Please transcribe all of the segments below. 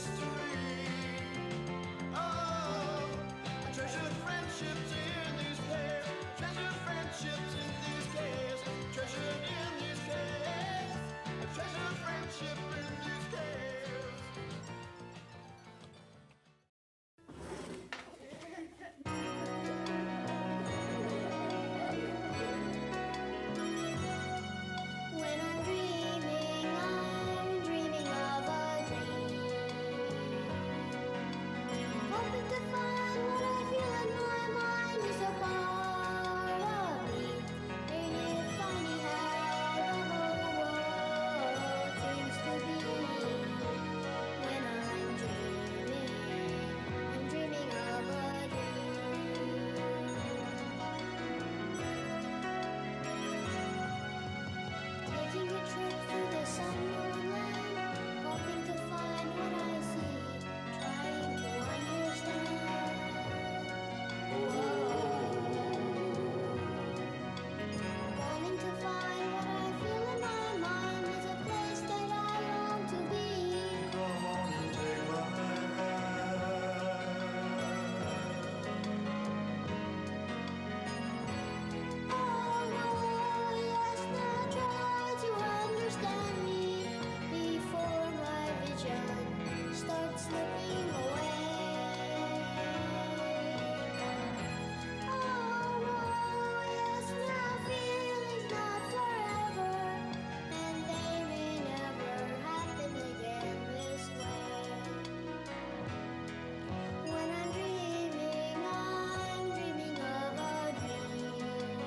mystery. Oh, I treasured friendships in these caves, treasured friendships in these caves, treasured in these caves, I treasured friendship in these caves. When I'm dreaming of a dream, hoping to find what I feel in my mind is a part of me. Ain't it funny how the whole world seems to be? When I'm dreaming of a dream. Taking a trip through the unknown land, hoping to find what I see, trying to understand. Wanting to find what I feel in my mind is a place that I long to be. Come on and take my hand. Oh no, yes, now try to understand me before my vision starts slipping away. Oh no, yes, now feelings not forever, and they may never happen again this way. When I'm dreaming of a dream,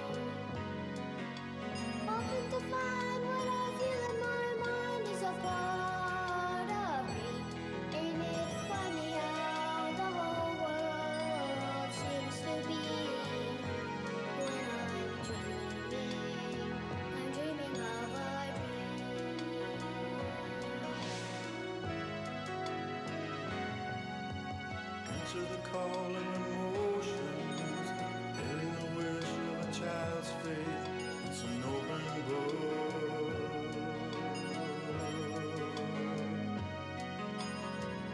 hoping to find what I feel in my mind is a part of me. Ain't it funny how the whole world seems to be? When I'm dreaming of a dream. Answer the call of emotions, bearing the wish of a child's faith. It's an open book.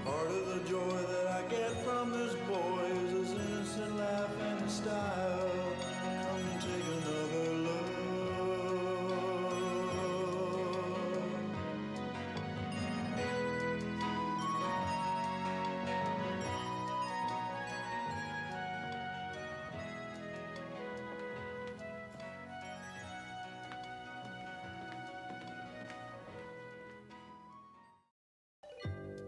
Part of the joy that I get from this boy is his innocent laugh and his style. Come and take another look.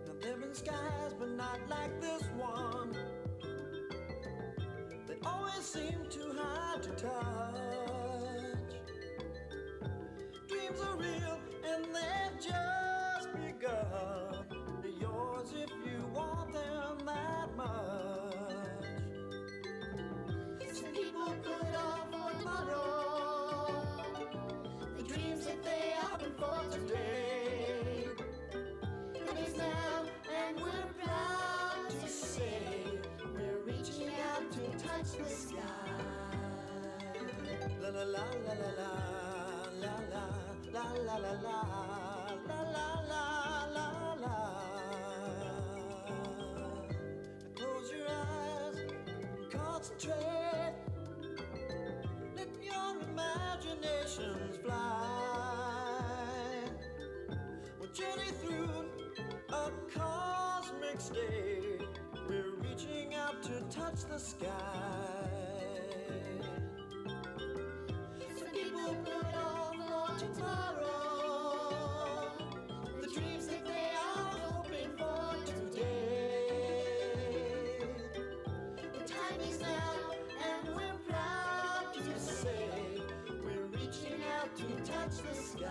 Now there've been skies, but not like this one. They always seem too high to touch. Dreams are real and they've just begun. They're yours if you want them that much. Some people put off for tomorrow the dreams that they open for today. It is now, and we're proud to say we're reaching out to touch the sky. La la la la la la la la la la la la la la la la. Now close your eyes and concentrate. Let your imaginations fly. We'll journey through a cosmic state. We're reaching out to touch the sky. Some people put off for tomorrow the dreams that they are hoping for today. The time is now, and we're proud to say we're reaching out to touch the sky.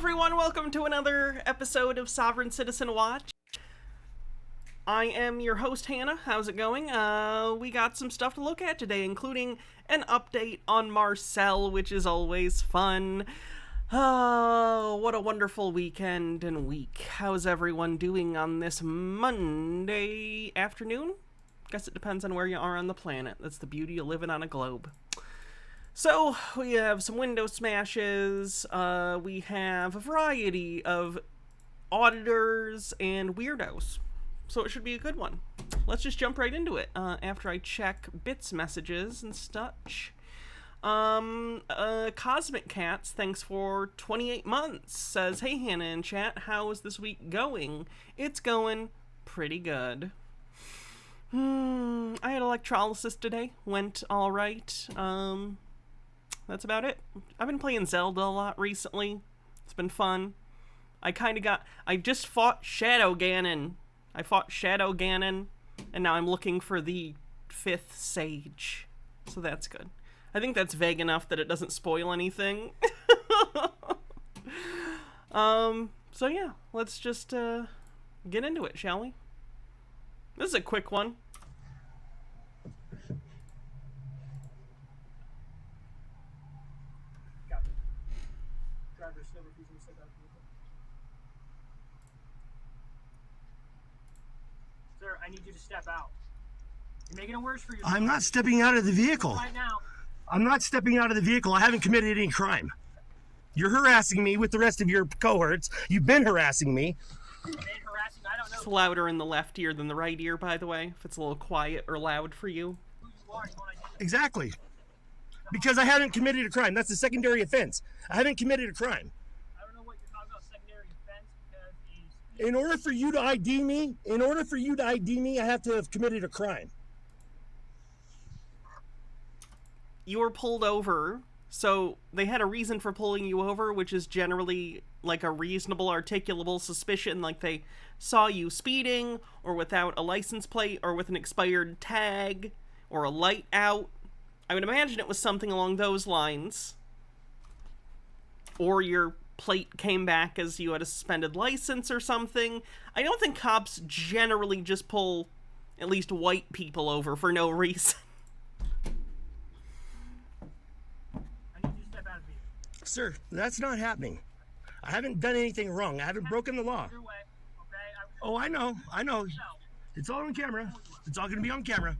everyone, welcome to another episode of Sovereign Citizen Watch. I am your host, Hannah. How's it going? We got some stuff to look at today, including an update on Marcel, which is always fun. Oh, what a wonderful weekend and week. How's everyone doing on this Monday afternoon? Guess it depends on where you are on the planet. That's the beauty of living on a globe. So, we have some window smashes, we have a variety of auditors and weirdos. So it should be a good one. Let's just jump right into it, after I check bits messages and such. Cosmic Cats, thanks for 28 months, says, "Hey Hannah in chat, how is this week going?" It's going pretty good. I had electrolysis today, went alright. That's about it. I've been playing Zelda a lot recently. It's been fun. I just fought Shadow Ganon. And now I'm looking for the 5th Sage. So that's good. I think that's vague enough that it doesn't spoil anything. So yeah, let's just get into it, shall we? This is a quick one. Sir, I need you to step out. You're making it worse for yourself. I'm not stepping out of the vehicle. Right now. I'm not stepping out of the vehicle. I haven't committed any crime. You're harassing me with the rest of your cohorts. You've been harassing me. Been harassing, I don't know It's louder in the left ear than the right ear, by the way, if it's a little quiet or loud for you. who you are. You want to Exactly. Because I haven't committed a crime. That's a secondary offense. I haven't committed a crime. I don't know what you're talking about, secondary offense, because he's... In order for you to ID me, I have to have committed a crime. You were pulled over, so they had a reason for pulling you over, which is generally like a reasonable, articulable suspicion, like they saw you speeding, or without a license plate, or with an expired tag, or a light out. I would imagine it was something along those lines. Or your plate came back as you had a suspended license or something. I don't think cops generally just pull at least white people over for no reason. I need you to step out of the vehicle. Sir, that's not happening. I haven't done anything wrong. I haven't broken the law. Your way, okay? Oh, I know. It's all on camera. It's all going to be on camera.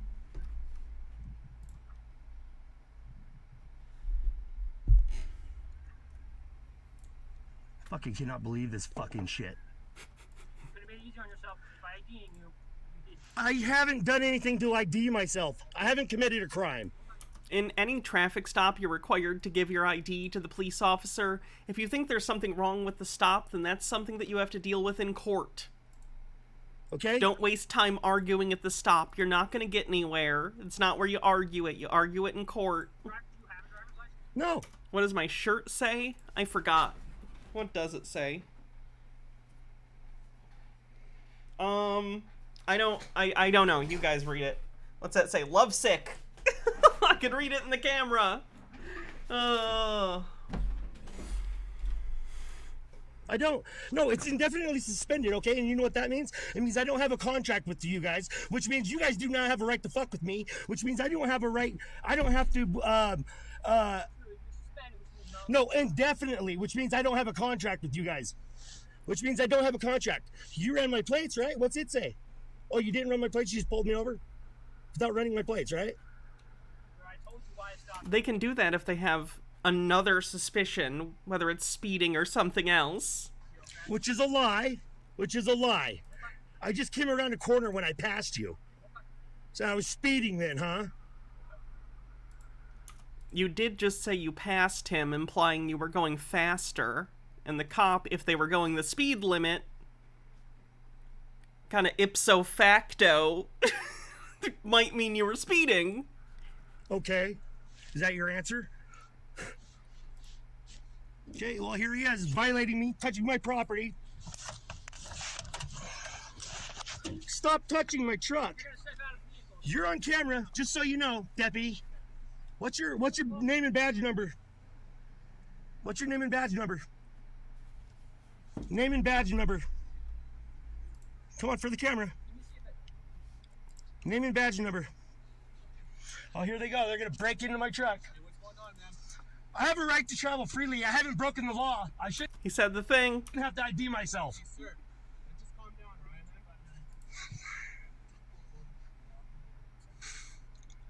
Fucking cannot believe this fucking shit. You could have made it easier on yourself by IDing you. You did. I haven't done anything to ID myself. I haven't committed a crime. In any traffic stop, you're required to give your ID to the police officer. If you think there's something wrong with the stop, then that's something that you have to deal with in court. Okay? Don't waste time arguing at the stop. You're not going to get anywhere. It's not where you argue it. You argue it in court. Correct? You have a driver's license? No. What does my shirt say? I forgot. What does it say? I don't know. You guys read it. What's that say? Lovesick. I can read it in the camera. I don't. No, it's indefinitely suspended, okay? And you know what that means? It means I don't have a contract with you guys, which means you guys do not have a right to fuck with me, which means I don't have a right. I don't have to, You're suspended, which means no. no, indefinitely, which means I don't have a contract with you guys, which means I don't have a contract. You ran my plates, right? What's it say? Oh, you didn't run my plates? You just pulled me over without running my plates, right? I told you why I stopped. They can do that if they have another suspicion, whether it's speeding or something else. Which is a lie. Which is a lie. I just came around the corner when I passed you. So I was speeding then, huh? You did just say you passed him, implying you were going faster. And the cop, if they were going the speed limit, kind of ipso facto, might mean you were speeding. Okay. Is that your answer? Okay, well, here he is, violating me, touching my property. Stop touching my truck. You're gonna step out of the vehicle. You're on camera, just so you know, deputy. What's your name and badge number? What's your name and badge number? Name and badge number. Come on, for the camera. Name and badge number. Oh, here they go. They're going to break into my truck. Hey, what's going on, man? I have a right to travel freely. I haven't broken the law. I shouldn't He said the thing. have to ID myself. Sir, just calm down, Ryan.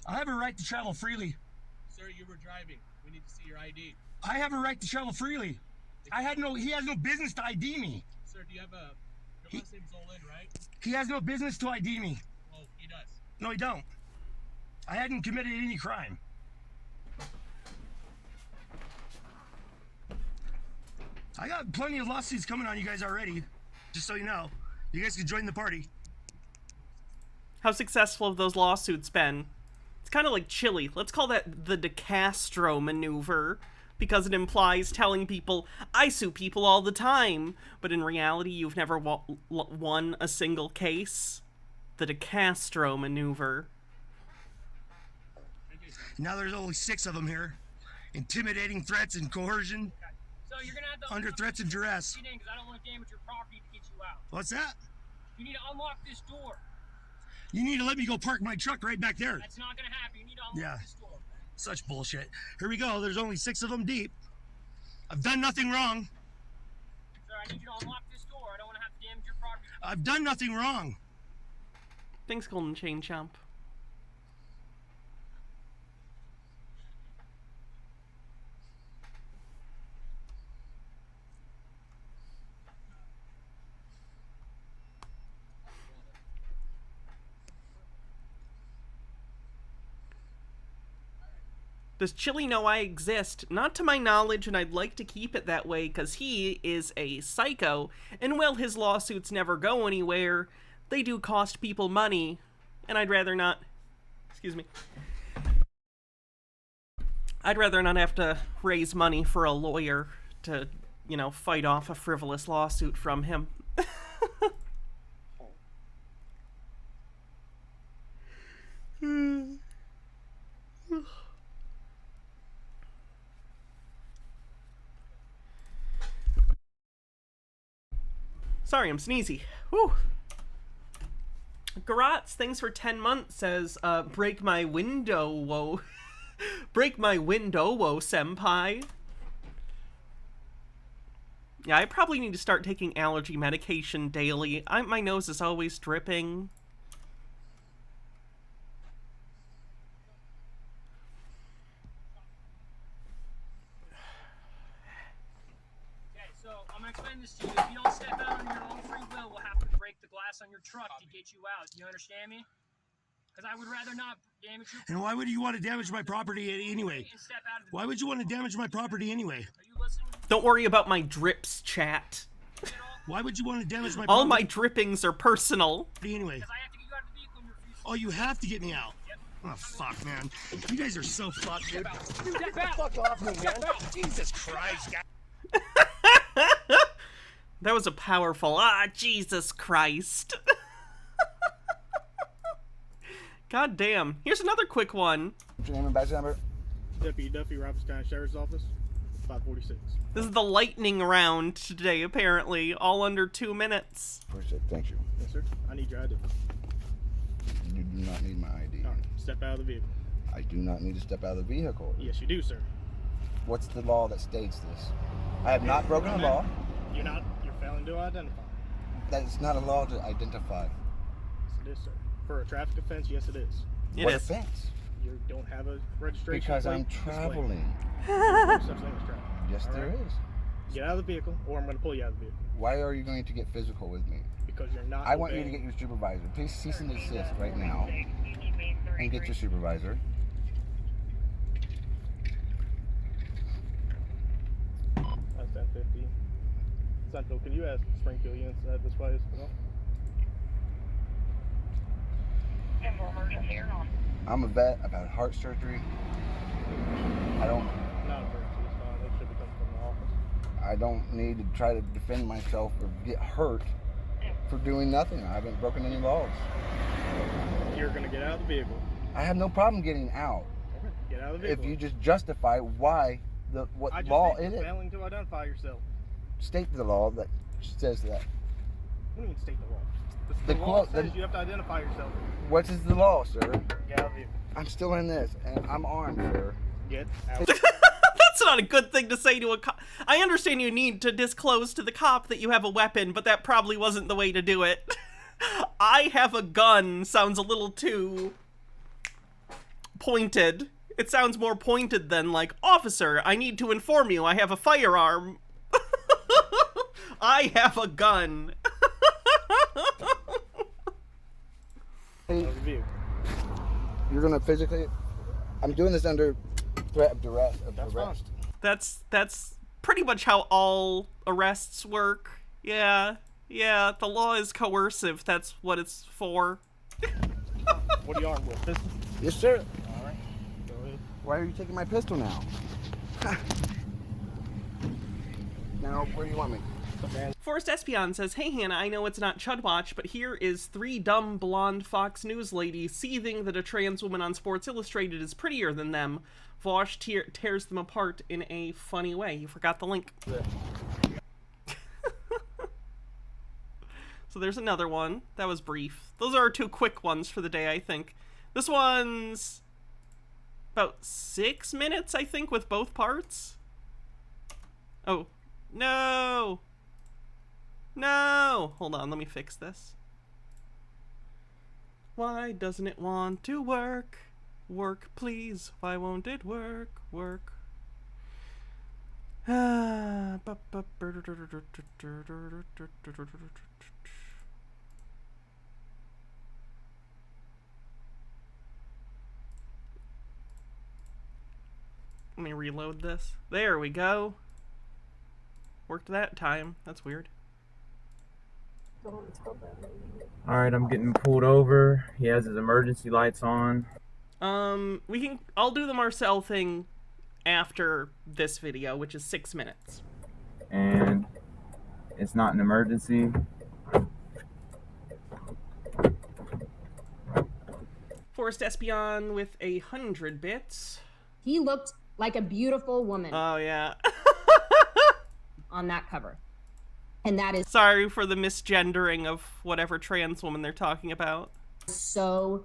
I have a right to travel freely. Sir, you were driving. We need to see your ID. I have a right to travel freely. He has no business to ID me. Sir, do you have a... Your last name's Olin, right? He has no business to ID me. Oh, he does. No, he don't. I hadn't committed any crime. I got plenty of lawsuits coming on you guys already. Just so you know. You guys can join the party. How successful have those lawsuits been? It's kind of like Chile. Let's call that the De Castro maneuver, because it implies telling people, I sue people all the time, but in reality you've never won a single case. The De Castro maneuver. Now there's only 6 of them here. Intimidating threats and coercion. So you're gonna have to Under unlock threats and duress. because I don't want to damage your property to get you out. What's that? You need to unlock this door. You need to let me go park my truck right back there. That's not gonna happen. You need to unlock Yeah. this door. Such bullshit. Here we go. There's only 6 of them deep. I've done nothing wrong. Sir, I need you to unlock this door. I don't want to have to damage your property. I've done nothing wrong. Thanks, Golden Chain Chomp. Does Chili know I exist? Not to my knowledge, and I'd like to keep it that way, because he is a psycho, and while his lawsuits never go anywhere, they do cost people money, and I'd rather not... Excuse me. I'd rather not have to raise money for a lawyer to, you know, fight off a frivolous lawsuit from him. Sorry, I'm sneezy. Whew. Garotz, thanks for 10 months, says, break my window, whoa. Break my window, whoa, senpai. Yeah, I probably need to start taking allergy medication daily. My nose is always dripping. Okay, so I'm gonna explain this to you. If you don't step out on your own free will, we'll have to break the glass on your truck to get you out. You understand me? Because I would rather not damage your And why would you want to damage my property anyway? and step out of the Why would you want to damage my property anyway? Are you listening? Don't worry about my drips, chat. Why would you want to damage my All property my drippings are personal. anyway? Because I have to get you out of the vehicle and refuse to Oh, you have to get me out. Oh, fuck, man. You guys are so fucked, dude. step out. Fuck off me, man. Jesus Christ, guys. That was a powerful, Jesus Christ. God damn. Here's another quick one. What's your name and badge number? Deputy Duffy, Roberts County Sheriff's Office, 546. This is the lightning round today, apparently. All under 2 minutes. Appreciate it. Thank you. Yes, sir. I need your ID. You do not need my ID. All right, step out of the vehicle. I do not need to step out of the vehicle. Yes, you do, sir. What's the law that states this? I have not broken the law. You're failing to identify. That's not a law to identify. Yes, it is, sir. For a traffic offense, yes, it is. It What is. offense? You don't have a registration Because plate I'm displayed. traveling. No such thing as traffic. Yes, All there right? is. Get out of the vehicle, or I'm going to pull you out of the vehicle. Why are you going to get physical with me? Because you're not I want you to obeying- get your supervisor. Please cease and desist right now. And get your supervisor. That's 1050. Central, can you ask Springfield units at this place? I'm a vet. I've had heart surgery. I don't Not emergency, it's fine. They should be coming from the office. I don't need to try to defend myself or get hurt for doing nothing. I haven't broken any laws. You're going to get out of the vehicle. I have no problem getting out Okay. Get out of the if vehicle. you just justify why what I just law think it you're is. failing to identify yourself. State the law that says that. What do you mean state the law? The The law quote- says the- you have to identify yourself. What is the law, sir? Get out of here. I'm still in this, and I'm armed, sir. Get out. That's not a good thing to say to a cop. I understand you need to disclose to the cop that you have a weapon, but that probably wasn't the way to do it. I have a gun sounds a little too pointed. It sounds more pointed than like, officer, I need to inform you I have a firearm. I have a gun. Hey, Review. you're gonna physically. I'm doing this under threat of duress. That's fine. That's pretty much how all arrests work. Yeah, the law is coercive. That's what it's for. What are you armed with? Pistol? Yes, sir. All right. Go ahead. Why are you taking my pistol now? Now, where do you want me? Forrest Espion says, hey Hannah, I know it's not Chud Watch, but here is 3 dumb blonde Fox News ladies seething that a trans woman on Sports Illustrated is prettier than them. Vosh tears them apart in a funny way. You forgot the link. So there's another one. That was brief. Those are our 2 quick ones for the day, I think. This one's about 6 minutes, I think, with both parts. Oh, no! No! Hold on, let me fix this. Why doesn't it want to work? Work, please. Why won't it work? Work. Let me reload this. There we go. Worked that time. That's weird. Alright, I'm getting pulled over. He has his emergency lights on. I'll do the Marcel thing after this video, which is 6 minutes. And it's not an emergency. Forrest Espion with 100 bits. He looked like a beautiful woman Oh, yeah. on that cover. And that is Sorry for the misgendering of whatever trans woman they're talking about. so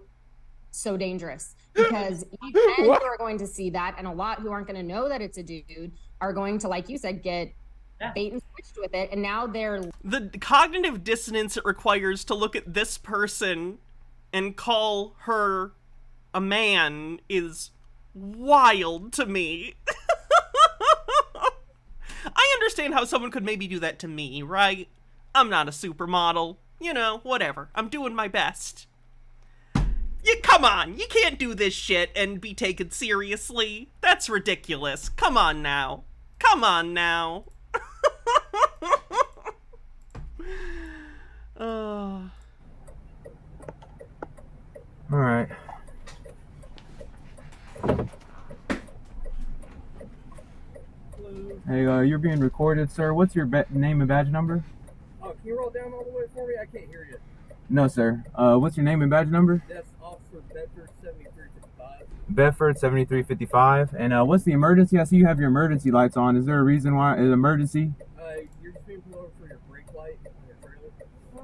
dangerous. Because you who are going to see that, and a lot who aren't going to know that it's a dude are going to, like you said, get bait and switched with it. And now they're The cognitive dissonance it requires to look at this person and call her a man is wild to me. I understand how someone could maybe do that to me, right? I'm not a supermodel. You know, whatever. I'm doing my best. Come on, you can't do this shit and be taken seriously. That's ridiculous. Come on now. Come on now. Alright. Hey, you're being recorded, sir. What's your name and badge number? Oh, can you roll down all the way for me? I can't hear you. No, sir. What's your name and badge number? That's Officer Bedford 7355. Bedford 7355. And what's the emergency? I see you have your emergency lights on. Is there a reason why it's an emergency? You're just being pulled over for your brake light on your trailer.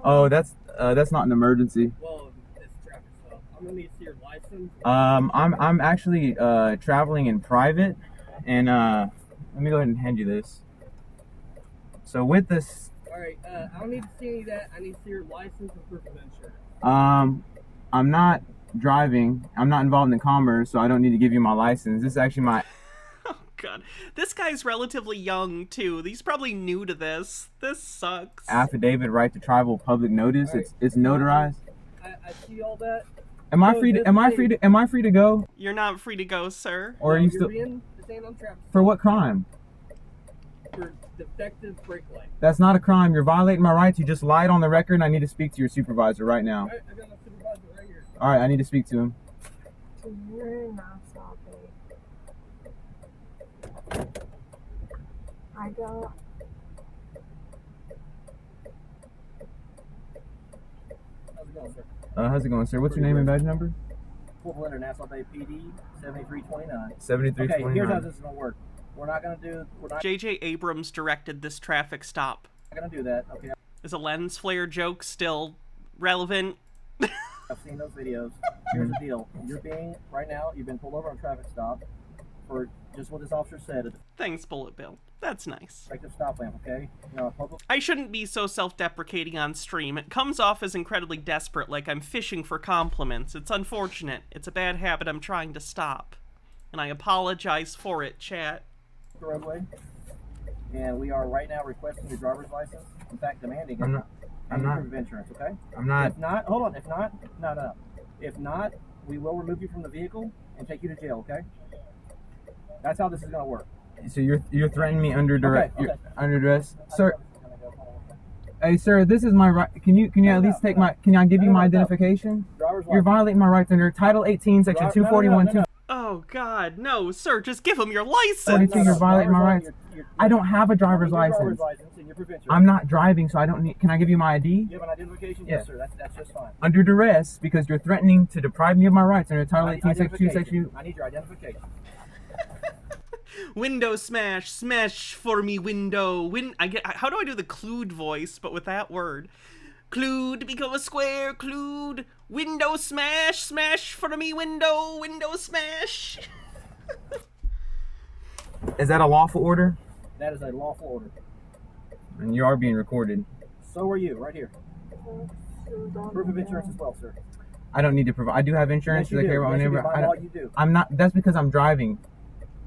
Oh, that's not an emergency. Well, it's traffic stop. I'm gonna need to see your license. I'm actually traveling in private, and let me go ahead and hand you this. So with this, Alright, I don't need to see any of that. I need to see your license and proof of insurance. I'm not driving. I'm not involved in commerce, so I don't need to give you my license. This is actually my Oh, God. This guy's relatively young, too. He's probably new to this. This sucks. affidavit right to travel public notice. Alright. It's notarized. I see all that. Am I So free to this am I way- free to am I free to go? You're not free to go, sir. Or are you You're still being detained on traffic for what crime? for defective brake light. That's not a crime. You're violating my rights. You just lied on the record, and I need to speak to your supervisor right now. Alright, I got my supervisor right here. All right, I need to speak to him. I don't. How's it going, sir? How's it going, sir? What's your name and badge number? Fort Leonard, Nassau Bay PD, 7329. 7329. Okay, here's how this is gonna work. We're not. J.J. Abrams directed this traffic stop. I'm not gonna do that. Okay. Is a lens flare joke still relevant? I've seen those videos. Here's the deal. You've been pulled over on a traffic stop for just what this officer said. Thanks, Bullet Bill. That's nice. Effective stop lamp, okay? Public... I shouldn't be so self-deprecating on stream. It comes off as incredibly desperate, like I'm fishing for compliments. It's unfortunate. It's a bad habit I'm trying to stop. And I apologize for it, chat. The roadway. And we are right now requesting your driver's license. In fact, demanding it. I'm not. Proof of insurance, okay? I'm not. If not, hold on. If not, no. If not, we will remove you from the vehicle and take you to jail, okay? That's how this is gonna work. So you're threatening me under duress, Okay. under duress, sir. Hey, sir, this is my right. Can you at least take my? Can I give you my identification? You're violating my rights under Title 18, Section 241. Oh God, no, sir! Just give him your license. 42. You're violating my rights. I don't have a driver's license. I'm not driving, so I don't need. Can I give you my ID? You have an identification? Yeah. Yes, sir. That's just fine. Under duress, because you're threatening to deprive me of my rights under Title 18, Section 2, Section. I need your identification. Window smash, smash for me window. How do I do the Clued voice, but with that word? Clued, become a square, Clued. Window smash, smash for me window, window smash. Is that a lawful order? That is a lawful order. And you are being recorded. So are you, right here. Proof of insurance as well, sir. I don't need to provide. I do have insurance. Yes, you do. Yes, you do. By law, you do. I'm not. That's because I'm driving.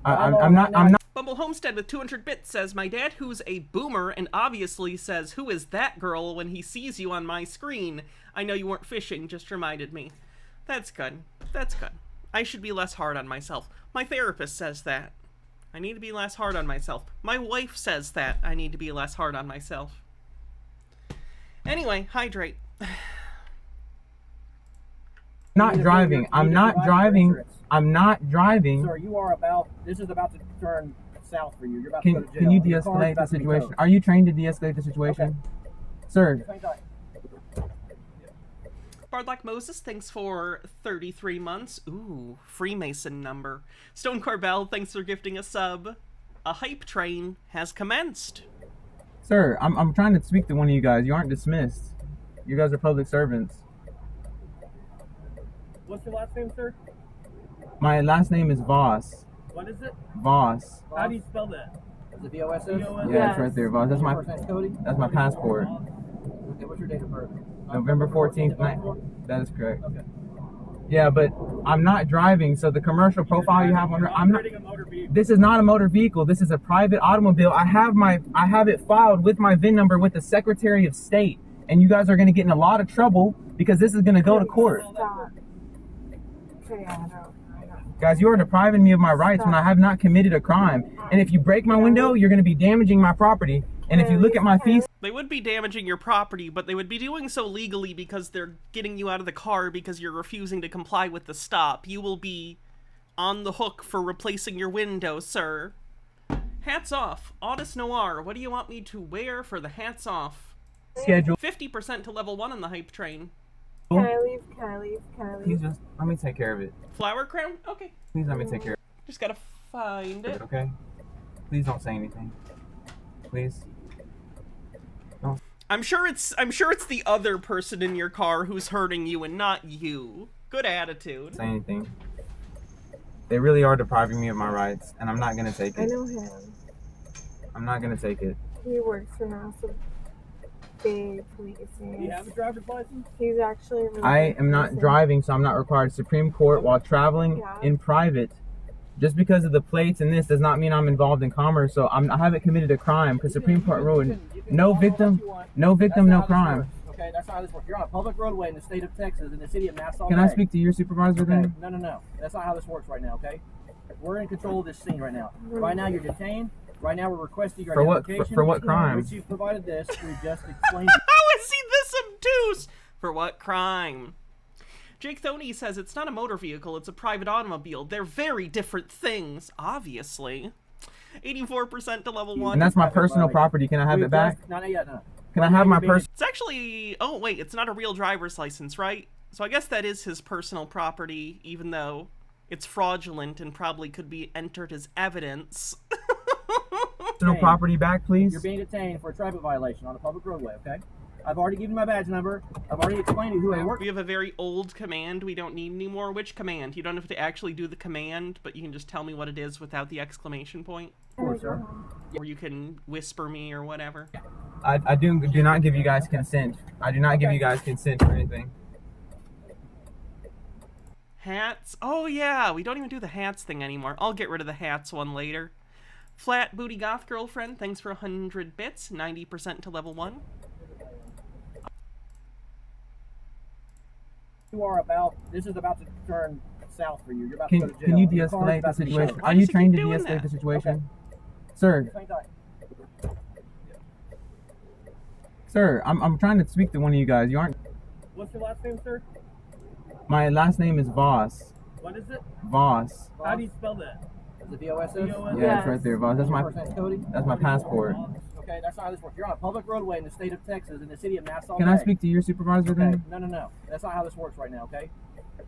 I'm not. Bumble Homestead with 200 bits says, my dad, who's a boomer and obviously says, who is that girl when he sees you on my screen? I know you weren't fishing, just reminded me. That's good. That's good. I should be less hard on myself. My therapist says that. I need to be less hard on myself. My wife says that I need to be less hard on myself. Anyway, hydrate. Not driving. I'm not driving. I'm not driving. Sir, this is about to turn south for you. You're about to go to jail. Can you de-escalate the situation? Are you trained to de-escalate the situation? Okay. Sir. Bardlack Moses, thanks for 33 months. Ooh, Freemason number. Stone Corbell, thanks for gifting a sub. A hype train has commenced. Sir, I'm trying to speak to one of you guys. You aren't dismissed. You guys are public servants. What's your last name, sir? My last name is Voss. What is it? Voss. How do you spell that? Is it V-O-S-S? Yeah, it's right there, Voss. That's my passport. Okay, what's your date of birth? November 14th. That is correct. Okay. Yeah, but I'm not driving, so the commercial profile you have on I'm not. This is not a motor vehicle. This is a private automobile. I have it filed with my VIN number with the Secretary of State, and you guys are going to get in a lot of trouble because this is going to go to court. Stop. Okay, I know. Guys, you are depriving me of my rights when I have not committed a crime. And if you break my window, you're going to be damaging my property. And if you look at my fees... They would be damaging your property, but they would be doing so legally because they're getting you out of the car because you're refusing to comply with the stop. You will be on the hook for replacing your window, sir. Hats off. Audis Noir, what do you want me to wear for the hats off? Schedule. 50% to level 1 on the hype train. Can I leave? Can I leave? Can I leave? Please just let me take care of it. Flower crown? Okay. Please let me take care of it. Just gotta find it. Okay? Please don't say anything. Please. No. I'm sure it's the other person in your car who's hurting you and not you. Good attitude. Say anything. They really are depriving me of my rights, and I'm not gonna take it. I know him. I'm not gonna take it. He works for NASA. Police. Do you have a driver's license? He's actually really I am not driving, so I'm not required. Supreme Court, while traveling in private, just because of the plates and this does not mean I'm involved in commerce. So I haven't committed a crime because Supreme Court ruled no victim, no crime. Okay, that's not how this works. You're on a public roadway in the state of Texas, in the city of Nassau. Can I speak to your supervisor then? No. That's not how this works right now. Okay, we're in control of this scene right now. Right now, you're detained. Right now, we're requesting your identification. For what crime? Which you've provided this. We just explained. How is he this obtuse? For what crime? Jake Thoney says it's not a motor vehicle, it's a private automobile. They're very different things, obviously. 84% to level 1. And that's my personal property. Can I have it back? No. Can I have my personal? It's actually... Oh, wait, it's not a real driver's license, right? So I guess that is his personal property, even though it's fraudulent and probably could be entered as evidence. detained. property back, please? You're being detained for a traffic violation on a public roadway, okay? I've already given you my badge number. I've already explained to you who I work. We have a very old command we don't need anymore. Which command? You don't have to actually do the command, but you can just tell me what it is without the exclamation point. Of course, sir. Or you can whisper me or whatever. I do not give you guys consent. I do not give you guys consent for anything. Hats? Oh yeah, we don't even do the hats thing anymore. I'll get rid of the hats one later. Flat Booty Goth Girlfriend, thanks for 100 bits. 90% to level 1. This is about to turn south for you. You're about Can, to go to jail. can you Your car's de-escalate the about to be situation? towed. Are you trained to de-escalate the situation? Okay. Sir, Hang tight. sir, I'm trying to speak to one of you guys. You aren't. What's your last name, sir? My last name is Voss. What is it? Voss. How do you spell that? Is it V-O-S-S? Yeah, it's right there, Voss. That's my First name's Cody? passport. Okay, that's not how this works. You're on a public roadway in the state of Texas, in the city of Nassau. Can I Bay. speak to your supervisor then? No. That's not how this works right now, okay?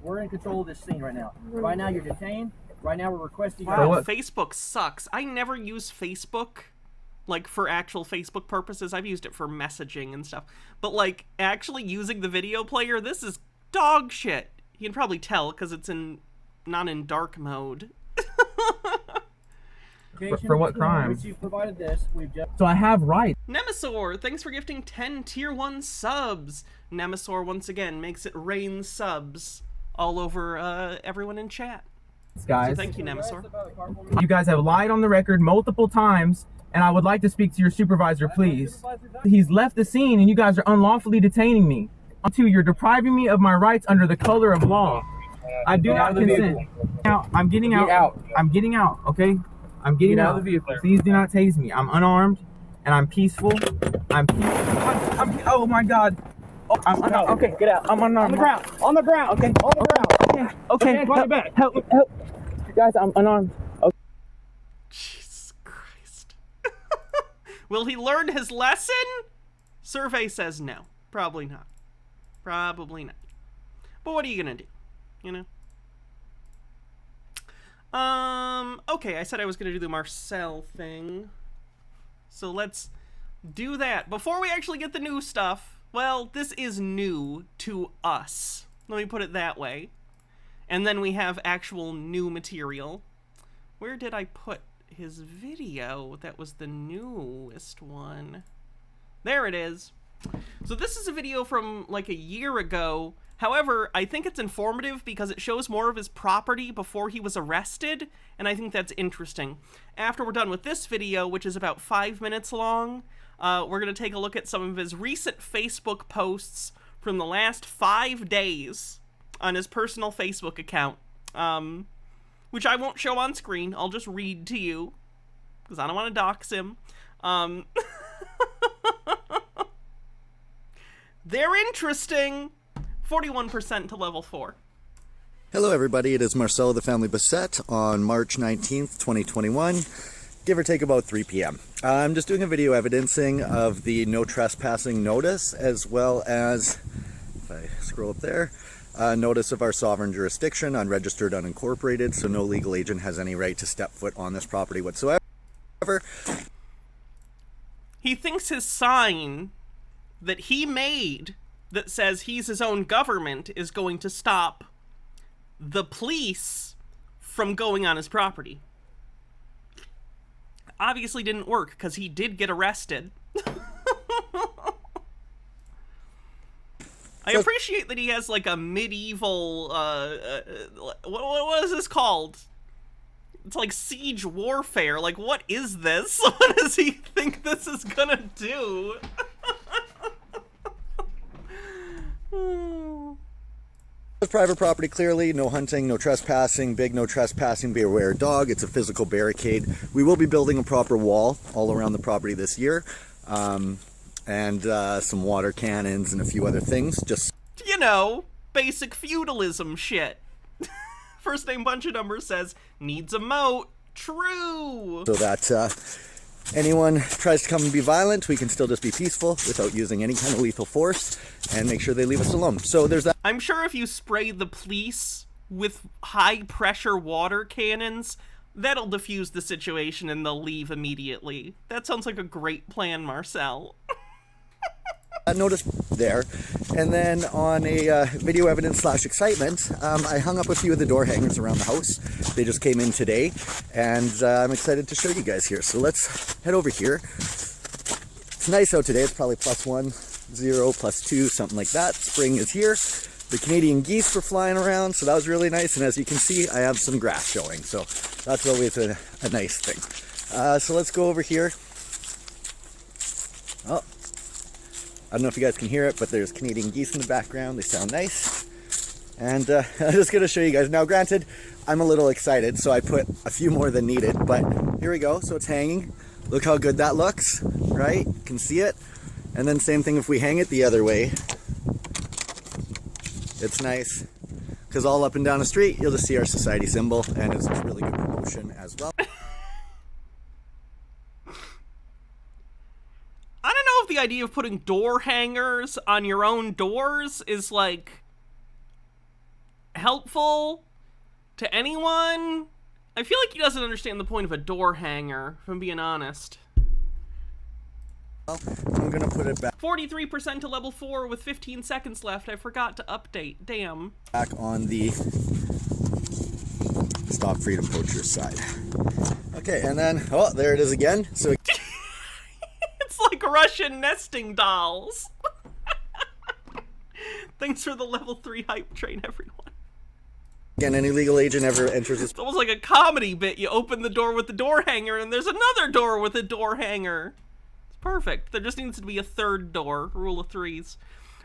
We're in control of this scene right now. Right now, you're detained. Right now, we're requesting... Wow, Facebook sucks. I never use Facebook, like, for actual Facebook purposes. I've used it for messaging and stuff. But, like, actually using the video player, this is dog shit. You can probably tell, because it's not in dark mode. For what crime? Which you've provided this, we've just... So I have rights. Nemesaur, thanks for gifting 10 tier 1 subs. Nemesaur once again makes it rain subs all over everyone in chat. Guys, so thank you, Nemesaur. You guys have lied on the record multiple times, and I would like to speak to your supervisor, please. He's left the scene, and you guys are unlawfully detaining me. You're depriving me of my rights under the color of law. I do not consent. Now, I'm getting out. I'm getting out, okay? I'm getting out of the vehicle. Please do not tase me. I'm unarmed, and I'm peaceful. Oh my God. Oh, okay, get out. I'm unarmed. On the ground. Okay. On the ground. Okay. Help. Guys, I'm unarmed. Okay. Jesus Christ. Will he learn his lesson? Survey says no. Probably not. Probably not. But what are you gonna do? You know? Okay, I said I was gonna do the Marcel thing. So let's do that. Before we actually get the new stuff, well, this is new to us. Let me put it that way. And then we have actual new material. Where did I put his video? That was the newest one. There it is. So this is a video from like a year ago. However, I think it's informative because it shows more of his property before he was arrested, and I think that's interesting. After we're done with this video, which is about 5 minutes long, we're going to take a look at some of his recent Facebook posts from the last 5 days on his personal Facebook account, which I won't show on screen. I'll just read to you, because I don't want to dox him. They're interesting. 41% to level 4. Hello everybody, it is Marcel of the Family Bassett on March 19th, 2021, give or take about 3 p.m. I'm just doing a video evidencing of the no trespassing notice, as well as, if I scroll up there, notice of our sovereign jurisdiction, unregistered, unincorporated, so no legal agent has any right to step foot on this property whatsoever. He thinks his sign that he made that says he's his own government is going to stop the police from going on his property. Obviously didn't work, because he did get arrested. I appreciate that he has like a medieval, what is this called? It's like siege warfare. Like, what is this? What does he think this is gonna do? Private property, clearly, no hunting, no trespassing, big no trespassing, beware dog. It's a physical barricade. We will be building a proper wall all around the property this year, and some water cannons and a few other things. Just, you know, basic feudalism shit. First name bunch of numbers says needs a moat. True. So that anyone tries to come and be violent, we can still just be peaceful without using any kind of lethal force and make sure they leave us alone. So there's that. I'm sure if you spray the police with high pressure water cannons, That'll diffuse the situation and they'll leave immediately. That sounds like a great plan, Marcel. Notice there. And then on a video evidence / excitement, I hung up a few of the door hangers around the house. They just came in today, and I'm excited to show you guys here. So let's head over here. It's nice out today. It's probably +1, 0, +2, something like that. Spring is here. The Canadian geese were flying around, so that was really nice. And as you can see, I have some grass showing, so that's always a nice thing. So let's go over here. Oh, I don't know if you guys can hear it, but there's Canadian geese in the background. They sound nice. And I'm just going to show you guys. Now, granted, I'm a little excited, so I put a few more than needed. But here we go. So it's hanging. Look how good that looks, right? You can see it. And then same thing if we hang it the other way. It's nice. Because all up and down the street, you'll just see our society symbol. And it's just really good promotion as well. I don't know if the idea of putting door hangers on your own doors is, like, helpful to anyone. I feel like he doesn't understand the point of a door hanger, if I'm being honest. Well, I'm gonna put it back 43% to level 4 with 15 seconds left. I forgot to update. Damn. back on the Stop Freedom Poachers side. Okay, and then, oh, there it is again. So It's like Russian nesting dolls. Thanks for the level 3 hype train, everyone. again, any legal agent ever enters this. It's almost like a comedy bit. You open the door with the door hanger, and there's another door with a door hanger. It's perfect. There just needs to be a third door. Rule of threes.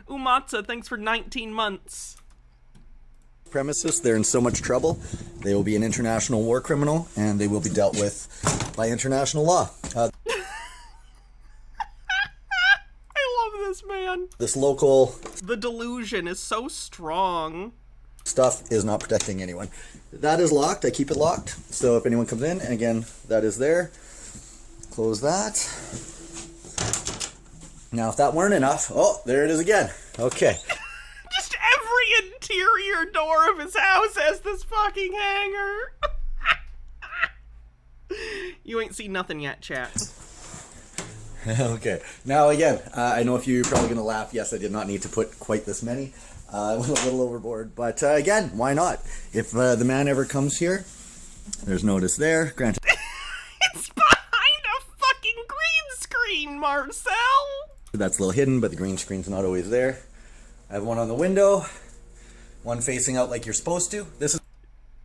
Umatsa, thanks for 19 months. Premises, they're in so much trouble. They will be an international war criminal, and they will be dealt with by international law. I love this man. This local The delusion is so strong. stuff is not protecting anyone. That is locked. I keep it locked. So if anyone comes in, and again, that is there. Close that. Now, if that weren't enough, oh, there it is again. Okay. Just every interior door of his house has this fucking hanger. You ain't seen nothing yet, chat. Okay. Now, again, I know a few of you are probably going to laugh. Yes, I did not need to put quite this many. I went a little overboard. But again, why not? If the man ever comes here, there's notice there. Granted. It's behind a fucking green screen, Marcel. That's a little hidden, but the green screen's not always there. I have one on the window, one facing out like you're supposed to. This is.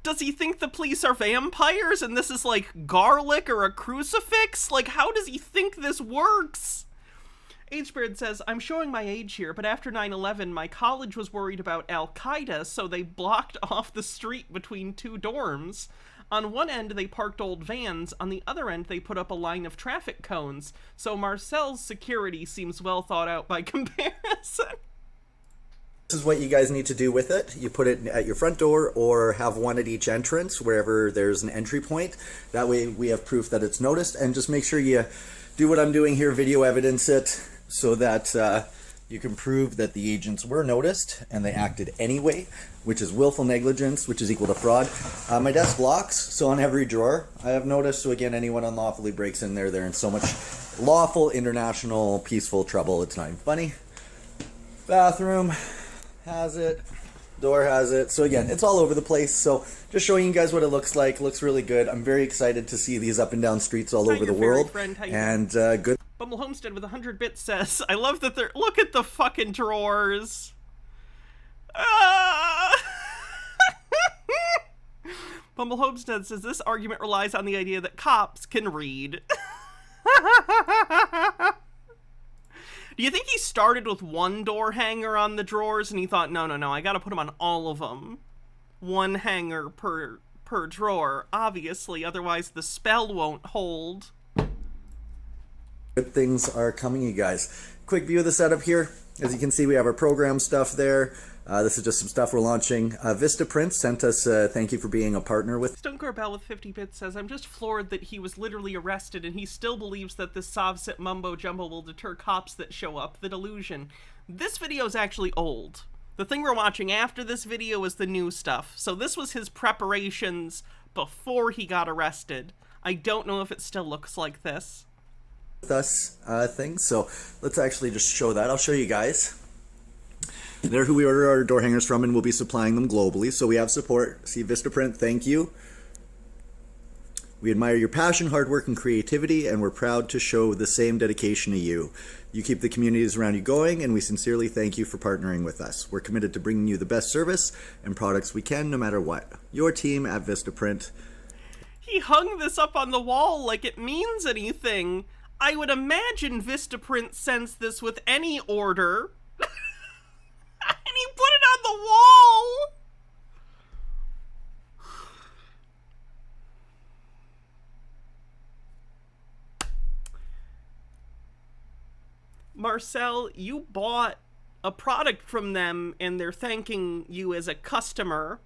Does he think the police are vampires and this is like garlic or a crucifix? Like, how does he think this works? H-Bird says, I'm showing my age here, but after 9/11, my college was worried about Al-Qaeda, so they blocked off the street between two dorms. On one end, they parked old vans. On the other end, they put up a line of traffic cones. So Marcel's security seems well thought out by comparison. This is what you guys need to do with it. You put it at your front door or have one at each entrance, wherever there's an entry point. That way we have proof that it's noticed. And just make sure you do what I'm doing here, video evidence it, so that you can prove that the agents were noticed and they acted anyway, which is willful negligence, which is equal to fraud. My desk locks, so on every drawer I have noticed. So again, anyone unlawfully breaks in there, they're in so much lawful, international, peaceful trouble. It's not even funny. Bathroom has it. Door has it. So again, it's all over the place. So just showing you guys what it looks like. It looks really good. I'm very excited to see these up and down streets all over the world. And good. Bumble Homestead with 100 bits says, I love that they're... Look at the fucking drawers. Bumble Homestead says, this argument relies on the idea that cops can read. Do you think he started with one door hanger on the drawers and he thought, no, I gotta put them on all of them. One hanger per drawer, obviously, otherwise the spell won't hold. Good things are coming, you guys. Quick view of the setup here. As you can see, we have our program stuff there. This is just some stuff we're launching. Vista Prince sent us thank you for being a partner with. Stonecore Bell with 50 bits says, I'm just floored that he was literally arrested and he still believes that this Sovsit mumbo jumbo will deter cops that show up. The delusion. This video is actually old. The thing we're watching after this video is the new stuff. So this was his preparations before he got arrested. I don't know if it still looks like this. Thus things. So let's actually just show that. I'll show you guys. They're who we order our door hangers from, and we'll be supplying them globally. So we have support. See Vistaprint, thank you. We admire your passion, hard work, and creativity, and we're proud to show the same dedication to you. You keep the communities around you going, and we sincerely thank you for partnering with us. We're committed to bringing you the best service and products we can, no matter what. Your team at Vistaprint. He hung this up on the wall like it means anything. I would imagine Vistaprint sends this with any order. And he put it on the wall! Marcel, you bought a product from them and they're thanking you as a customer.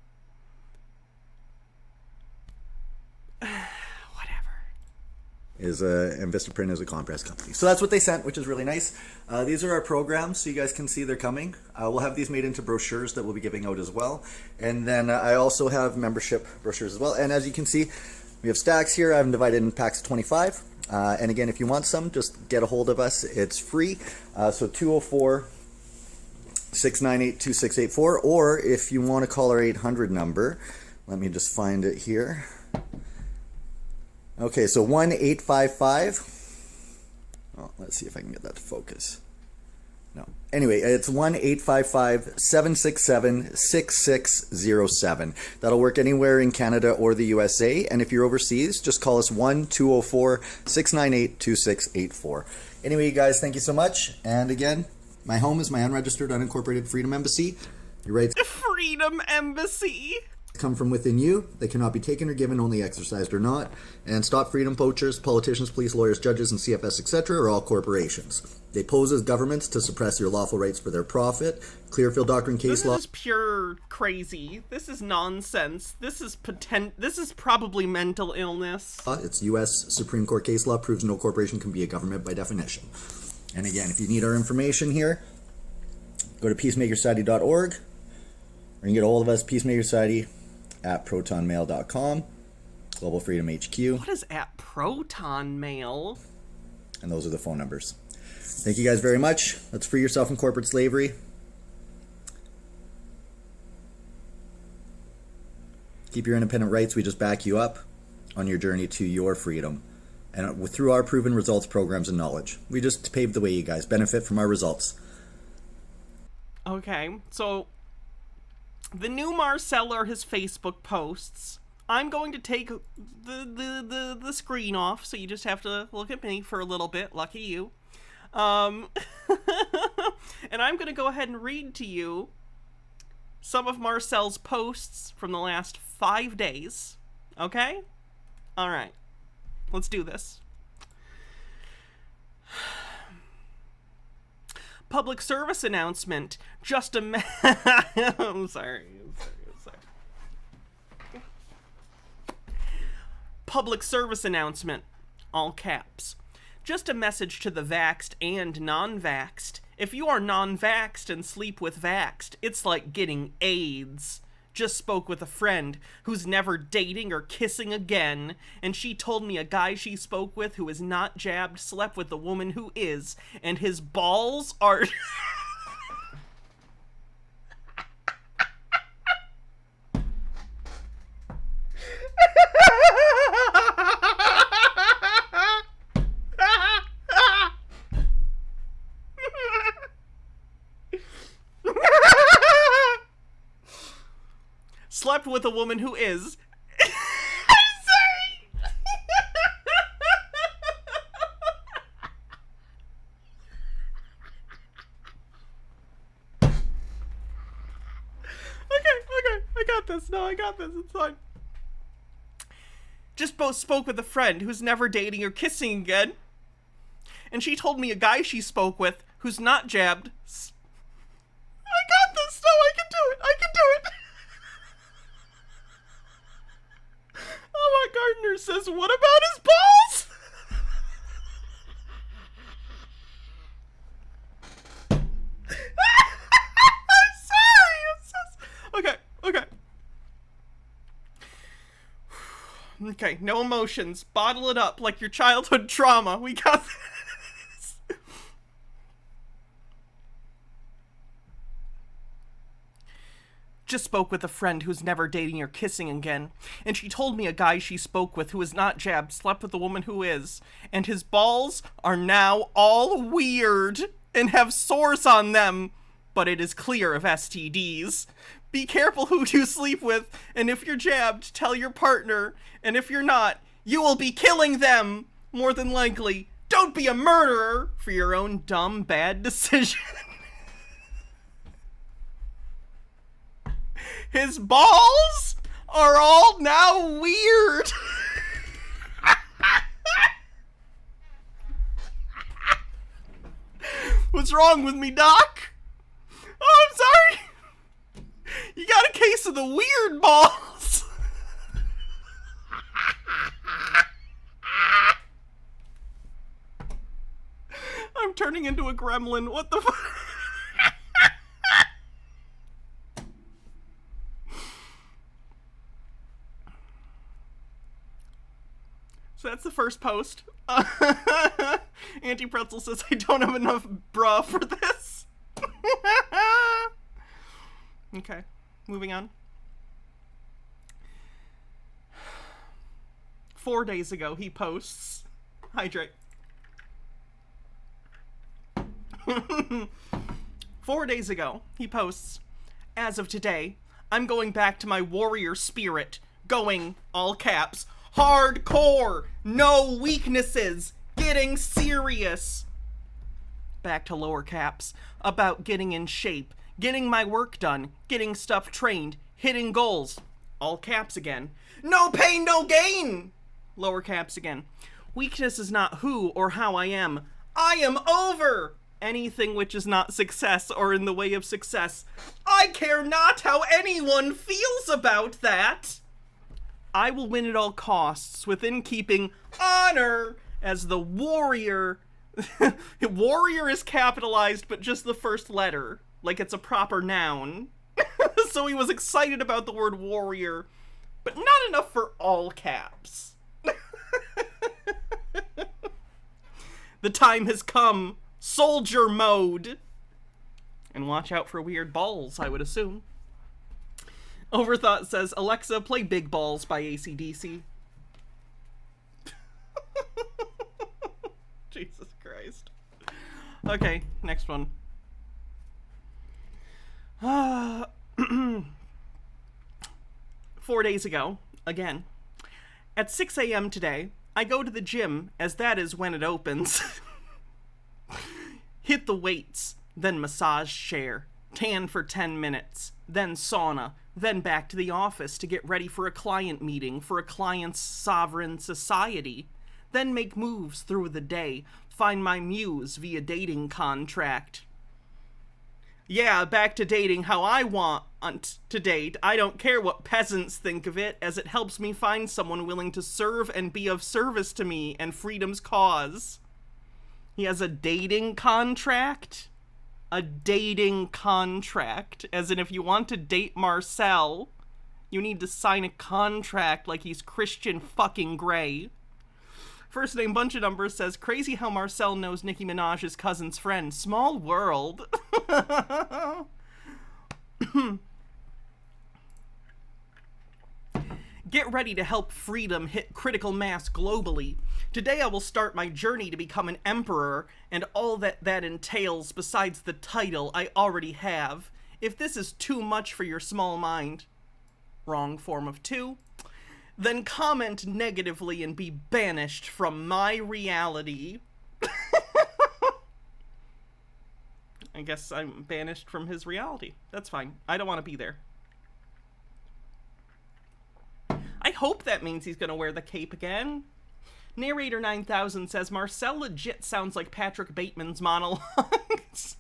And Vistaprint is a Compress company. So that's what they sent, which is really nice. These are our programs, so you guys can see they're coming. We'll have these made into brochures that we'll be giving out as well. And then I also have membership brochures as well. And as you can see, we have stacks here. I have them divided in packs of 25. And again, if you want some, just get a hold of us. It's free. So 204-698-2684. Or if you want to call our 800 number, let me just find it here. Okay, so 1-855. Oh, let's see if I can get that to focus. No. Anyway, it's 1-855-767-6607. That'll work anywhere in Canada or the USA. And if you're overseas, just call us 1-204-698-2684. Anyway, you guys, thank you so much. And again, my home is my unregistered, unincorporated Freedom Embassy. Your rights Freedom Embassy. come from within you. They cannot be taken or given, only exercised or not. And stop freedom poachers. Politicians, police, lawyers, judges, and CFS, etc. are all corporations. They pose as governments to suppress your lawful rights for their profit. Clearfield Doctrine case law. This is pure crazy. This is nonsense. This is probably mental illness. It's U.S. Supreme Court case law proves no corporation can be a government by definition. And again, if you need our information here, go to peacemakersociety.org, or you can get a hold of us, peacemakersociety@protonmail.com, Global Freedom HQ. What is at Proton Mail? And those are the phone numbers. Thank you guys very much. Let's free yourself from corporate slavery. Keep your independent rights. We just back you up on your journey to your freedom. And through our proven results, programs, and knowledge. We just paved the way, you guys. Benefit from our results. Okay, so the new Marcel are his Facebook posts. I'm going to take the screen off, so you just have to look at me for a little bit. Lucky you. And I'm going to go ahead and read to you some of Marcel's posts from the last 5 days. Okay? All right. Let's do this. Public service announcement. Just a I'm sorry. Public service announcement. All caps. Just a message to the vaxxed and non-vaxxed. If you are non-vaxxed and sleep with vaxxed, it's like getting AIDS. Just spoke with a friend who's never dating or kissing again, and she told me a guy she spoke with who is not jabbed slept with a woman who is, and his balls are... slept with a woman who is... I'm sorry! Okay, I got this. No, I got this. It's fine. Just both spoke with a friend who's never dating or kissing again. And she told me a guy she spoke with who's not jabbed... I got this! No, I can do it! I can do it! Gardner says, what about his balls? I'm sorry. Okay. Okay, no emotions. Bottle it up like your childhood trauma. We got this. Just spoke with a friend who's never dating or kissing again, and she told me a guy she spoke with who is not jabbed slept with a woman who is, and his balls are now all weird and have sores on them, but it is clear of STDs. Be careful who you sleep with, and if you're jabbed, tell your partner, and if you're not, you will be killing them, more than likely. Don't be a murderer for your own dumb, bad decision. His balls are all now weird. What's wrong with me, Doc? Oh, I'm sorry. You got a case of the weird balls. I'm turning into a gremlin. What the fuck? So that's the first post. Auntie Pretzel says, I don't have enough bra for this. Okay, moving on. 4 days ago, he posts, hydrate. 4 days ago, he posts, as of today, I'm going back to my warrior spirit, going, all caps, hardcore, no weaknesses, getting serious. Back to lower caps, about getting in shape, getting my work done, getting stuff trained, hitting goals. All caps again. No pain, no gain! Lower caps again. Weakness is not who or how I am. I am over anything which is not success or in the way of success. I care not how anyone feels about that. I will win at all costs within keeping honor as the warrior. Warrior is capitalized, but just the first letter, like it's a proper noun. So he was excited about the word warrior, but not enough for all caps. The time has come. Soldier mode. And watch out for weird balls, I would assume. Overthought says, Alexa, play Big Balls by AC/DC. Jesus Christ. Okay, next one. 4 days ago, again. At 6 a.m. today, I go to the gym, as that is when it opens. Hit the weights, then massage chair, tan for 10 minutes, then sauna, then back to the office to get ready for a client meeting for a client's sovereign society, then make moves through the day, find my muse via dating contract. Yeah, back to dating how I want to date. I don't care what peasants think of it, as it helps me find someone willing to serve and be of service to me and freedom's cause. He has a dating contract? A dating contract. As in, if you want to date Marcel, you need to sign a contract like he's Christian fucking Grey. First name bunch of numbers says, crazy how Marcel knows Nicki Minaj's cousin's friend. Small world. Get ready to help freedom hit critical mass globally. Today I will start my journey to become an emperor and all that entails besides the title I already have. If this is too much for your small mind, wrong form of two, then comment negatively and be banished from my reality. I guess I'm banished from his reality. That's fine. I don't want to be there. I hope that means he's going to wear the cape again. Narrator 9000 says, Marcel legit sounds like Patrick Bateman's monologues.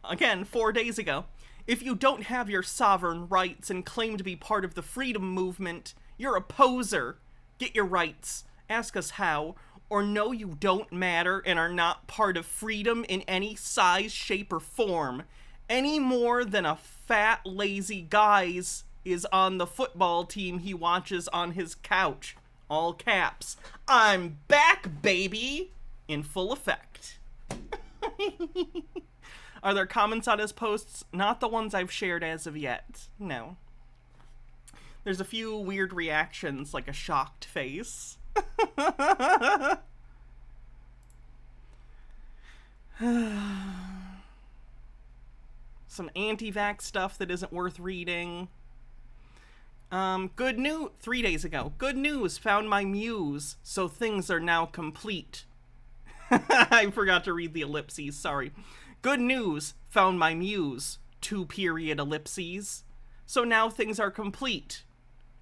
Again, 4 days ago. If you don't have your sovereign rights and claim to be part of the freedom movement, you're a poser. Get your rights. Ask us how. Or know you don't matter and are not part of freedom in any size, shape, or form. Any more than a fat, lazy guy's is on the football team he watches on his couch. All caps. I'm back, baby! In full effect. Are there comments on his posts? Not the ones I've shared as of yet. No. There's a few weird reactions, like a shocked face. Some anti-vax stuff that isn't worth reading. Good news, 3 days ago. Good news, found my muse, so things are now complete. I forgot to read the ellipses, sorry. Good news, found my muse, 2 period ellipses. So now things are complete.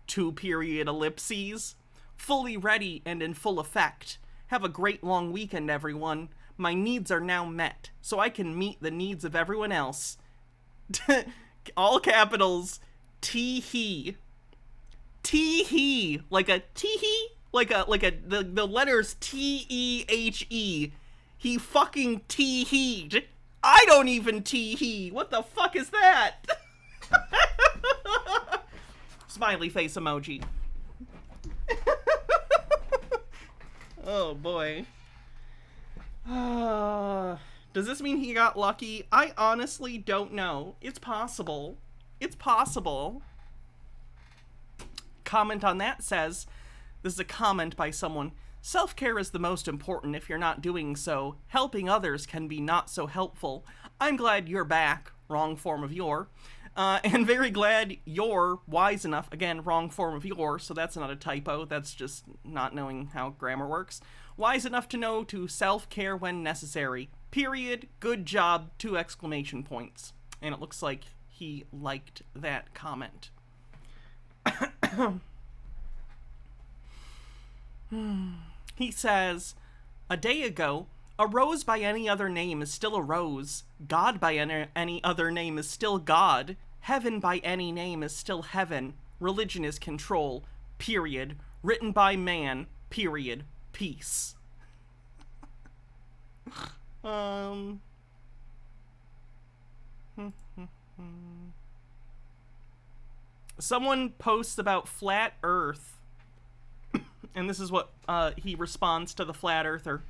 2 period ellipses. Fully ready and in full effect. Have a great long weekend, everyone. My needs are now met, so I can meet the needs of everyone else. All capitals, tee-hee. Tee-hee. Like a tee-hee? The letters T-E-H-E. He fucking tee-heed. I don't even tee-hee. What the fuck is that? Smiley face emoji. Oh boy. Does this mean he got lucky? I honestly don't know. It's possible. It's possible. Comment on that says, this is a comment by someone, self-care is the most important if you're not doing so. Helping others can be not so helpful. I'm glad you're back. Wrong form of your. And very glad you're wise enough. Again, wrong form of your, so that's not a typo. That's just not knowing how grammar works. Wise enough to know to self-care when necessary. Period. Good job. 2 exclamation points. And it looks like he liked that comment. He says, a day ago, a rose by any other name is still a rose. God by any other name is still God. Heaven by any name is still heaven. Religion is control. Period. Written by man. Period. Peace. Someone posts about flat Earth, and this is what he responds to the flat earther.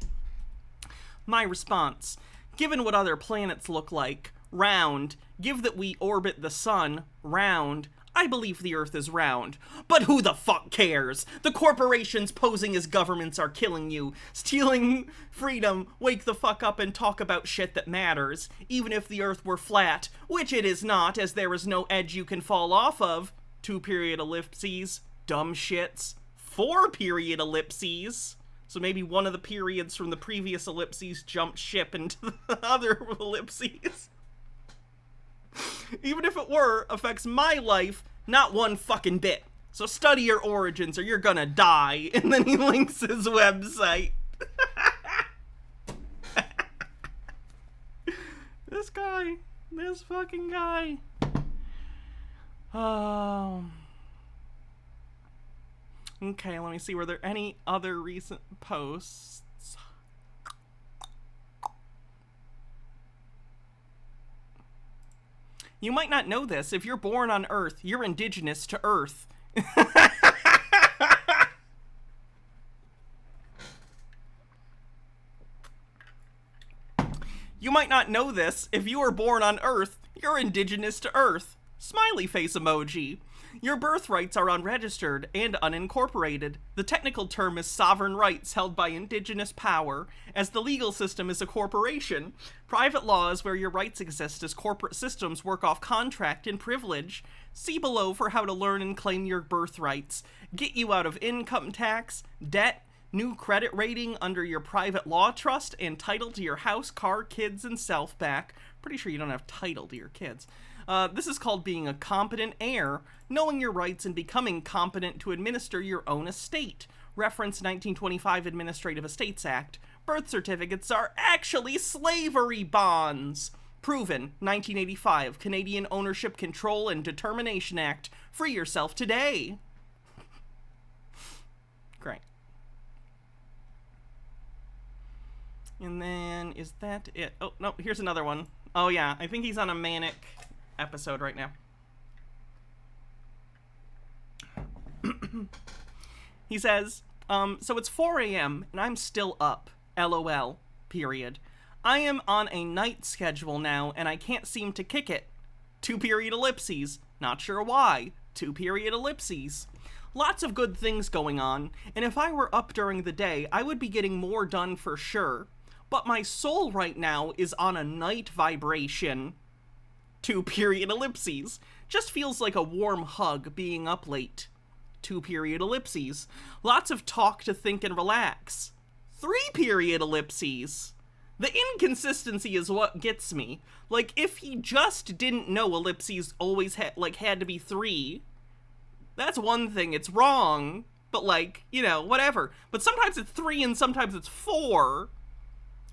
My response: given what other planets look like, round, give that we orbit the sun, round, I believe the Earth is round. But who the fuck cares? The corporations posing as governments are killing you. Stealing freedom, wake the fuck up and talk about shit that matters. Even if the Earth were flat, which it is not, as there is no edge you can fall off of. 2 period ellipses. Dumb shits. 4 period ellipses. So maybe one of the periods from the previous ellipses jumped ship into the other ellipses. Even if it were, affects my life not one fucking bit. So study your origins or you're gonna die. And then he links his website. This guy. This fucking guy. Okay, let me see. Were there any other recent posts? You might not know this. If you're born on Earth, you're indigenous to Earth. You might not know this. If you were born on Earth, you're indigenous to Earth. Smiley face emoji. Your birthrights are unregistered and unincorporated. The technical term is sovereign rights held by indigenous power, as the legal system is a corporation. Private law is where your rights exist as corporate systems work off contract and privilege. See below for how to learn and claim your birthrights. Get you out of income tax, debt, new credit rating under your private law trust, and title to your house, car, kids, and self back. Pretty sure you don't have title to your kids. This is called being a competent heir, knowing your rights and becoming competent to administer your own estate. Reference 1925 Administrative Estates Act. Birth certificates are actually slavery bonds. Proven 1985 Canadian Ownership Control and Determination Act. Free yourself today. Great. And then, is that it? Oh, no, here's another one. Oh yeah, I think he's on a manic episode right now. He says, so it's 4 a.m. and I'm still up. LOL. Period. I am on a night schedule now and I can't seem to kick it. 2 period ellipses. Not sure why. 2 period ellipses. Lots of good things going on, and if I were up during the day, I would be getting more done for sure. But my soul right now is on a night vibration. 2 period ellipses. Just feels like a warm hug being up late. 2 period ellipses. Lots of talk to think and relax. 3 period ellipses. The inconsistency is what gets me. Like, if he just didn't know ellipses always had to be 3, that's one thing, it's wrong, but like, you know, whatever. But sometimes it's 3 and sometimes it's 4.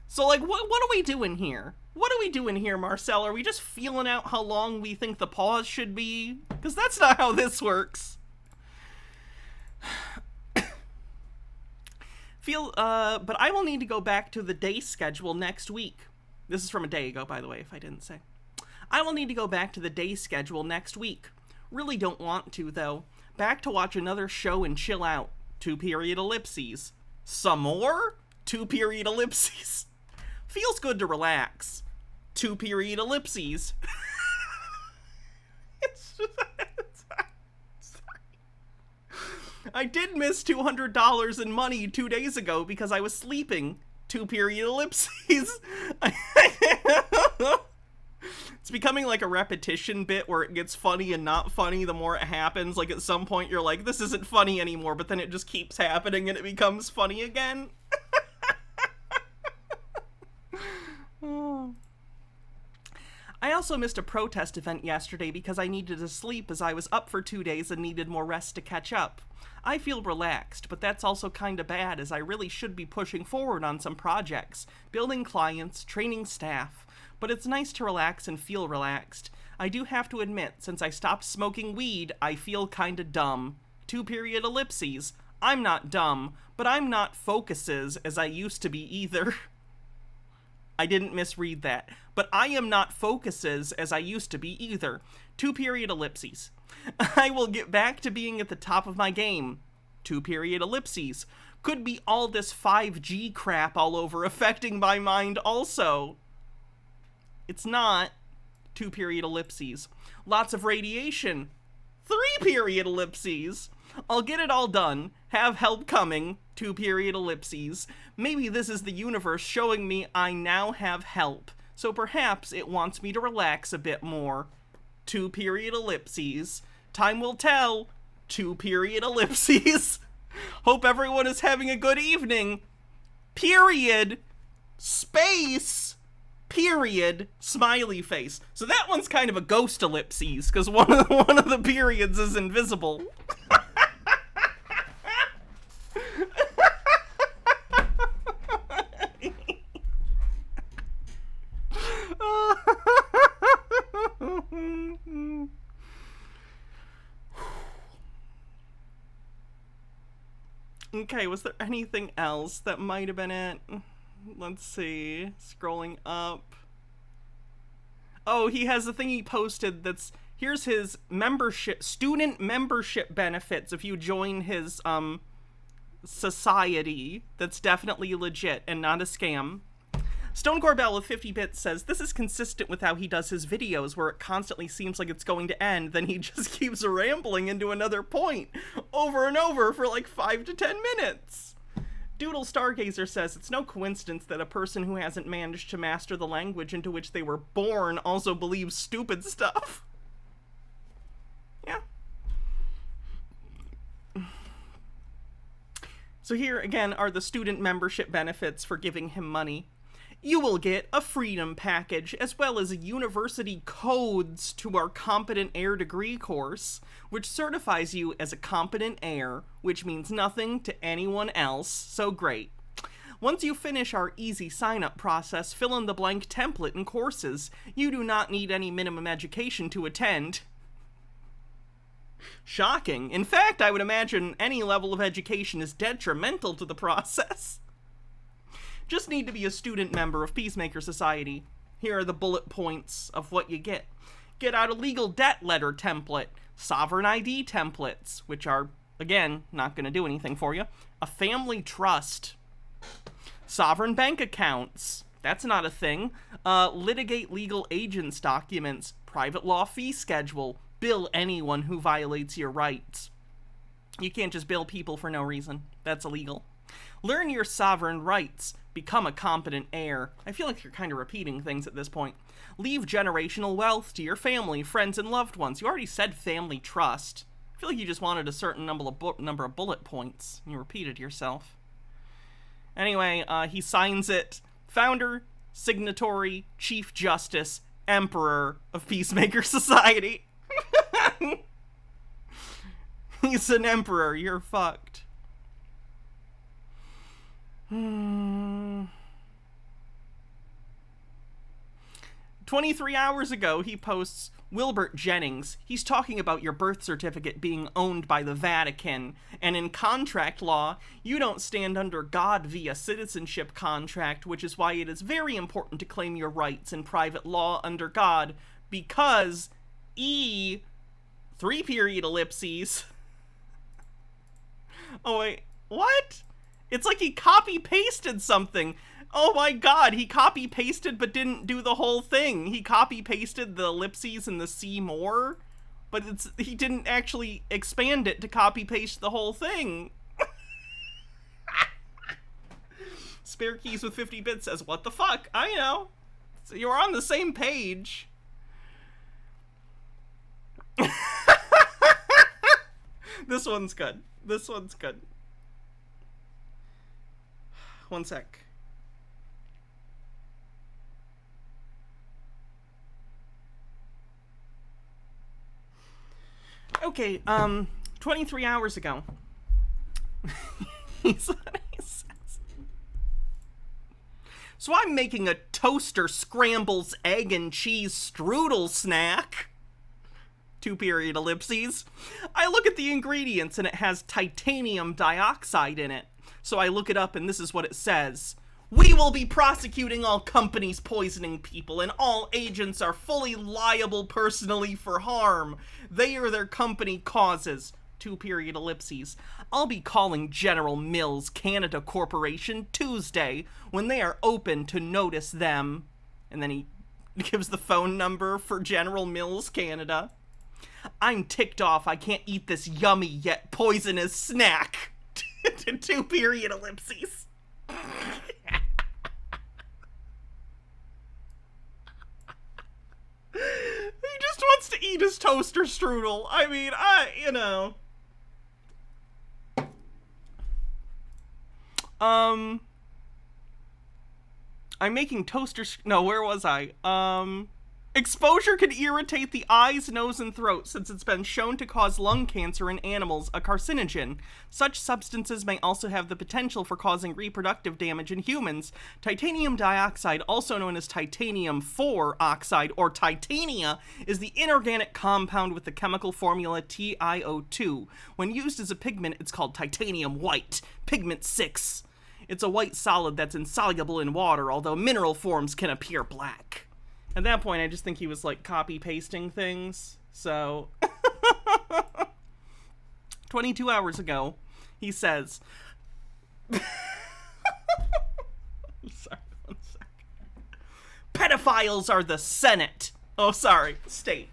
So like, what are we doing here? What are we doing here, Marcel? Are we just feeling out how long we think the pause should be? Because that's not how this works. But I will need to go back to the day schedule next week. This is from a day ago, by the way, if I didn't say. I will need to go back to the day schedule next week. Really don't want to, though. Back to watch another show and chill out. 2 period ellipses. Some more? 2 period ellipses. Feels good to relax. 2 period ellipses. I did miss $200 in money 2 days ago because I was sleeping. 2 period ellipses. It's becoming like a repetition bit where it gets funny and not funny the more it happens. Like at some point you're like, this isn't funny anymore, but then it just keeps happening and it becomes funny again. I also missed a protest event yesterday because I needed to sleep as I was up for 2 days and needed more rest to catch up. I feel relaxed, but that's also kinda bad as I really should be pushing forward on some projects, building clients, training staff. But it's nice to relax and feel relaxed. I do have to admit, since I stopped smoking weed, I feel kinda dumb. 2 period ellipses. I'm not dumb, but I'm not focuses as I used to be either. I didn't misread that. But I am not focuses as I used to be either. 2 period ellipses. I will get back to being at the top of my game. 2 period ellipses. Could be all this 5G crap all over affecting my mind also. It's not. 2 period ellipses. Lots of radiation. 3 period ellipses. I'll get it all done. Have help coming. 2 period ellipses. Maybe this is the universe showing me I now have help. So perhaps it wants me to relax a bit more. 2 period ellipses. Time will tell. 2 period ellipses. Hope everyone is having a good evening. Period. Space. Period. Smiley face. So that one's kind of a ghost ellipses, because one of the periods is invisible. Okay, was there anything else that might have been it? Let's see. Scrolling up. Oh, he has a thing he posted that's... Here's his membership, student membership benefits if you join his, society. That's definitely legit and not a scam. Stone Corbell with 50 bits says, this is consistent with how he does his videos where it constantly seems like it's going to end, then he just keeps rambling into another point over and over for like 5 to 10 minutes. Doodle Stargazer says, it's no coincidence that a person who hasn't managed to master the language into which they were born also believes stupid stuff. Yeah. So here again are the student membership benefits for giving him money. You will get a freedom package as well as university codes to our competent heir degree course, which certifies you as a competent heir, which means nothing to anyone else, so great. Once you finish our easy sign-up process, fill in the blank template and courses. You do not need any minimum education to attend. Shocking. In fact, I would imagine any level of education is detrimental to the process. Just need to be a student member of Peacemaker Society. Here are the bullet points of what you get. Get out a legal debt letter template. sovereign ID templates, which are, again, not going to do anything for you, a family trust, sovereign bank accounts, that's not a thing, litigate legal agents documents, private law fee schedule, bill anyone who violates your rights. You can't just bill people for no reason. That's illegal. Learn your sovereign rights. Become a competent heir. I feel like you're kind of repeating things at this point. Leave generational wealth to your family, friends, and loved ones. You already said family trust. I feel like you just wanted a certain number of bullet points. You repeated yourself. Anyway, he signs it. Founder, signatory, Chief Justice, Emperor of Peacemaker Society. He's an emperor. You're fucked. 23 hours ago, he posts, Wilbert Jennings, he's talking about your birth certificate being owned by the Vatican, and in contract law, you don't stand under God via citizenship contract, which is why it is very important to claim your rights in private law under God, because 3 period ellipses. Oh wait, what? It's like he copy-pasted something. Oh my god, he copy-pasted but didn't do the whole thing. He copy-pasted the ellipses and the C more, but he didn't actually expand it to copy-paste the whole thing. Spare Keys with 50 bits says, what the fuck? I know. So you're on the same page. This one's good. This one's good. One sec. Okay, 23 hours ago. he says, so I'm making a toaster scrambles egg and cheese strudel snack. 2 period ellipses. I look at the ingredients and it has titanium dioxide in it. So I look it up and this is what it says. We will be prosecuting all companies poisoning people, and all agents are fully liable personally for harm. They or their company causes. 2 period ellipses. I'll be calling General Mills Canada Corporation Tuesday when they are open to notice them. And then he gives the phone number for General Mills Canada. I'm ticked off. I can't eat this yummy yet poisonous snack. 2 period ellipses. He just wants to eat his toaster strudel. I mean, you know. I'm making toaster... No, where was I? Exposure can irritate the eyes, nose, and throat since it's been shown to cause lung cancer in animals, a carcinogen. Such substances may also have the potential for causing reproductive damage in humans. Titanium dioxide, also known as titanium-4 oxide or titania, is the inorganic compound with the chemical formula TiO2. When used as a pigment, it's called titanium white, pigment 6. It's a white solid that's insoluble in water, although mineral forms can appear black. At that point, I just think he was, like, copy-pasting things, so... 22 hours ago, he says... Sorry, 1 sec. Pedophiles are the Senate. Oh, sorry, state.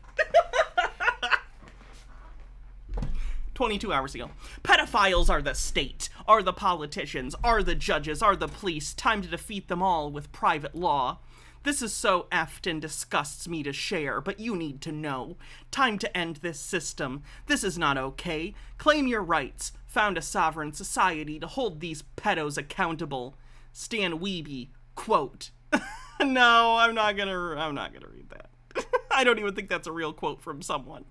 22 hours ago. Pedophiles are the state, are the politicians, are the judges, are the police. Time to defeat them all with private law. This is so effed and disgusts me to share, but you need to know. Time to end this system. This is not okay. Claim your rights. Found a sovereign society to hold these pedos accountable. Stan Wiebe, quote. No, I'm not gonna read that. I don't even think that's a real quote from someone.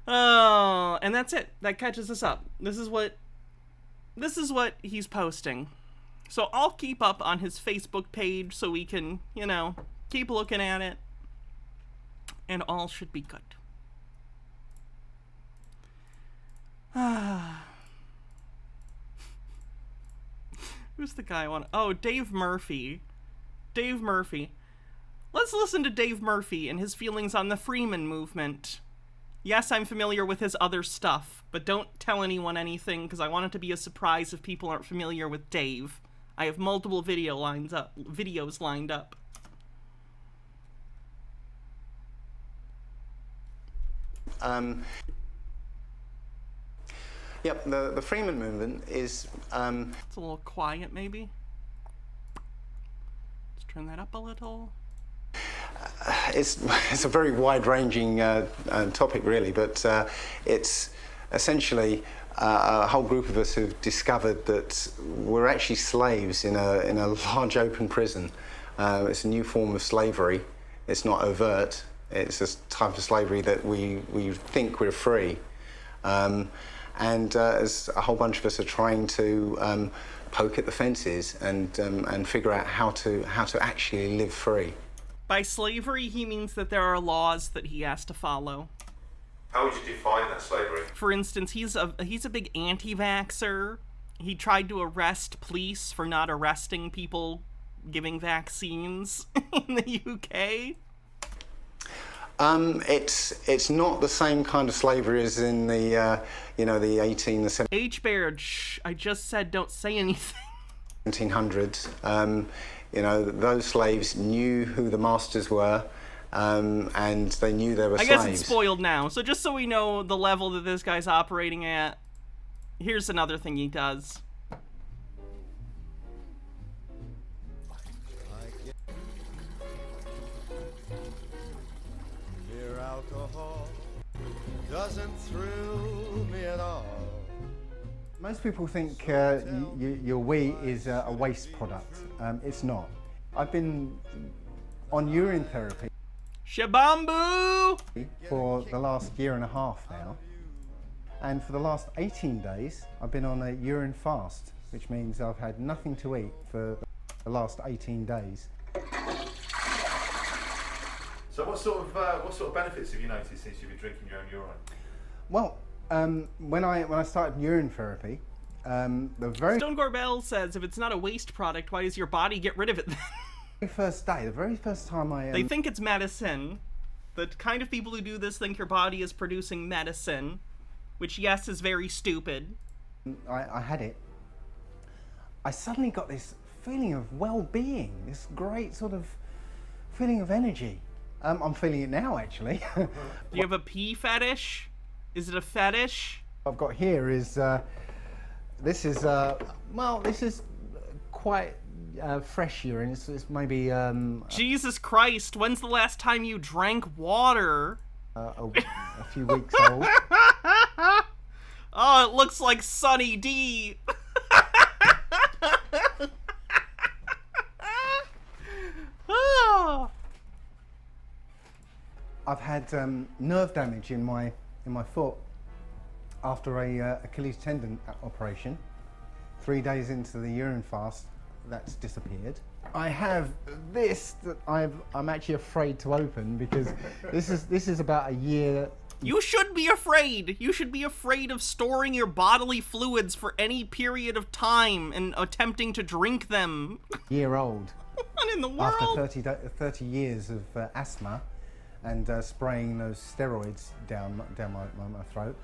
Oh, and that's it. That catches us up. This is what he's posting. So I'll keep up on his Facebook page so we can, you know, keep looking at it. And all should be good. Who's the guy I want? Oh, Dave Murphy. Dave Murphy. Let's listen to Dave Murphy and his feelings on the Freeman movement. Yes, I'm familiar with his other stuff, but don't tell anyone anything because I want it to be a surprise if people aren't familiar with Dave. I have multiple videos lined up. Yep, the Freeman movement is... It's a little quiet, maybe? Let's turn that up a little. It's a very wide-ranging topic, really, but it's essentially a whole group of us who've discovered that we're actually slaves in a large open prison. It's a new form of slavery. It's not overt. It's a type of slavery that we think we're free. And as a whole bunch of us are trying to poke at the fences and figure out how to actually live free. By slavery, he means that there are laws that he has to follow. How would you define that slavery? For instance, he's a big anti-vaxxer. He tried to arrest police for not arresting people giving vaccines in the UK. It's not the same kind of slavery as in the the 1700s. H. Baird, I just said don't say anything. 1700s. Those slaves knew who the masters were, and they knew they were slaves. I guess it's spoiled now. So just so we know the level that this guy's operating at, here's another thing he does. Mere alcohol doesn't thrill me at all. Most people think your wee is a waste product. It's not. I've been on urine therapy Shabambu! for the last year and a half now. And for the last 18 days, I've been on a urine fast, which means I've had nothing to eat for the last 18 days. So what sort of benefits have you noticed since you've been drinking your own urine? Well, when I started urine therapy, the very Stone Gorbell says, if it's not a waste product, why does your body get rid of it then? the very first time I... They think it's medicine. The kind of people who do this think your body is producing medicine, which, yes, is very stupid. I had it. I suddenly got this feeling of well-being, this great sort of feeling of energy. I'm feeling it now, actually. Do you have a pee fetish? Is it a fetish? I've got here is, this is quite fresh urine. It's maybe... Jesus Christ, when's the last time you drank water? A few weeks old. Oh, it looks like Sunny D. Oh. I've had nerve damage in my foot after a Achilles tendon operation. 3 days into the urine fast, that's disappeared. I have this that I'm actually afraid to open because this is about a year. You should be afraid. You should be afraid of storing your bodily fluids for any period of time and attempting to drink them. Year old. What in the world? After 30 years of asthma and spraying those steroids down my throat,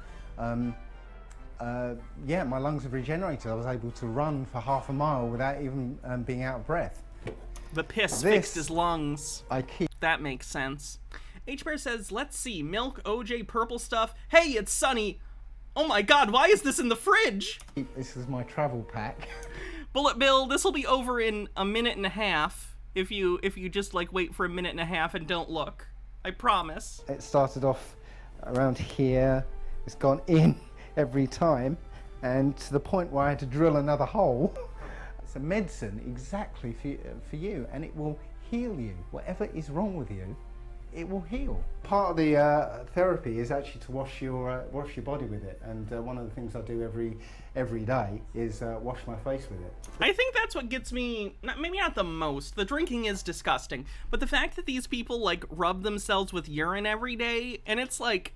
yeah, my lungs have regenerated. I was able to run for half a mile without even being out of breath. The piss fixed his lungs. I keep. That makes sense. H-Bear says, let's see, milk, OJ, purple stuff. Hey, it's Sunny. Oh my god, why is this in the fridge? This is my travel pack. Bullet Bill, this will be over in a minute and a half if you just like wait for a minute and a half and don't look. I promise. It started off around here. It's gone in every time, and to the point where I had to drill another hole. It's a medicine exactly for you, and it will heal you. Whatever is wrong with you, it will heal. Part of the therapy is actually to wash your body with it, and one of the things I do every day is wash my face with it. I think that's what gets me, maybe not the most. The drinking is disgusting, but the fact that these people like rub themselves with urine every day, and it's like,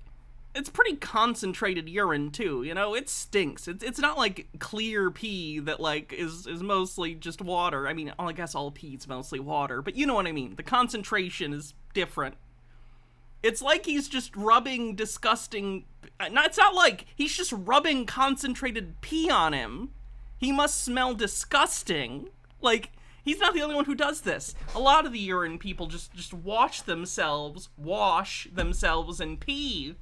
it's pretty concentrated urine too, you know? It stinks. It's not like clear pee that like is mostly just water. I mean, I guess all pee is mostly water, but you know what I mean. The concentration is different. It's like he's just rubbing disgusting... It's not like he's just rubbing concentrated pee on him. He must smell disgusting. Like, he's not the only one who does this. A lot of the urine people just wash themselves and pee.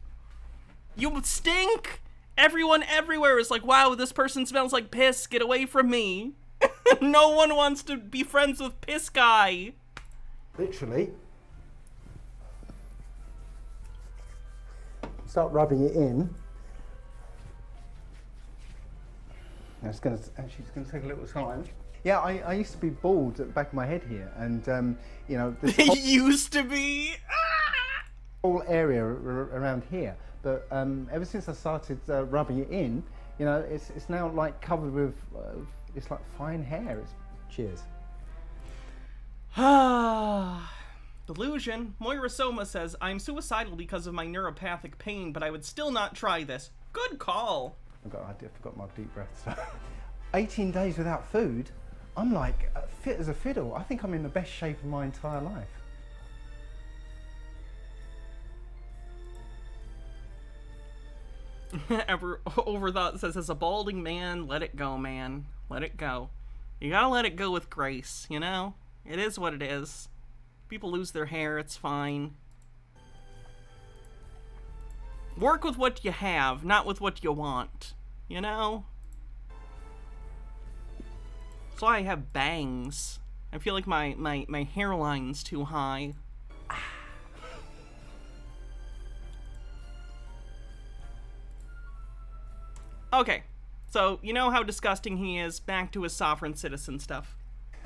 You stink! Everyone everywhere is like, wow, this person smells like piss, get away from me. No one wants to be friends with piss guy. Literally. Start rubbing it in. It's going to take a little time. Yeah, I used to be bald at the back of my head here, and you know, this used to be whole area around here. But ever since I started rubbing it in, you know, it's now like covered with it's like fine hair. Cheers. Delusion. Moira Soma says, I'm suicidal because of my neuropathic pain, but I would still not try this. Good call. I forgot my deep breaths. 18 days without food, I'm like fit as a fiddle. I think I'm in the best shape of my entire life. Overthought says, as a balding man, let it go, man. Let it go. You gotta let it go with grace, you know? It is what it is. People lose their hair, it's fine. Work with what you have, not with what you want. You know? That's why I have bangs. I feel like my hairline's too high. Okay, so you know how disgusting he is. Back to his sovereign citizen stuff.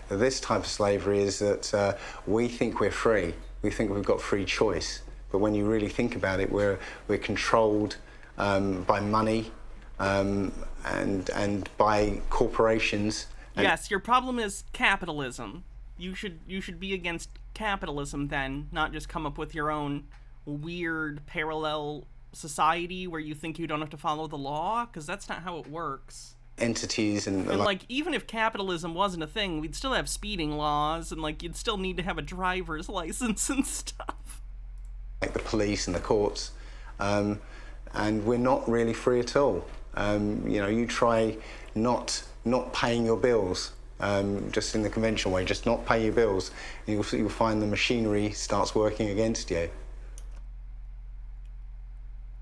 This type of slavery is that we think we're free. We think we've got free choice. But when you really think about it, we're controlled by money and by corporations. Yes, your problem is capitalism. You should be against capitalism then, not just come up with your own weird parallel society where you think you don't have to follow the law, because that's not how it works. Entities and like, even if capitalism wasn't a thing, we'd still have speeding laws, and like you'd still need to have a driver's license and stuff. Like the police and the courts, and we're not really free at all. You know, you try not paying your bills, just in the conventional way, just not pay your bills, and you'll find the machinery starts working against you.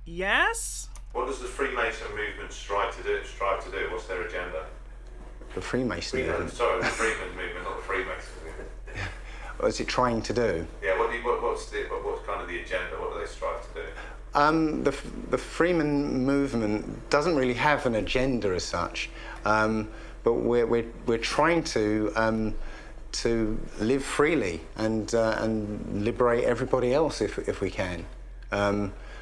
Yes? What does the Freemason movement strive to do? What's their agenda? The Freemason movement? Sorry, the Freeman movement, not the Freemason movement. What's it trying to do? Yeah, what's kind of the agenda? What do they strive to do? The Freeman movement doesn't really have an agenda as such, but we're trying to live freely and liberate everybody else if we can.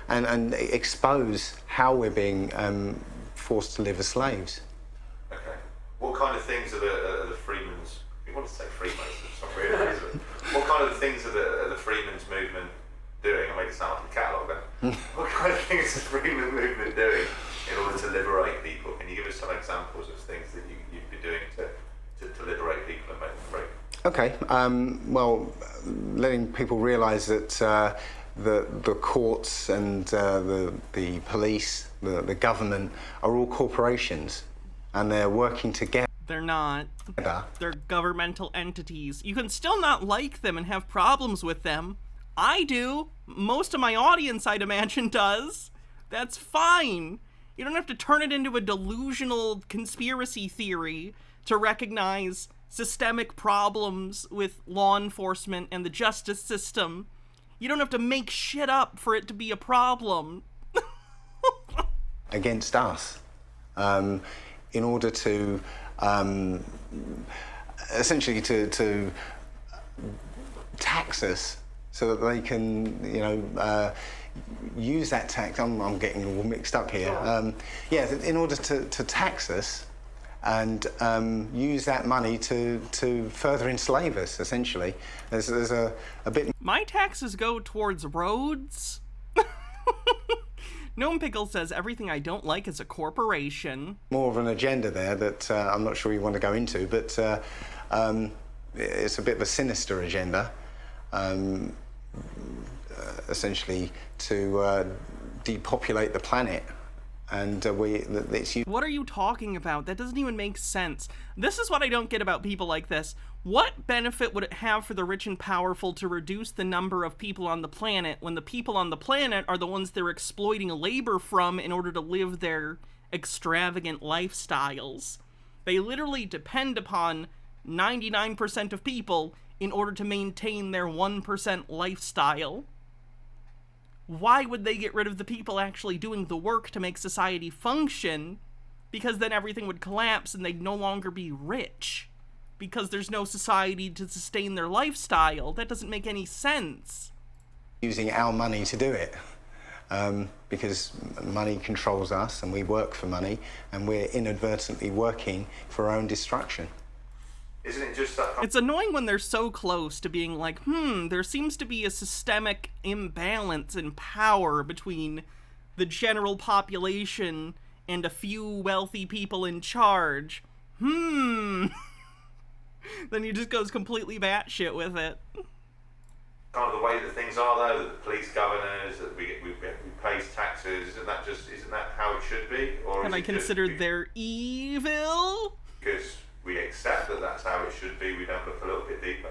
And expose how we're being forced to live as slaves. Okay. What kind of things are the Freemen's... You want to say Freemasons, it's not really, is it? What kind of things are the Freemen's movement doing? I made it sound like a catalogue then. What kind of things is the Freeman movement doing in order to liberate people? Can you give us some examples of things that you've been doing to liberate people and make them free? Okay. Well, letting people realise that the courts and the police, the government are all corporations, and they're working together. They're not. They're governmental entities. You can still not like them and have problems with them. I do. Most of my audience, I'd imagine, does. That's fine. You don't have to turn it into a delusional conspiracy theory to recognize systemic problems with law enforcement and the justice system. You don't have to make shit up for it to be a problem. Against us, in order to essentially to tax us, so that they can, you know, use that tax. I'm getting all mixed up here. Yeah, in order to tax us and use that money to further enslave us, essentially. There's a bit... My taxes go towards roads. Gnome Pickle says, everything I don't like is a corporation. More of an agenda there that I'm not sure you want to go into, but it's a bit of a sinister agenda. essentially to depopulate the planet. And What are you talking about? That doesn't even make sense. This is what I don't get about people like this. What benefit would it have for the rich and powerful to reduce the number of people on the planet when the people on the planet are the ones they're exploiting labor from in order to live their extravagant lifestyles? They literally depend upon 99% of people in order to maintain their 1% lifestyle. Why would they get rid of the people actually doing the work to make society function? Because then everything would collapse and they'd no longer be rich. Because there's no society to sustain their lifestyle. That doesn't make any sense. Using our money to do it. Because money controls us and we work for money and we're inadvertently working for our own destruction. Isn't it just that? It's annoying when they're so close to being like, there seems to be a systemic imbalance in power between the general population and a few wealthy people in charge. Then he just goes completely batshit with it. Kind of the way that things are, though, that the police governors, that we pay taxes, isn't that how it should be? Or Am I considered they're evil? Because we accept that that's how it should be, we don't look a little bit deeper.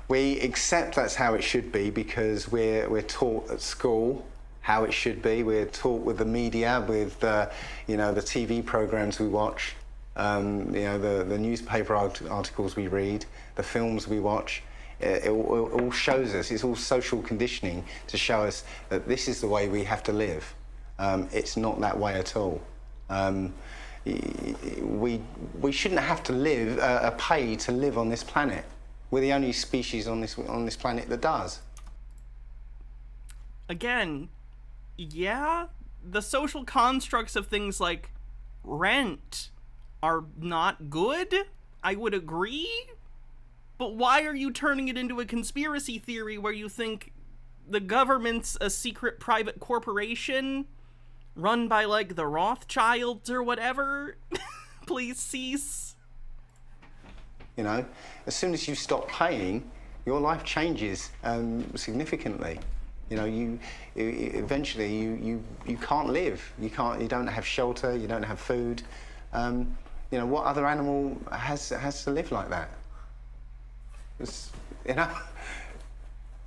We accept that's how it should be because we're taught at school how it should be. We're taught with the media, with the TV programs we watch, the newspaper articles we read, the films we watch. It all shows us. It's all social conditioning to show us that this is the way we have to live. It's not that way at all. We shouldn't have to pay to live on this planet. We're the only species on this planet that does. Again, yeah, the social constructs of things like rent are not good. I would agree. But why are you turning it into a conspiracy theory where you think the government's a secret private corporation run by, like, the Rothschilds or whatever? Please cease. As soon as you stop paying, your life changes significantly. You eventually you can't live. You don't have shelter. You don't have food. What other animal has to live like that? Very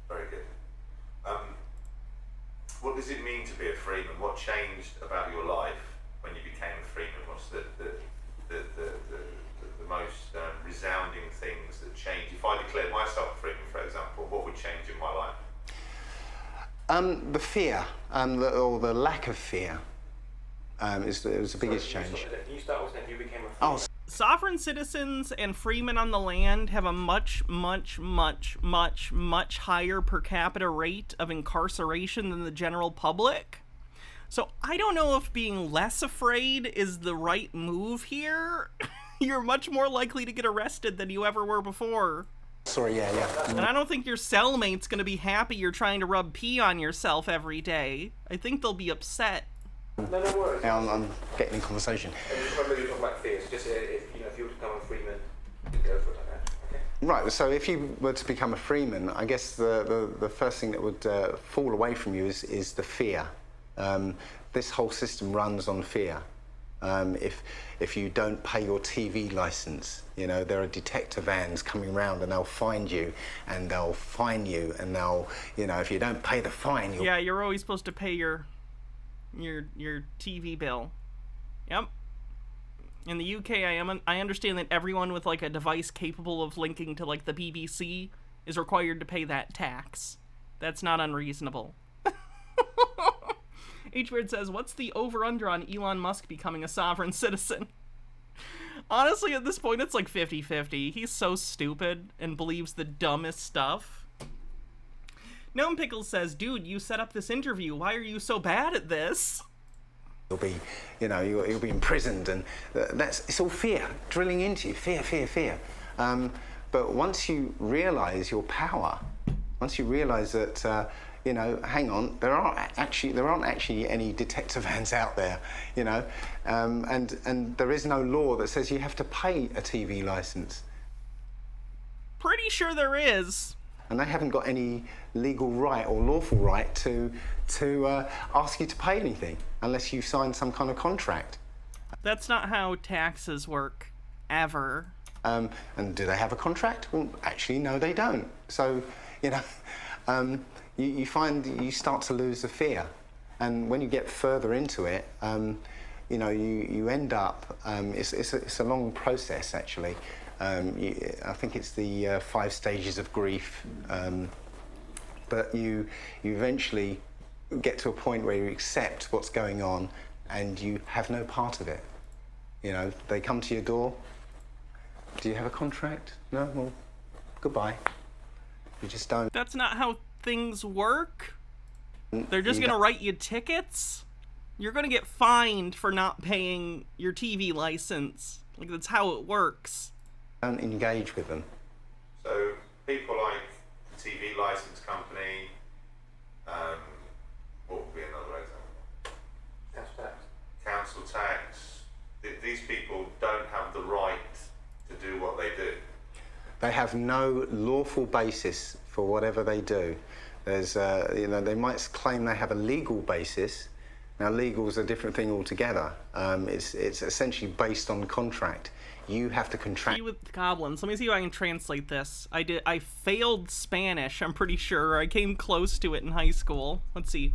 good. What does it mean to be a freeman? What changed about your life when you became a freeman? What's the most resounding things that changed? If I declared myself a freeman, for example, what would change in my life? The fear, or the lack of fear, was the biggest change. Can you start with saying you became a freeman? Sovereign citizens and freemen on the land have a much, much, much, much, much higher per capita rate of incarceration than the general public. So I don't know if being less afraid is the right move here. You're much more likely to get arrested than you ever were before. Sorry, yeah. And I don't think your cellmate's gonna be happy you're trying to rub pee on yourself every day. I think they'll be upset. No worries. I'm getting in conversation. I'm just wondering, you're talking about fears. Just if you were to become a freeman, you'd go for it like that. Okay. Right. So if you were to become a freeman, I guess the first thing that would fall away from you is the fear. This whole system runs on fear. If you don't pay your TV license, there are detector vans coming around and they'll find you and they'll fine you and they'll, if you don't pay the fine, Yeah, you're always supposed to pay your TV bill. Yep. In the UK, I understand that everyone with like a device capable of linking to like the BBC is required to pay that tax. That's not unreasonable. H-Beard says, what's the over-under on Elon Musk becoming a sovereign citizen? Honestly, at this point, it's like 50-50. He's so stupid and believes the dumbest stuff. Gnome Pickles says, dude, you set up this interview. Why are you so bad at this? You'll be, you'll be imprisoned, and it's all fear, drilling into you, fear. But once you realise your power, once you realise that, hang on, there aren't actually any detector vans out there, and there is no law that says you have to pay a TV licence. Pretty sure there is. and they haven't got any legal right or lawful right to ask you to pay anything unless you sign some kind of contract. That's not how taxes work, ever. And do they have a contract? Well, actually, no, they don't. So, you know, you find you start to lose the fear. And when you get further into it, you know, you end up, it's a long process, actually. I think it's the 5 stages of grief. But you eventually get to a point where you accept what's going on and you have no part of it. You know, they come to your door. Do you have a contract? No? Well, goodbye. You just don't. That's not how things work. They're just gonna write you tickets? You're gonna get fined for not paying your TV license. Like, that's how it works. Don't engage with them. So people like the TV license company, what would be another example? Council tax. Council tax. These people don't have the right to do what they do. They have no lawful basis for whatever they do. There's, you know, they might claim they have a legal basis. Now, legal's a different thing altogether. It's essentially based on contract. You have to contract. With goblins. Let me see if I can translate this. I failed Spanish, I'm pretty sure. I came close to it in high school. Let's see.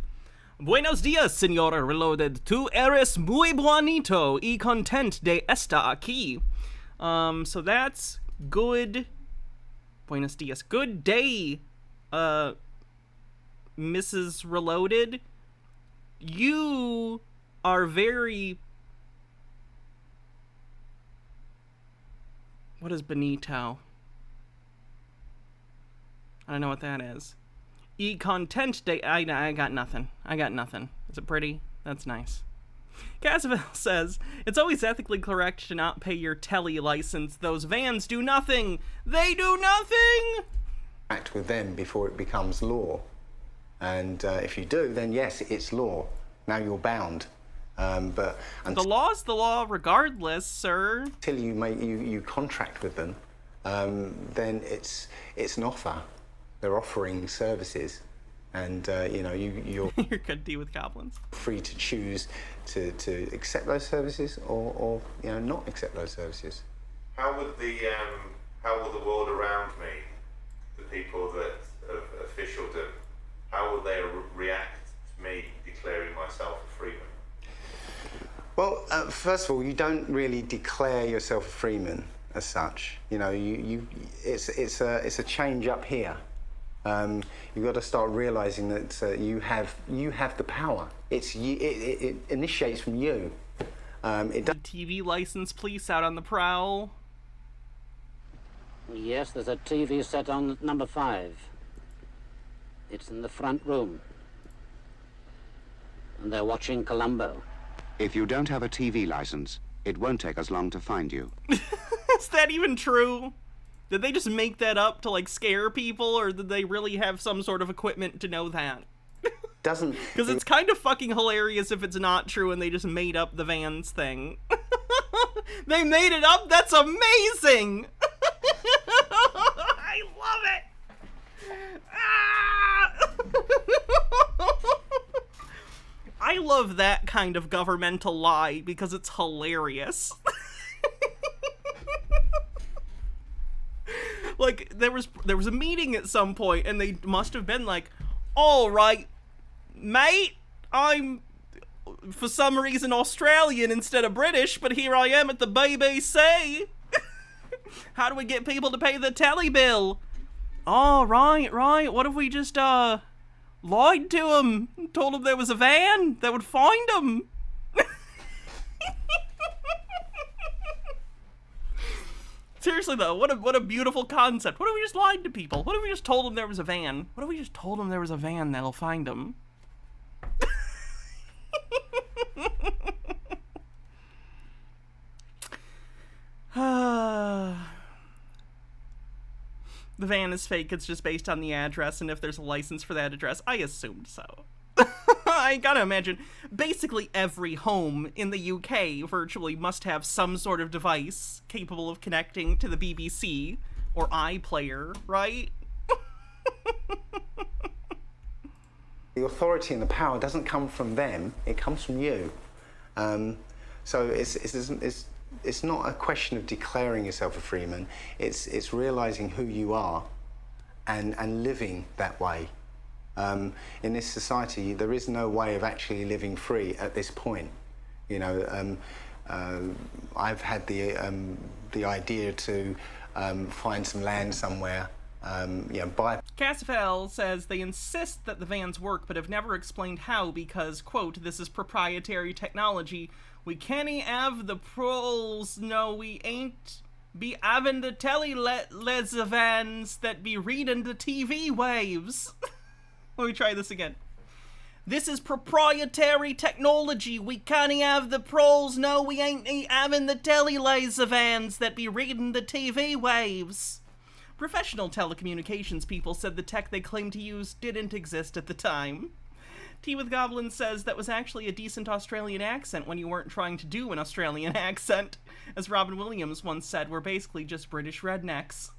Buenos dias, señor Reloaded. Tú eres muy bonito y content de estar aquí. So that's good. Buenos dias. Good day, Mrs. Reloaded. You are very... What is bonito? I don't know what that is. E content day. I got nothing. I got nothing. Is it pretty? That's nice. Casavell says, it's always ethically correct to not pay your telly license. Those vans do nothing. They do nothing! Act with them before it becomes law. And if you do, then yes, it's law. Now you're bound. But the law's the law regardless, sir. Until you contract with them, then it's an offer. They're offering services, and you know you're you're good deal with goblins. Free to choose to accept those services or you know not accept those services. How would the world around me, the people that of officialdom, how would they react to me declaring myself a freeman? Well, first of all, you don't really declare yourself a freeman as such. You know, it's a change up here. You've got to start realizing that you have the power. It initiates from you. The TV license police out on the prowl. Yes, there's a TV set on number 5. It's in the front room. And they're watching Columbo. If you don't have a TV license, it won't take us long to find you. Is that even true? Did they just make that up to, like, scare people, or did they really have some sort of equipment to know that? Doesn't... Because it's kind of fucking hilarious if it's not true and they just made up the vans thing. They made it up? That's amazing! I love it! Ah! I love that kind of governmental lie because it's hilarious. Like, there was a meeting at some point and they must have been like, all right, mate, I'm for some reason Australian instead of British, but here I am at the BBC. How do we get people to pay the telly bill? Oh, right. What if we just, lied to them? Told them there was a van that would find them? Seriously, though, what a beautiful concept. What if we just lied to people? What if we just told them there was a van? What if we just told them there was a van that'll find them? The van is fake, it's just based on the address, and if there's a license for that address, I assumed so. I gotta imagine, basically every home in the UK virtually must have some sort of device capable of connecting to the BBC or iPlayer, right? The authority and the power doesn't come from them, it comes from you. So it's not a question of declaring yourself a freeman, it's realising who you are and living that way. In this society, there is no way of actually living free at this point. You know, I've had the idea to find some land somewhere, you know, buy. Cassifel says they insist that the vans work, but have never explained how because, quote, this is proprietary technology. We can't have the proles, no, we ain't be having the les vans that be reading the TV waves. Let me try this again. This is proprietary technology. We can't have the proles, no, we ain't having the laser vans that be reading the TV waves. Professional telecommunications people said the tech they claimed to use didn't exist at the time. Tea with Goblin says that was actually a decent Australian accent when you weren't trying to do an Australian accent. As Robin Williams once said, we're basically just British rednecks.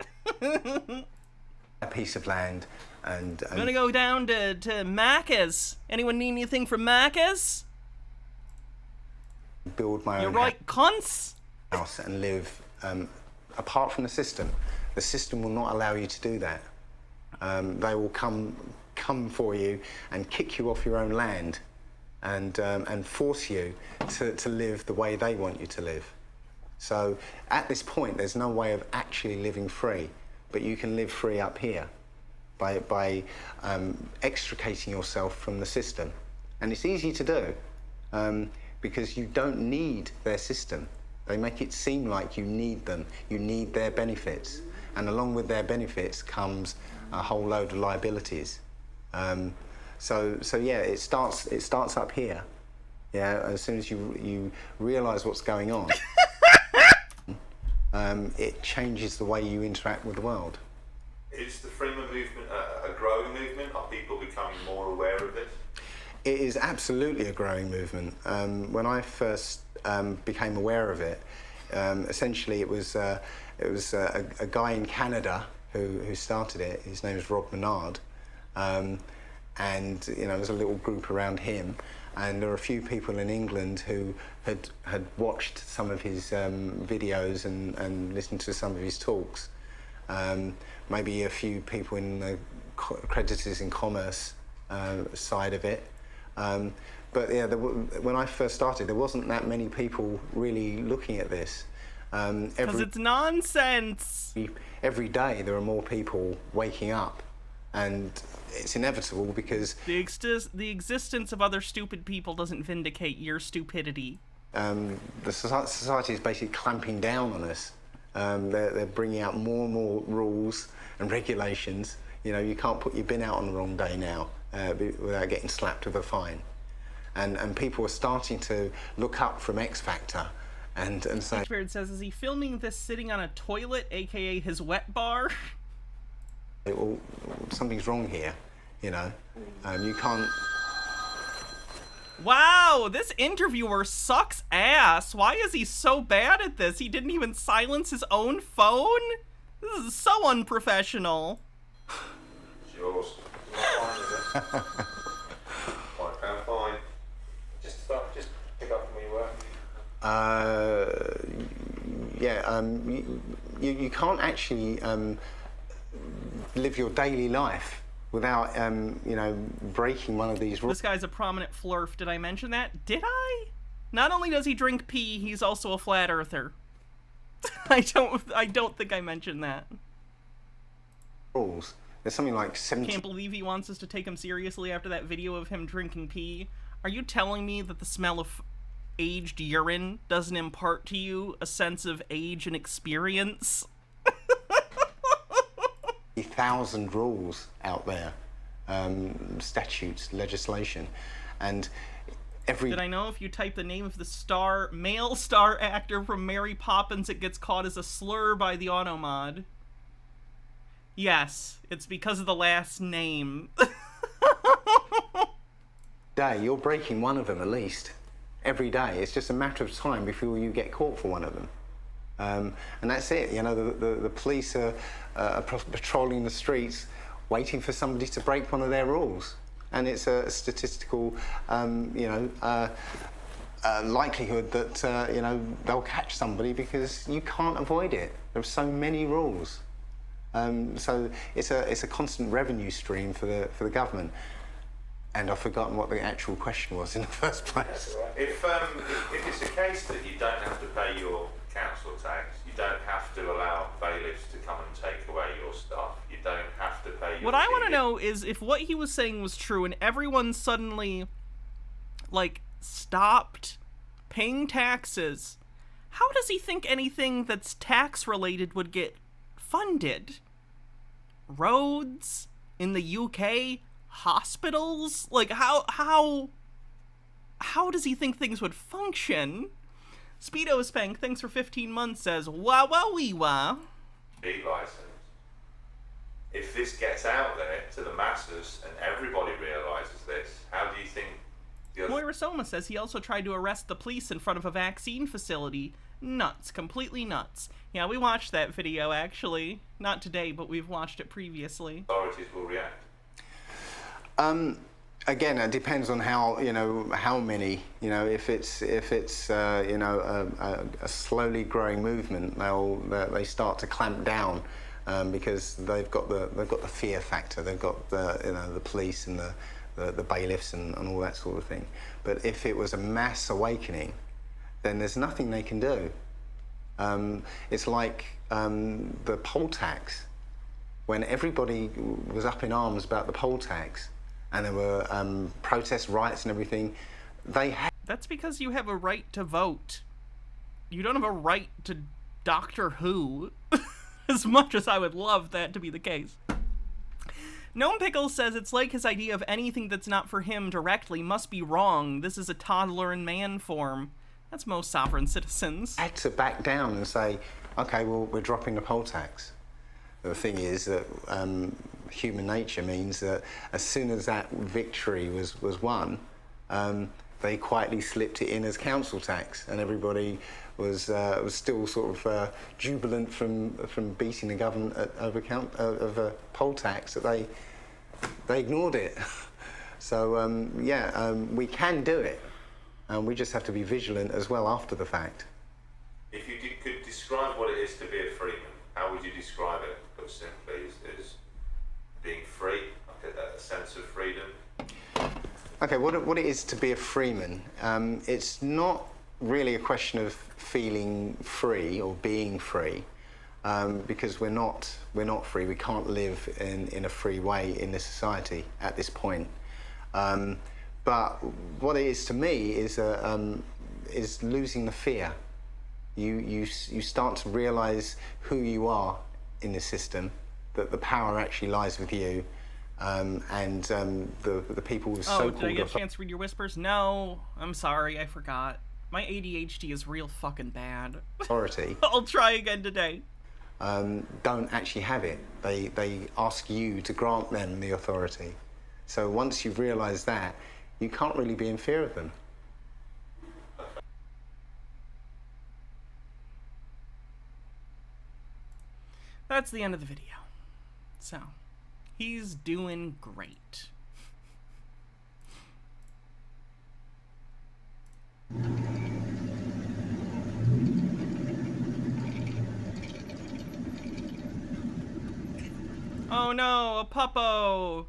A piece of land and I'm gonna go down to Macca's. Anyone need anything from Macca's? Build my You're own right, cunts! house and live apart from the system. The system will not allow you to do that. They will come for you and kick you off your own land and force you to live the way they want you to live. So at this point, there's no way of actually living free, but you can live free up here by extricating yourself from the system. And it's easy to do because you don't need their system. They make it seem like you need them, you need their benefits. And along with their benefits comes a whole load of liabilities. So yeah, it starts up here. Yeah, as soon as you realise what's going on, it changes the way you interact with the world. Is the Freeman movement a growing movement? Are people becoming more aware of this? It is absolutely a growing movement. When I first became aware of it, essentially it was a guy in Canada who started it. His name is Rob Menard, and you know, there's a little group around him, and there are a few people in England who had watched some of his videos and listened to some of his talks. Maybe a few people in the creditors in commerce side of it. But yeah, when I first started, there wasn't that many people really looking at this. Because it's nonsense. Every day there are more people waking up, and it's inevitable because the existence of other stupid people doesn't vindicate your stupidity. The society is basically clamping down on us. They're bringing out more and more rules and regulations. You know, you can't put your bin out on the wrong day now without getting slapped with a fine. And people are starting to look up from X Factor and say... Beard says, is he filming this sitting on a toilet, aka his wet bar? Well, something's wrong here, you know. You can't... Wow, this interviewer sucks ass. Why is he so bad at this? He didn't even silence his own phone? This is so unprofessional. It's yours. £5 fine. Just pick up from where you were. Yeah, you can't actually live your daily life without, you know, breaking one of these rules. This guy's a prominent flurf. Did I mention that? Did I? Not only does he drink pee, he's also a flat earther. I don't think I mentioned that. Rules. There's something like 70... Can't believe he wants us to take him seriously after that video of him drinking pee. Are you telling me that the smell of aged urine doesn't impart to you a sense of age and experience? 1,000 rules out there, statutes, legislation, and every... Did I know if you type the name of the male star actor from Mary Poppins, it gets caught as a slur by the automod? Yes, it's because of the last name. Day, you're breaking one of them at least. Every day. It's just a matter of time before you get caught for one of them. And that's it. You know, the police are patrolling the streets, waiting for somebody to break one of their rules. and it's a statistical, likelihood that they'll catch somebody because you can't avoid it. There are so many rules. So it's a constant revenue stream for the government. And I've forgotten what the actual question was in the first place. If it's a case that you don't have to pay your council tax, you don't have to allow bailiffs to come and take away your stuff, you don't have to pay your What I want to know is if what he was saying was true and everyone suddenly, like, stopped paying taxes, how does he think anything that's tax-related would get funded? Roads? In the UK? Hospitals? Like, how does he think things would function? Speedo Spank, thanks for 15 months, says, wah wah wee wah. License. If this gets out there to the masses and everybody realises this, how do you think Moira Soma says he also tried to arrest the police in front of a vaccine facility. Nuts. Completely nuts. Yeah, we watched that video, actually. Not today, but we've watched it previously. authorities will react? Again, it depends on how many. If it's a slowly growing movement, they start to clamp down because they've got the fear factor. They've got the police and the bailiffs and all that sort of thing. But if it was a mass awakening, then there's nothing they can do. It's like the poll tax. When everybody was up in arms about the poll tax, and there were protest riots and everything, That's because you have a right to vote. You don't have a right to Doctor Who. As much as I would love that to be the case. Gnome Pickle says it's like his idea of anything that's not for him directly must be wrong. This is a toddler in man form. That's most sovereign citizens. had to back down and say, okay, well, we're dropping the poll tax. The thing is that human nature means that as soon as that victory was won, they quietly slipped it in as council tax, and everybody was still sort of jubilant from beating the government over a poll tax that they ignored it. So we can do it, and we just have to be vigilant as well after the fact. If you could describe what it is to be a freeman, how would you describe it? Put simply, as being free, like a sense of freedom. Okay, what it is to be a freeman, it's not really a question of feeling free or being free, because we're not free. We can't live in a free way in this society at this point. But what it is to me is losing the fear. You start to realise who you are in this system, that the power actually lies with you. And the people with so-called... Oh, did I get a chance to read your whispers? No, I'm sorry, I forgot. My ADHD is real fucking bad. Authority. I'll try again today. Don't actually have it. They ask you to grant them the authority. So once you've realised that, you can't really be in fear of them. That's the end of the video. So... he's doing great. Oh no, a puppo!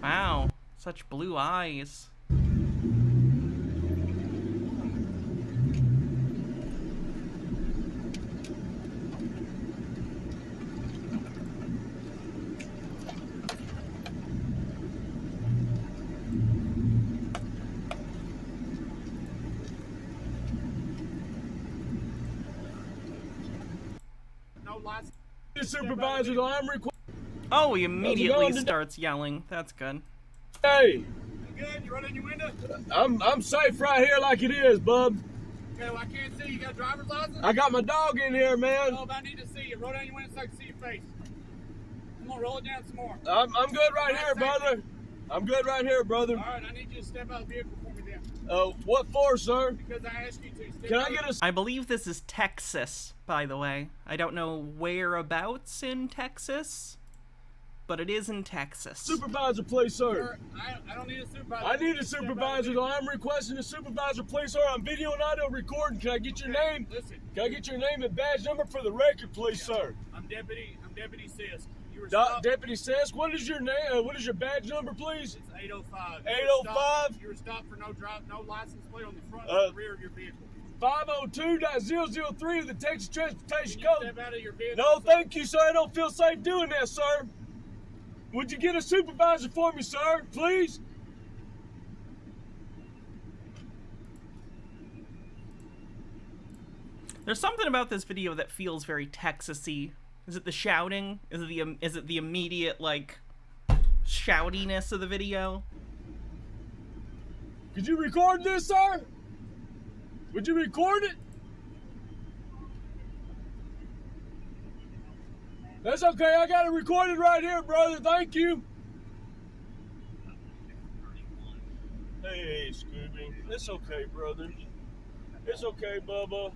Wow, such blue eyes. Supervisors, I'm required. Oh, he immediately starts yelling. That's good. Hey, You good? You running your window? I'm safe right here like it is, bub. Okay, well, I can't see. You got a driver's license? I got my dog in here, man. Oh, but I need to see you. Roll down your window so I can see your face. Come on, roll it down some more. I'm good right here, brother. I'm good right here, brother. All right, I need you to step out of the vehicle for me then. What for, sir? Because I asked you to. Can I get a... I believe this is Texas, by the way. I don't know whereabouts in Texas. but it is in Texas. Supervisor, please, sir. I don't need a supervisor. I need a supervisor. I'm requesting a supervisor, please, sir. I'm video and audio recording. Can I get your name? Listen. Can I get your name and badge number for the record, please, sir? I'm Deputy Sisk. You were Deputy Sisk, what is your name? What is your badge number, please? It's 805. 805? You were stopped for no license plate on the front or the rear of your vehicle. 502.003 of the Texas Transportation Can you Code. step out of your vehicle, No, sir? thank you, sir. I don't feel safe doing that, sir. Would you get a supervisor for me, sir? Please? There's something about this video that feels very Texas-y. Is it the shouting? Is it the immediate, like, shoutiness of the video? Could you record this, sir? Would you record it? That's okay. I got it recorded right here, brother. Thank you. Hey, Scooby. It's okay, brother. It's okay, Bubba.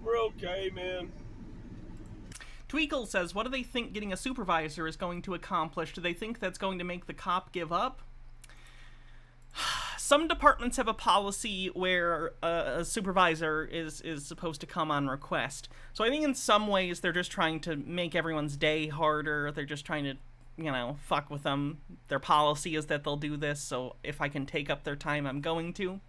We're okay, man. Tweakle says, what do they think getting a supervisor is going to accomplish? Do they think that's going to make the cop give up? Some departments have a policy where a supervisor is supposed to come on request. So I think in some ways they're just trying to make everyone's day harder. They're just trying to, you know, fuck with them. Their policy is that they'll do this, so if I can take up their time, I'm going to.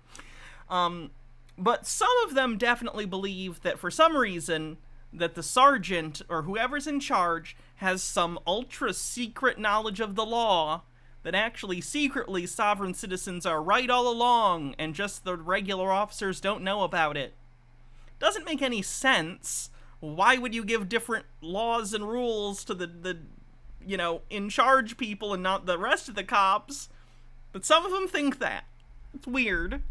But some of them definitely believe that for some reason that the sergeant or whoever's in charge has some ultra-secret knowledge of the law, that actually secretly sovereign citizens are right all along and just the regular officers don't know about it. Doesn't make any sense. Why would you give different laws and rules to the you know, in charge people and not the rest of the cops? But some of them think that. It's weird.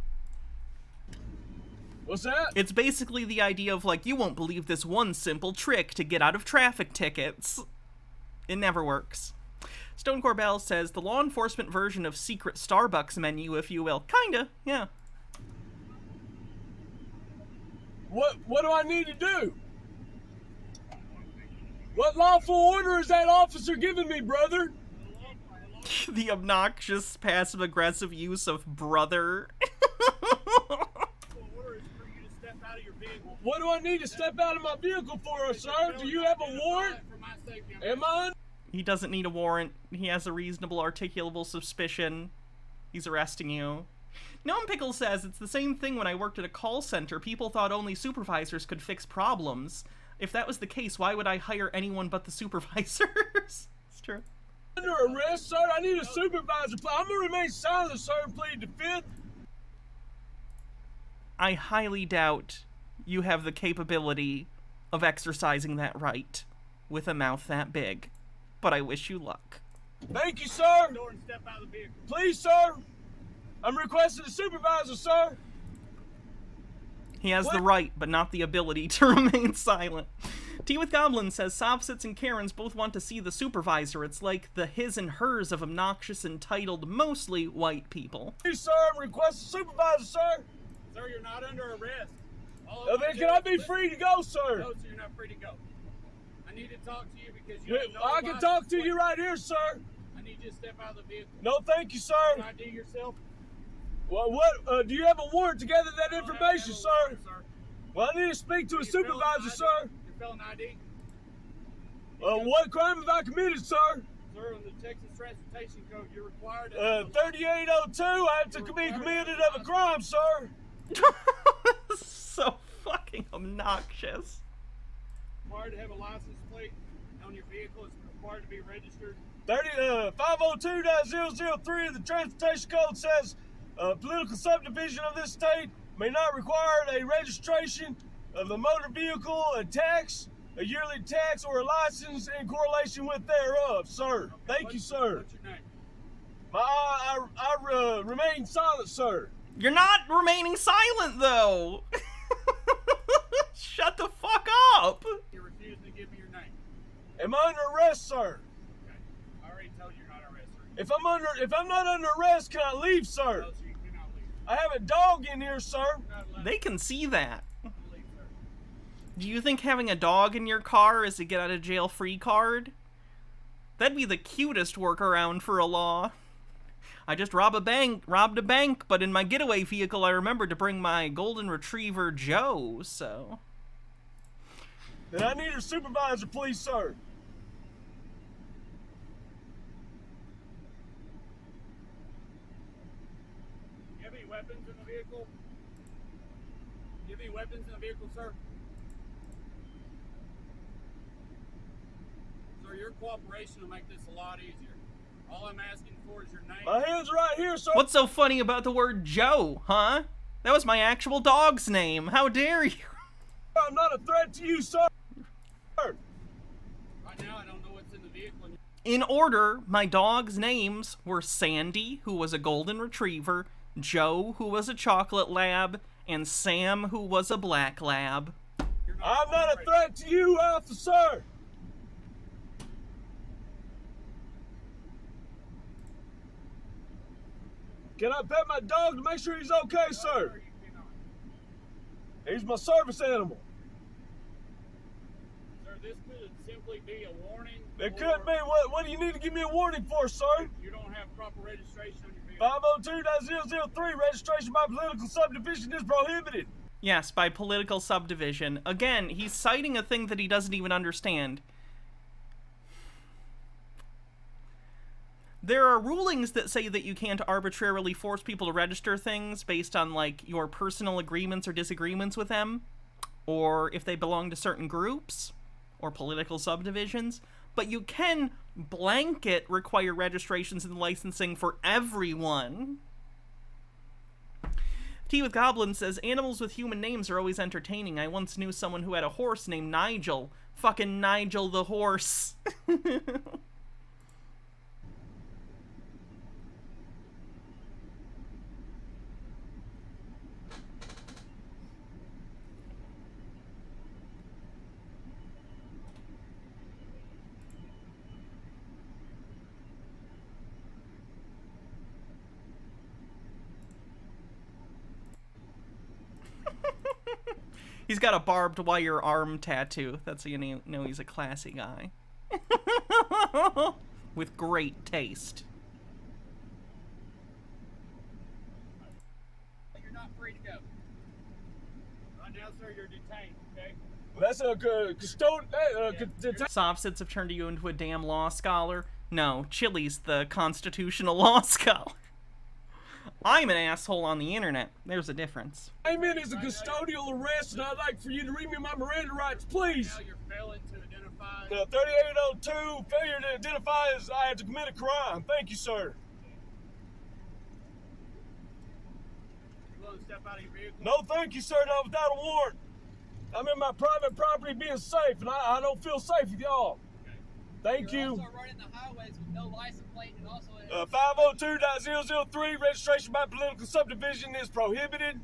What's that? It's basically the idea of, like, you won't believe this one simple trick to get out of traffic tickets. It never works. Stone Corbell says, the law enforcement version of secret Starbucks menu, if you will. Kinda, yeah. What do I need to do? What lawful order is that officer giving me, brother? The obnoxious passive-aggressive use of brother. What do I need to step out of my vehicle for, sir? Do you have a warrant? Am I? He doesn't need a warrant. He has a reasonable, articulable suspicion. He's arresting you. Gnome Pickle says, it's the same thing when I worked at a call center. People thought only supervisors could fix problems. If that was the case, why would I hire anyone but the supervisors? It's true. Under arrest, sir. I need a supervisor. I'm going to remain silent, sir, and plead the fifth. I highly doubt you have the capability of exercising that right with a mouth that big. But I wish you luck. Thank you, sir. Please, sir. I'm requesting a supervisor, sir. He has the right, but not the ability to remain silent. Tea with Goblin says, Sopsits and Karens both want to see the supervisor. It's like the his and hers of obnoxious, entitled, mostly white people. Please, sir. I'm requesting a supervisor, sir. Sir, you're not under arrest. Then can I be free to go, sir? No, sir, you're not free to go. I need to talk to you because you I can talk to you right here, sir. I need you to step out of the vehicle. No, thank you, sir. Can ID yourself? Well, what? Do you have a warrant to gather that information, sir? Well, I need to speak to a supervisor, sir. Your felon ID? What crime have I committed, sir? Sir, under the Texas Transportation Code, you're required to... 3802, I have to be committed of a crime, sir. So fucking obnoxious. Required to have a license plate on your vehicle. It's required to be registered. 502.003 of the Transportation Code says political subdivision of this state may not require a registration of a motor vehicle, a tax, a yearly tax, or a license in correlation with thereof, sir. Thank you, sir. What's your name? I remain silent, sir. You're not remaining silent, though. Shut the fuck up. You're refusing to give me your name. Am I under arrest, sir? Okay. I already told you you're not arrested. If I'm not under arrest, can I leave, sir? No, sir, you cannot leave. I have a dog in here, sir. They can see that. Do you think having a dog in your car is a get out of jail free card? That'd be the cutest workaround for a law. I just robbed a bank, but in my getaway vehicle I remembered to bring my golden retriever Joe, so... And I need a supervisor, please, sir. Do you have any weapons in the vehicle? Do you have any weapons in the vehicle, sir? Sir, your cooperation will make this a lot easier. All I'm asking for is your name. My hands are right here, sir. What's so funny about the word Joe, huh? That was my actual dog's name. How dare you? I'm not a threat to you, sir. Right now, I don't know what's in the vehicle. In order, my dog's names were Sandy, who was a golden retriever, Joe, who was a chocolate lab, and Sam, who was a black lab. I'm not a threat to you, officer. Can I pet my dog to make sure he's okay, sir? He's my service animal. Sir, this could simply be a warning. It could be. What do you need to give me a warning for, sir? You don't have proper registration on your vehicle. 502.003, registration by political subdivision is prohibited. Yes, by political subdivision. Again, he's citing a thing that he doesn't even understand. There are rulings that say that you can't arbitrarily force people to register things based on, like, your personal agreements or disagreements with them, or if they belong to certain groups, or political subdivisions, but you can blanket require registrations and licensing for everyone. Tea with Goblin says, animals with human names are always entertaining. I once knew someone who had a horse named Nigel. Fucking Nigel the horse. He's got a barbed wire arm tattoo. That's how you know he's a classy guy. With great taste. You're not free to go. Right now, sir, you're detained, okay? Well, that's a custodian. Soft-sits have turned you into a damn law scholar. No, Chili's the constitutional law scholar. I'm an asshole on the internet. There's a difference. Amen is a custodial arrest, and I'd like for you to read me my Miranda rights, please. Now you're failing to identify. 3802, failure to identify as I had to commit a crime. Thank you, sir. You willing to step out of your vehicle? No, thank you, sir. Not without a warrant. I'm in my private property being safe, and I don't feel safe with y'all. Okay. Thank you. Also running the highways with no license plate and also... 502.003, registration by political subdivision is prohibited.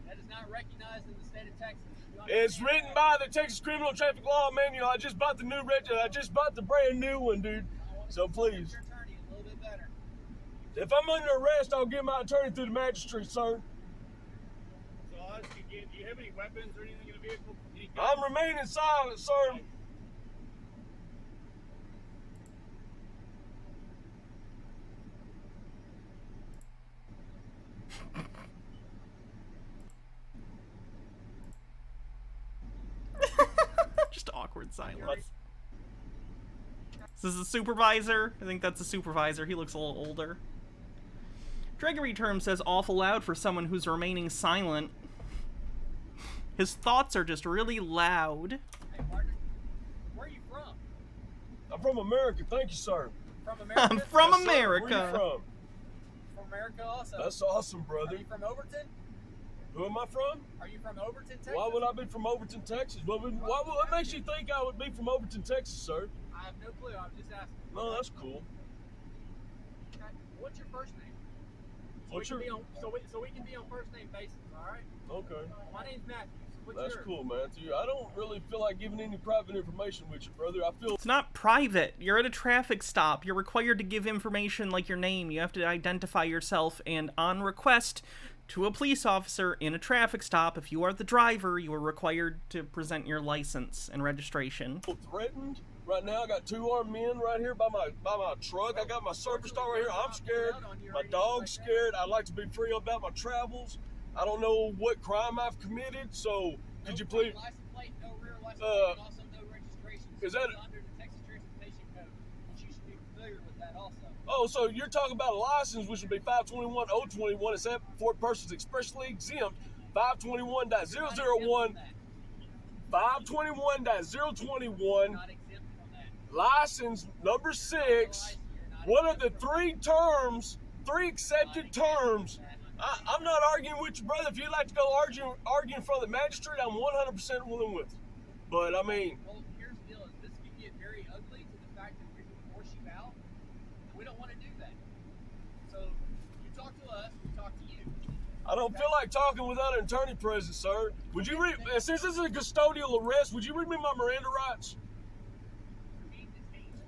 That is not recognized in the state of Texas. It's written by the Texas Criminal Traffic Law Manual. I just bought the brand new one, dude. So please. Your attorney a little bit better. If I'm under arrest, I'll get my attorney through the magistrate, sir. So I'll ask you again, do you have any weapons or anything in the vehicle? I'm remaining silent, sir. Just awkward silence. Is this a supervisor? I think that's a supervisor. He looks a little older. Gregory Term says awful loud for someone who's remaining silent. His thoughts are just really loud. Hey, partner, where are you from? I'm from America, thank you, sir. From America? I'm from Yes, America. Sir. Where are you from? From America also. That's awesome, brother. Are you from Overton? Who am I from? Are you from Overton, Texas? Why would I be from Overton, Texas? What makes you think I would be from Overton, Texas, sir? I have no clue. I'm just asking. No, that's cool. Okay. What's your first name? What's so we can be on first name basis, all right? Okay. My name's Matthew. What's That's yours? cool, Matthew. I don't really feel like giving any private information with you, brother. I feel It's not private. You're at a traffic stop. You're required to give information like your name. You have to identify yourself, and on request, to a police officer in a traffic stop. If you are the driver, you are required to present your license and registration. Threatened. Right now, I got 2 armed men right here by my truck. I got my service dog right here. I'm scared. My dog's scared. I'd like to be free about my travels. I don't know what crime I've committed, so could you please? Is that? Oh, so you're talking about a license, which would be 521.021, except for persons expressly exempt. 521.001. 521.021. License number 6. What are the 3 accepted terms? I'm not arguing with you, brother. If you'd like to go argue in front of the magistrate, I'm 100% willing with you. But I mean, well, here's the deal: is this could get very ugly to the fact that we're going to force you out. We don't want to do that. So you talk to us, we talk to you. I don't feel like talking without an attorney present, sir. Would you read? Since this is a custodial arrest, would you read me my Miranda rights?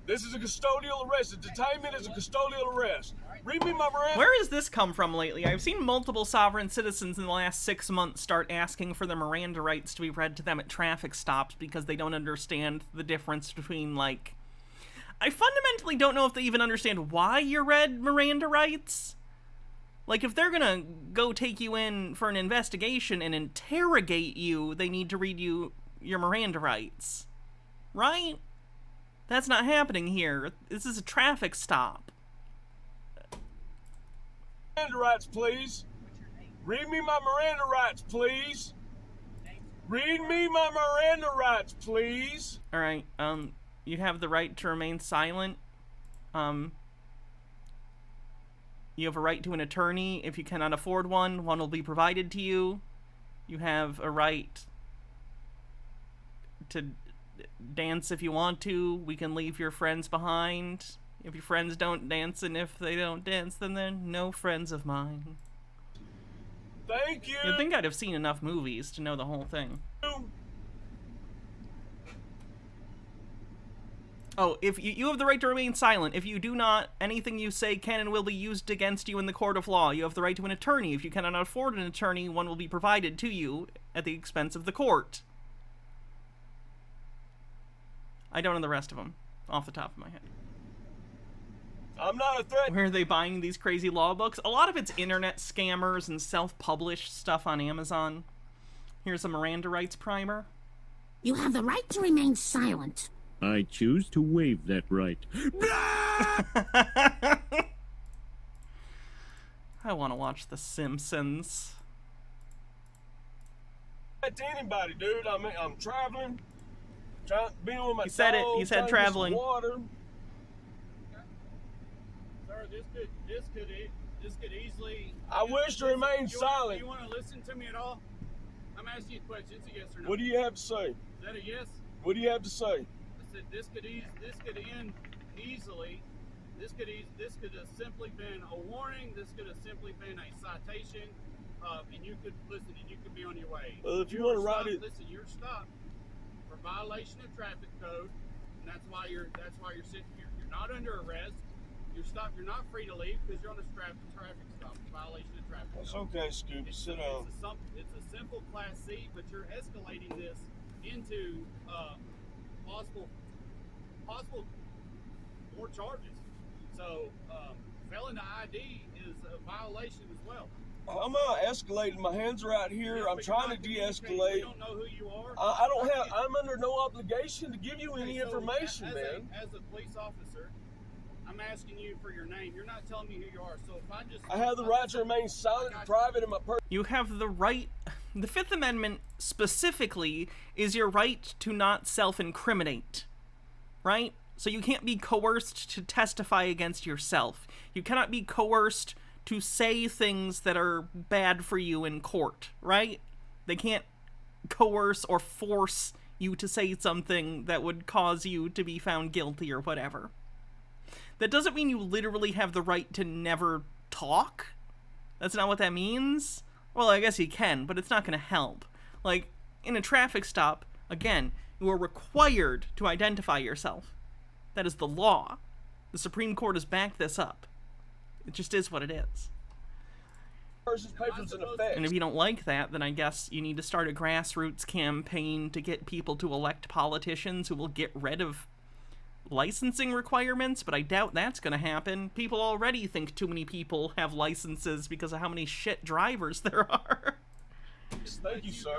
This is a custodial arrest. A detainment is a custodial arrest. Read me my Miranda. Where has this come from lately? I've seen multiple sovereign citizens in the last 6 months start asking for their Miranda rights to be read to them at traffic stops because they don't understand the difference between, like... I fundamentally don't know if they even understand why you're read Miranda rights. Like, if they're gonna go take you in for an investigation and interrogate you, they need to read you your Miranda rights. Right? That's not happening here. This is a traffic stop. Miranda rights, please. Read me my Miranda rights, please. Read me my Miranda rights, please. Alright, you have the right to remain silent. You have a right to an attorney. If you cannot afford one will be provided to you. You have a right to dance if you want to. We can leave your friends behind. If your friends don't dance, and if they don't dance, then they're no friends of mine. Thank you. You'd think I'd have seen enough movies to know the whole thing. Oh, if you have the right to remain silent. If you do not, anything you say can and will be used against you in the court of law. You have the right to an attorney. If you cannot afford an attorney, one will be provided to you at the expense of the court. I don't know the rest of them off the top of my head. I'm not a threat. Where are they buying these crazy law books? A lot of it's internet scammers and self-published stuff on Amazon. Here's a Miranda rights primer. You have the right to remain silent. I choose to waive that right. I want to watch The Simpsons. To anybody, dude. I mean, I'm traveling. Being with my He said it. He said traveling. Water. Sir, this could easily. I wish to remain silent. Do you want to listen to me at all? I'm asking you a question. It's a yes or no. What do you have to say? Is that a yes? What do you have to say? I said this could end easily. This could have simply been a warning. This could have simply been a citation, and you could listen. And you could be on your way. If you want to write it, listen. You're stopped for violation of traffic code, and that's why you're sitting here. You're not under arrest. You're stopped. You're not free to leave because you're on a traffic stop. Violation of traffic code. That's okay, Scooby. Sit down. It's a simple Class C, but you're escalating this into possible more charges. So failing the ID is a violation as well. I'm not escalating. My hands are out here. Yeah, I'm trying to de-escalate. We don't know who you are. I don't have. I'm under no obligation to give you any information, man. As a police officer, I'm asking you for your name. You're not telling me who you are. So if I have the right to remain silent and private in my person. You have the right. The Fifth Amendment specifically is your right to not self-incriminate, right? So you can't be coerced to testify against yourself. You cannot be coerced to say things that are bad for you in court, right? They can't coerce or force you to say something that would cause you to be found guilty or whatever. That doesn't mean you literally have the right to never talk. That's not what that means. Well, I guess you can, but it's not going to help. Like, in a traffic stop, again, you are required to identify yourself. That is the law. The Supreme Court has backed this up. It just is what it is. Versus papers in effect. And if you don't like that, then I guess you need to start a grassroots campaign to get people to elect politicians who will get rid of licensing requirements, but I doubt that's going to happen. People already think too many people have licenses because of how many shit drivers there are. Thank you, sir.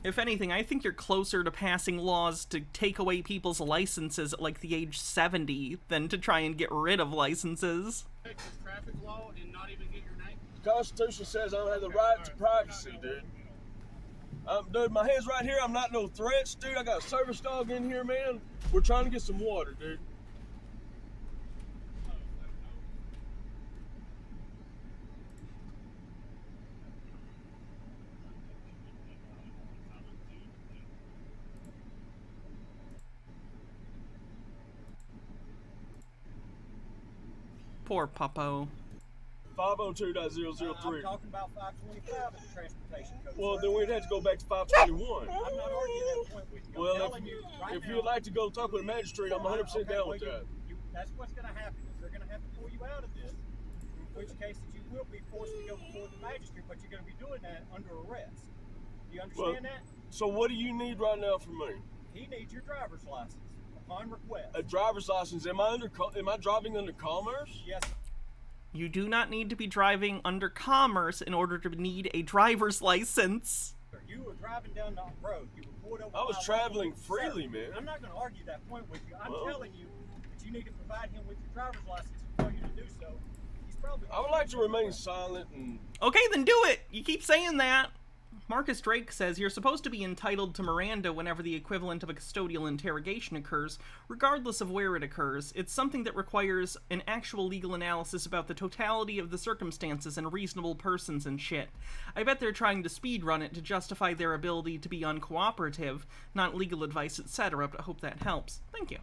If anything, I think you're closer to passing laws to take away people's licenses at like the age 70 than to try and get rid of licenses. Traffic law and not even get your name? The Constitution says I don't have the right to privacy, dude. Dude, my hand's right here. I'm not no threats, dude. I got a service dog in here, man. We're trying to get some water, dude. Poor Puppo. 502.003. I'm talking about 525 of the transportation code. Well, then we'd have to go back to 521. I'm not arguing that point with you. Well, if you'd like to go talk with a magistrate, I'm 100% down with that. That's what's going to happen. Is they're going to have to pull you out of this, in which case that you will be forced to go before the magistrate, but you're going to be doing that under arrest. Do you understand that? So what do you need right now from me? He needs your driver's license upon request. A driver's license? Am I driving under commerce? Yes. You do not need to be driving under commerce in order to need a driver's license. You were driving down the road. You were pulled over. I was traveling freely, man. I'm not going to argue that point with you. I'm telling you that you need to provide him with your driver's license and tell you to do so. He's probably. I would like to remain silent and. Okay, then do it. You keep saying that. Marcus Drake says you're supposed to be entitled to Miranda whenever the equivalent of a custodial interrogation occurs, regardless of where it occurs. It's something that requires an actual legal analysis about the totality of the circumstances and reasonable persons and shit. I bet they're trying to speedrun it to justify their ability to be uncooperative, not legal advice, etc., but I hope that helps. Thank you.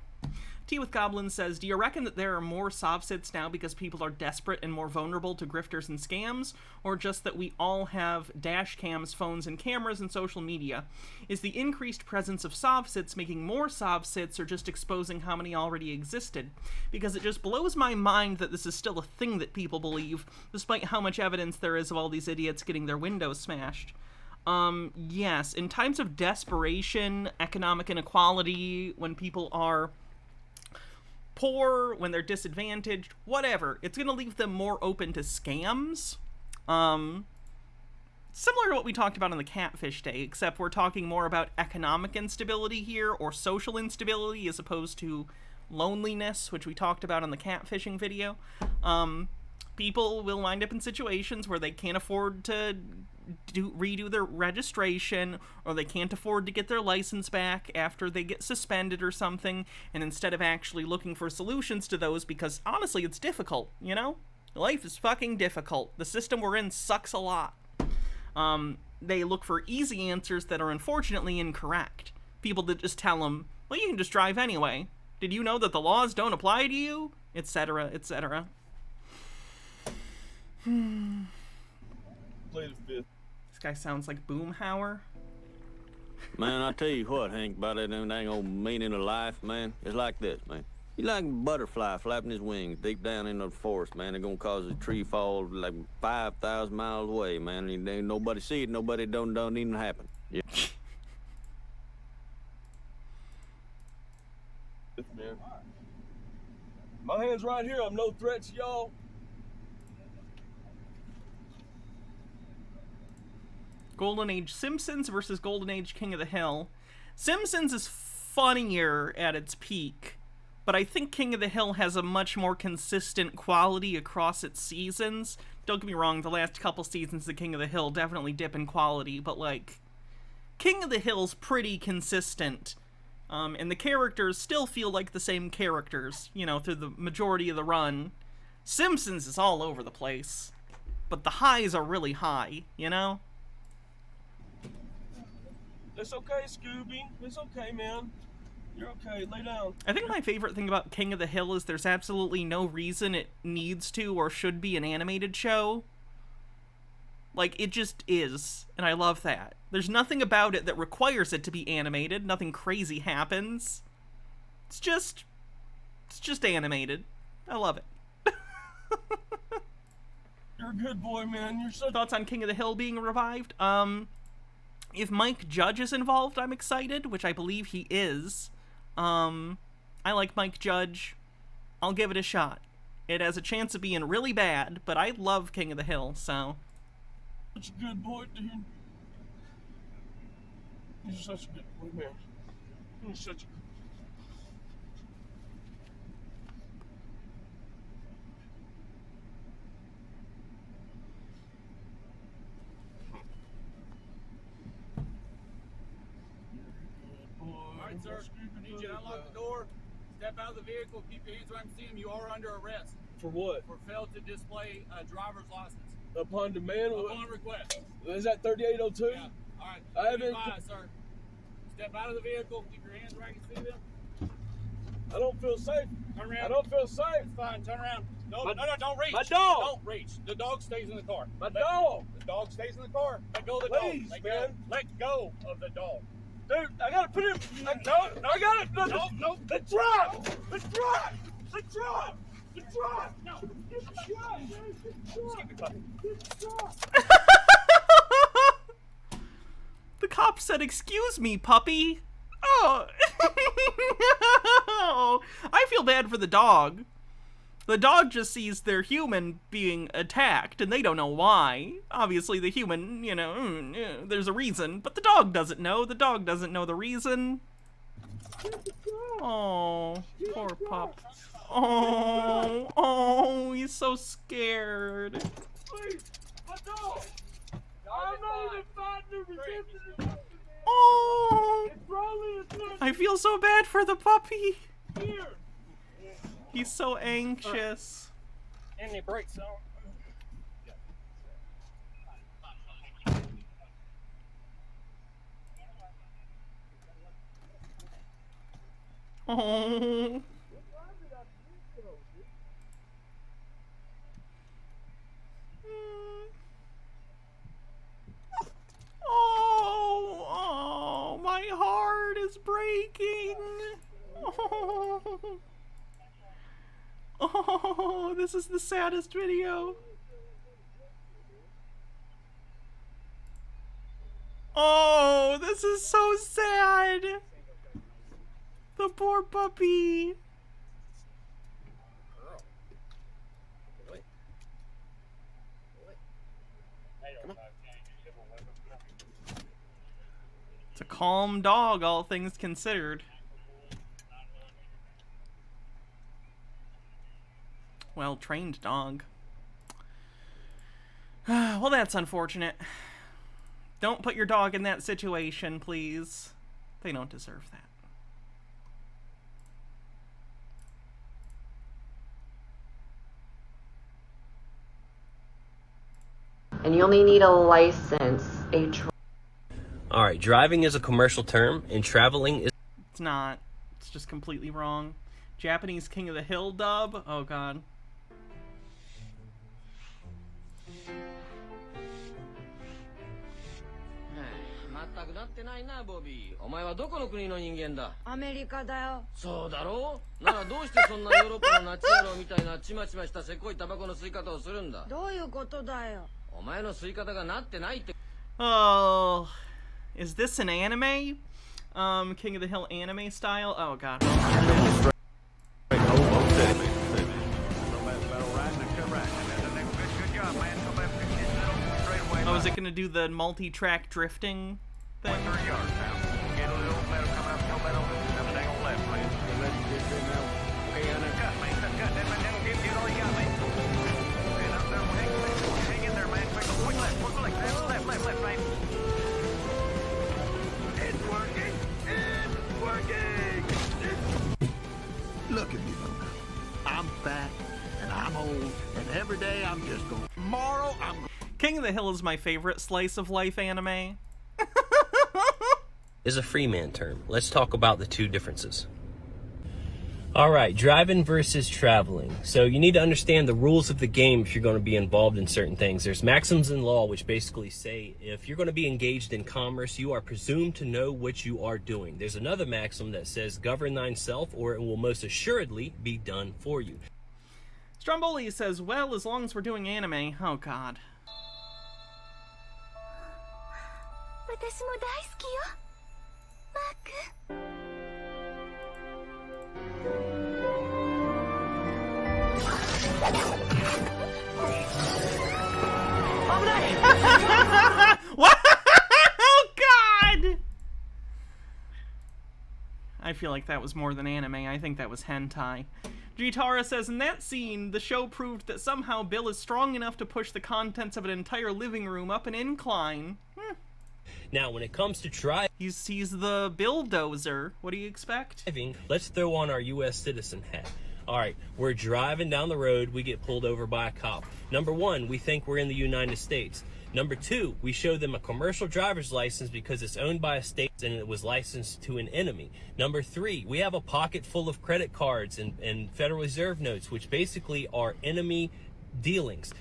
Tea with Goblin says, do you reckon that there are more soft-sits now because people are desperate and more vulnerable to grifters and scams, or just that we all have dash cams, phones, and cameras and social media? Is the increased presence of soft-sits making more soft-sits or just exposing how many already existed? Because it just blows my mind that this is still a thing that people believe, despite how much evidence there is of all these idiots getting their windows smashed. Yes, in times of desperation, economic inequality, when people are poor, when they're disadvantaged, whatever, it's going to leave them more open to scams. Similar to what we talked about on the Catfish Day, except we're talking more about economic instability here, or social instability, as opposed to loneliness, which we talked about on the catfishing video. People will wind up in situations where they can't afford to redo their registration, or they can't afford to get their license back after they get suspended or something, and instead of actually looking for solutions to those, because honestly it's difficult, you know? Life is fucking difficult. The system we're in sucks a lot. They look for easy answers that are unfortunately incorrect. People that just tell them, well, you can just drive anyway. Did you know that the laws don't apply to you? Etc., etc. Play the fifth. This guy sounds like Boomhauer. Man, I tell you what, Hank, about that dang old meaning of life, man. It's like this, man. You like a butterfly flapping his wings deep down in the forest, man. They're gonna cause a tree fall like 5,000 miles away, man. And ain't nobody see it, nobody don't even happen. Yeah. Man. My hand's right here. I'm no threat to y'all. Golden Age Simpsons versus Golden Age King of the Hill. Simpsons is funnier at its peak, but I think King of the Hill has a much more consistent quality across its seasons. Don't get me wrong, the last couple seasons of King of the Hill definitely dip in quality, but like, King of the Hill's pretty consistent. And the characters still feel like the same characters, you know, through the majority of the run. Simpsons is all over the place, but the highs are really high, you know? It's okay, Scooby. It's okay, man. You're okay. Lay down. I think my favorite thing about King of the Hill is there's absolutely no reason it needs to or should be an animated show. Like, it just is, and I love that. There's nothing about it that requires it to be animated. Nothing crazy happens. It's just animated. I love it. You're a good boy, man. You're so... Thoughts on King of the Hill being revived? If Mike Judge is involved, I'm excited, which I believe he is. I like Mike Judge. I'll give it a shot. It has a chance of being really bad, but I love King of the Hill, so... Such a good boy, dude. You're such a good boy, man. You're such a... Alright, sir. I need you to unlock the door, step out of the vehicle, keep your hands where I can see them. You are under arrest. For what? For failed to display a driver's license. Upon demand? Upon request. Is that 3802? Yeah. Alright. I haven't... Sir. Step out of the vehicle, keep your hands where I can see them. I don't feel safe. Turn around. I don't feel safe. It's fine. Turn around. No, My- no, don't reach. My dog. Don't reach. The dog stays in the car. My dog. The dog stays in the car. Let go of the Please, dog. man. Let go of the dog. Dude, I gotta put him... No, I gotta... No. Let's drive! Let's drive! Let's drive! Let's drive! No. Let's drive! Let's drive! The cop said, "Excuse me, puppy." Oh. I feel bad for the dog. The dog just sees their human being attacked, and they don't know why. Obviously, the human, you know, there's a reason, but the dog doesn't know. The dog doesn't know the reason. Oh, poor pup. Oh, he's so scared. Please, my dog! I'm not even fighting the resistance. Oh, It's probably I feel so bad for the puppy. here. He's so anxious. And the brakes on. Oh. Oh, my heart is breaking. Oh, this is the saddest video. Oh, this is so sad. The poor puppy. It's a calm dog, all things considered. Well-trained dog. Well, that's unfortunate. Don't put your dog in that situation, please. They don't deserve that. And you only need a license. Alright, driving is a commercial term, and traveling is... It's not. It's just completely wrong. Japanese King of the Hill dub? Oh, God. Oh, is this an anime? King of the Hill anime style? Oh, God. Oh, is it gonna do the multi-track drifting thing? Look at me, Luna. I'm fat, and I'm old, and every day I'm just going, tomorrow I'm going. King of the Hill is my favorite slice of life anime. is a freeman term. Let's talk about the two differences. Alright, driving versus traveling. So you need to understand the rules of the game if you're going to be involved in certain things. There's maxims in law which basically say if you're going to be engaged in commerce, you are presumed to know what you are doing. There's another maxim that says govern thyself or it will most assuredly be done for you. Stromboli says, well, as long as we're doing anime. Oh, God. 私も大好きよマーク What? Oh, God! I feel like that was more than anime. I think that was hentai. Gitara says, in that scene, the show proved that somehow Bill is strong enough to push the contents of an entire living room up an incline. Now, when it comes to driving, he's the bulldozer. What do you expect? Let's throw on our U.S. citizen hat. All right, we're driving down the road. We get pulled over by a cop. Number one, we think we're in the United States. Number two, we show them a commercial driver's license because it's owned by a state and it was licensed to an enemy. Number three, we have a pocket full of credit cards and Federal Reserve notes, which basically are enemy dealings.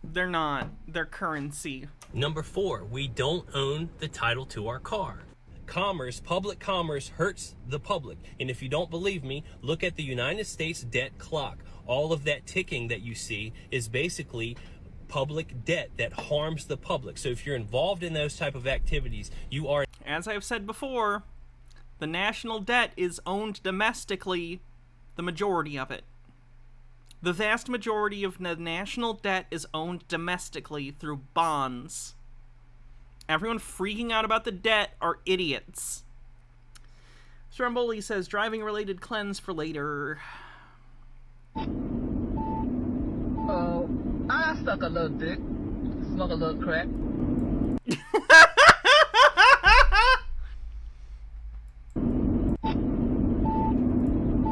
They're not. They're currency. Number four, we don't own the title to our car. Commerce, public commerce hurts the public. And if you don't believe me, look at the United States debt clock. All of that ticking that you see is basically public debt that harms the public. So if you're involved in those type of activities, you are... As I've said before, the national debt is owned domestically, the majority of it. The vast majority of the national debt is owned domestically through bonds. Everyone freaking out about the debt are idiots. Stromboli says, driving-related cleanse for later. Oh, I suck a little dick, smoke a little crack.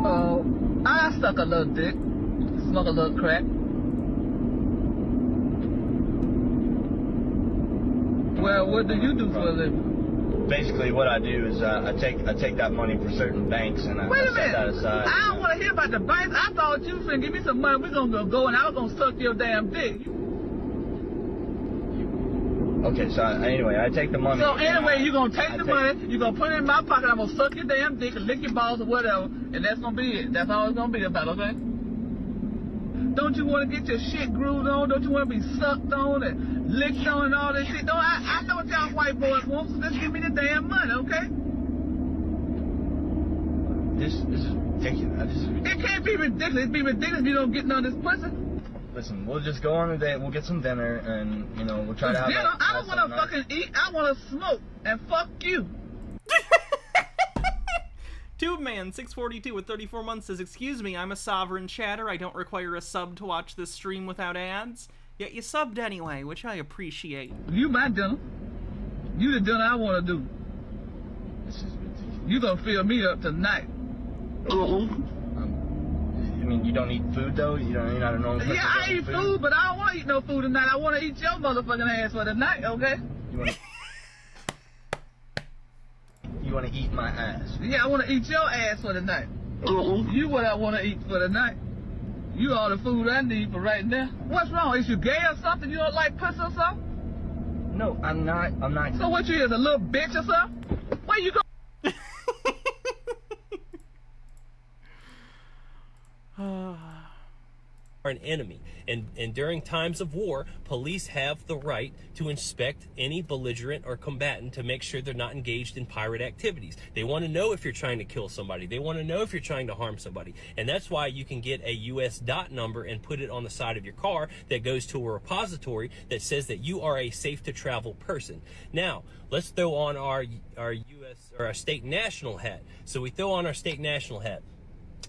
Oh, I suck a little dick, smoke a little crack. Well, what do you do for a living? Basically, what I do is I take that money for certain banks and I set that aside. I don't want to hear about the banks. I thought you was finna give me some money. We're gonna go and I was gonna suck your damn dick. Okay, so anyway, I take the money. So anyway, you're gonna take the money, you're gonna put it in my pocket, I'm gonna suck your damn dick and lick your balls or whatever, and that's gonna be it. That's all it's gonna be about, okay? Don't you want to get your shit grooved on? Don't you want to be sucked on and licked on and all this shit? Don't I know what y'all white boys want, so just give me the damn money, okay? This is ridiculous. It can't be ridiculous. It'd be ridiculous if you don't get none of this pussy. Listen, we'll just go on a date, we'll get some dinner, and, you know, we'll try to have dinner? I don't want to fucking eat. I want to smoke and fuck you. TubeMan 642 with 34 months says, excuse me, I'm a sovereign chatter. I don't require a sub to watch this stream without ads. Yet you subbed anyway, which I appreciate. You my dinner. You the dinner I want to do. You gonna fill me up tonight. I mean, you don't eat food though? You're not a normal person. Yeah, I eat food, but I don't want to eat no food tonight. I want to eat your motherfucking ass for the night, okay? You want to eat my ass? Yeah, I want to eat your ass for the night. You what I want to eat for the night. You all the food I need for right now. What's wrong? Is you gay or something? You don't like pussy or something? No, I'm not. So what you is, a little bitch or something? Where you go? Are an enemy, and during times of war, police have the right to inspect any belligerent or combatant to make sure they're not engaged in pirate activities. They want to know if you're trying to kill somebody. They want to know if you're trying to harm somebody, and that's why you can get a US dot number and put it on the side of your car that goes to a repository that says that you are a safe to travel person. Now, let's throw on our US or our state national hat. So we throw on our state national hat.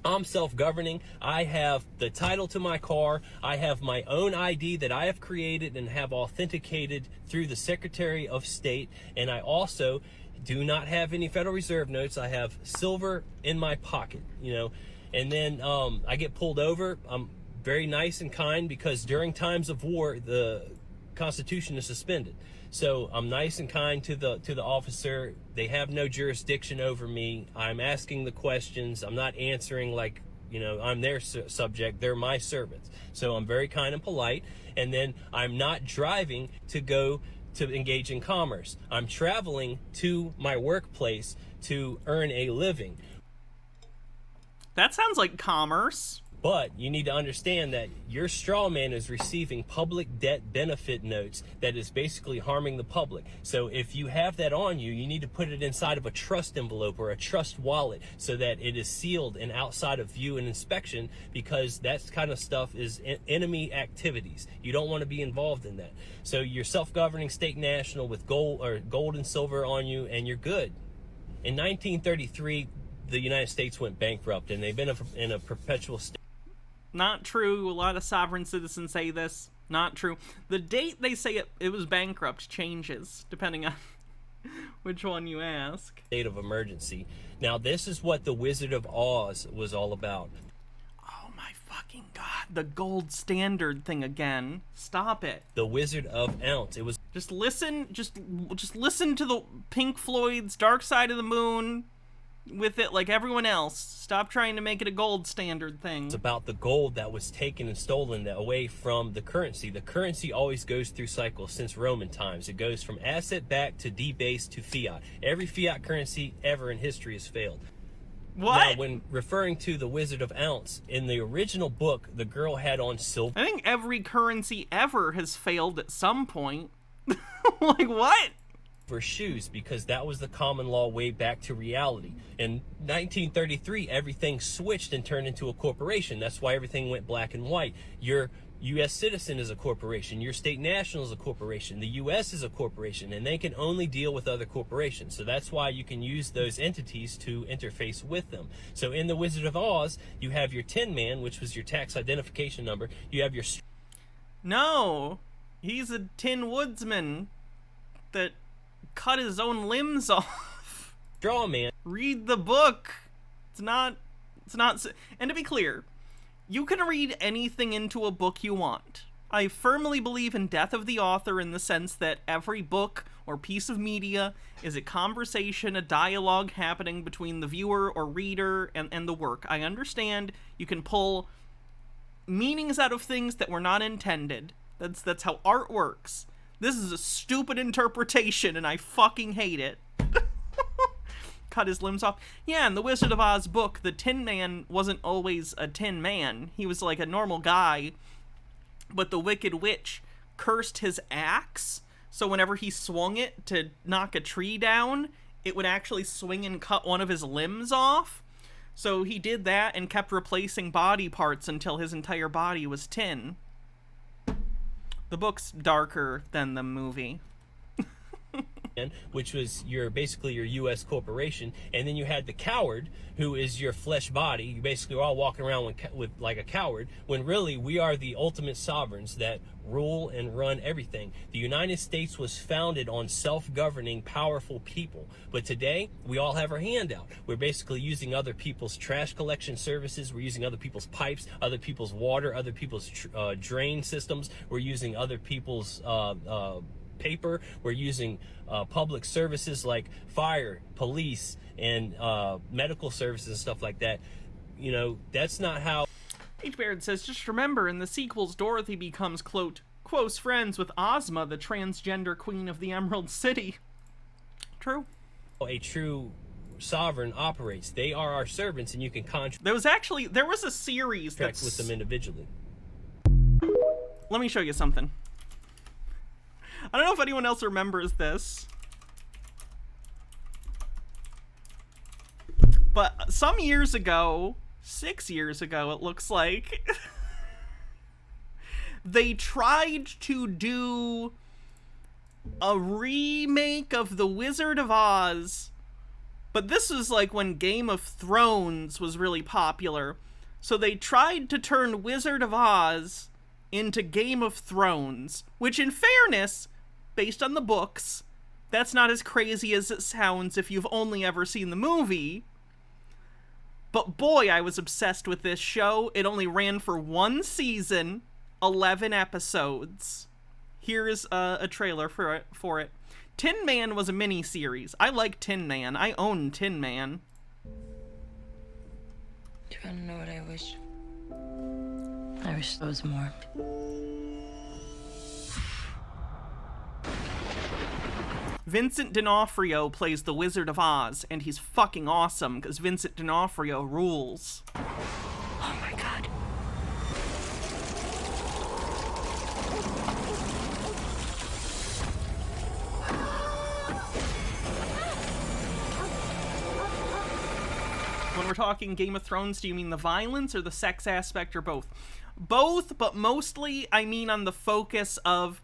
I'm self-governing. I have the title to my car. I have my own ID that I have created and have authenticated through the Secretary of State. And I also do not have any Federal Reserve notes. I have silver in my pocket, you know. And then I get pulled over. I'm very nice and kind because during times of war, the Constitution is suspended. So I'm nice and kind to the officer. They have no jurisdiction over me. I'm asking the questions. I'm not answering like, you know, I'm their subject. They're my servants. So I'm very kind and polite. And then I'm not driving to go to engage in commerce. I'm traveling to my workplace to earn a living. That sounds like commerce. But you need to understand that your straw man is receiving public debt benefit notes that is basically harming the public. So if you have that on you, you need to put it inside of a trust envelope or a trust wallet so that it is sealed and outside of view and inspection, because that kind of stuff is enemy activities. You don't want to be involved in that. So you're self-governing state national with gold and silver on you, and you're good. In 1933, the United States went bankrupt, and they've been in a perpetual state. Not true. A lot of sovereign citizens say this. Not true. The date they say it was bankrupt changes depending on which one you ask. State of emergency. Now, this is what the Wizard of Oz was all about. Oh my fucking god. The gold standard thing again. Stop it. The Wizard of Oz. It was just listen to the Pink Floyd's Dark Side of the Moon with it like everyone else. Stop trying to make it a gold standard thing. It's about the gold that was taken and stolen away from the currency. The currency always goes through cycles since Roman times. It goes from asset back to debased to fiat. Every fiat currency ever in history has failed. What? Now, when referring to the Wizard of Oz, in the original book, the girl had on silver. I think every currency ever has failed at some point. Like, what? For shoes, because that was the common law way back to reality. In 1933, everything switched and turned into a corporation. That's why everything went black and white. Your U.S. citizen is a corporation. Your state national is a corporation. The U.S. is a corporation, and they can only deal with other corporations. So that's why you can use those entities to interface with them. So in the Wizard of Oz, you have your Tin Man, which was your tax identification number. You have your... No, he's a Tin Woodsman that cut his own limbs off. Straw man. Read the book. It's not, and to be clear, you can read anything into a book you want. I firmly believe in death of the author in the sense that every book or piece of media is a conversation, a dialogue happening between the viewer or reader and the work. I understand you can pull meanings out of things that were not intended. That's how art works. This is a stupid interpretation, and I fucking hate it. Cut his limbs off. Yeah, in the Wizard of Oz book, the Tin Man wasn't always a tin man. He was like a normal guy, but the Wicked Witch cursed his axe, so whenever he swung it to knock a tree down, it would actually swing and cut one of his limbs off. So he did that and kept replacing body parts until his entire body was tin. The book's darker than the movie. Which was basically your U.S. corporation, and then you had the coward, who is your flesh body. You basically are all walking around with like a coward, when really we are the ultimate sovereigns that rule and run everything. The United States was founded on self-governing, powerful people, but today we all have our hand out. We're basically using other people's trash collection services. We're using other people's pipes, other people's water, other people's drain systems. We're using other people's paper. We're using public services like fire, police, and medical services and stuff like that. You know, that's not how... H. Baird says, just remember, in the sequels, Dorothy becomes, quote, close friends with Ozma, the transgender queen of the Emerald City. True. A true sovereign operates. They are our servants, and you can contract... There was a series that's... with them individually. Let me show you something. I don't know if anyone else remembers this, but some years ago, 6 years ago it looks like, they tried to do a remake of The Wizard of Oz, but this was like when Game of Thrones was really popular, so they tried to turn Wizard of Oz into Game of Thrones, which in fairness, based on the books, that's not as crazy as it sounds if you've only ever seen the movie. But boy, I was obsessed with this show. It only ran for 1 season, 11 episodes. Here's a trailer for it. Tin Man was a mini-series. I like Tin Man. I own Tin Man. Do you want to know what I wish? I wish there was more. Vincent D'Onofrio plays the Wizard of Oz, and he's fucking awesome, because Vincent D'Onofrio rules. Oh my god. When we're talking Game of Thrones, do you mean the violence or the sex aspect or both? Both, but mostly I mean on the focus of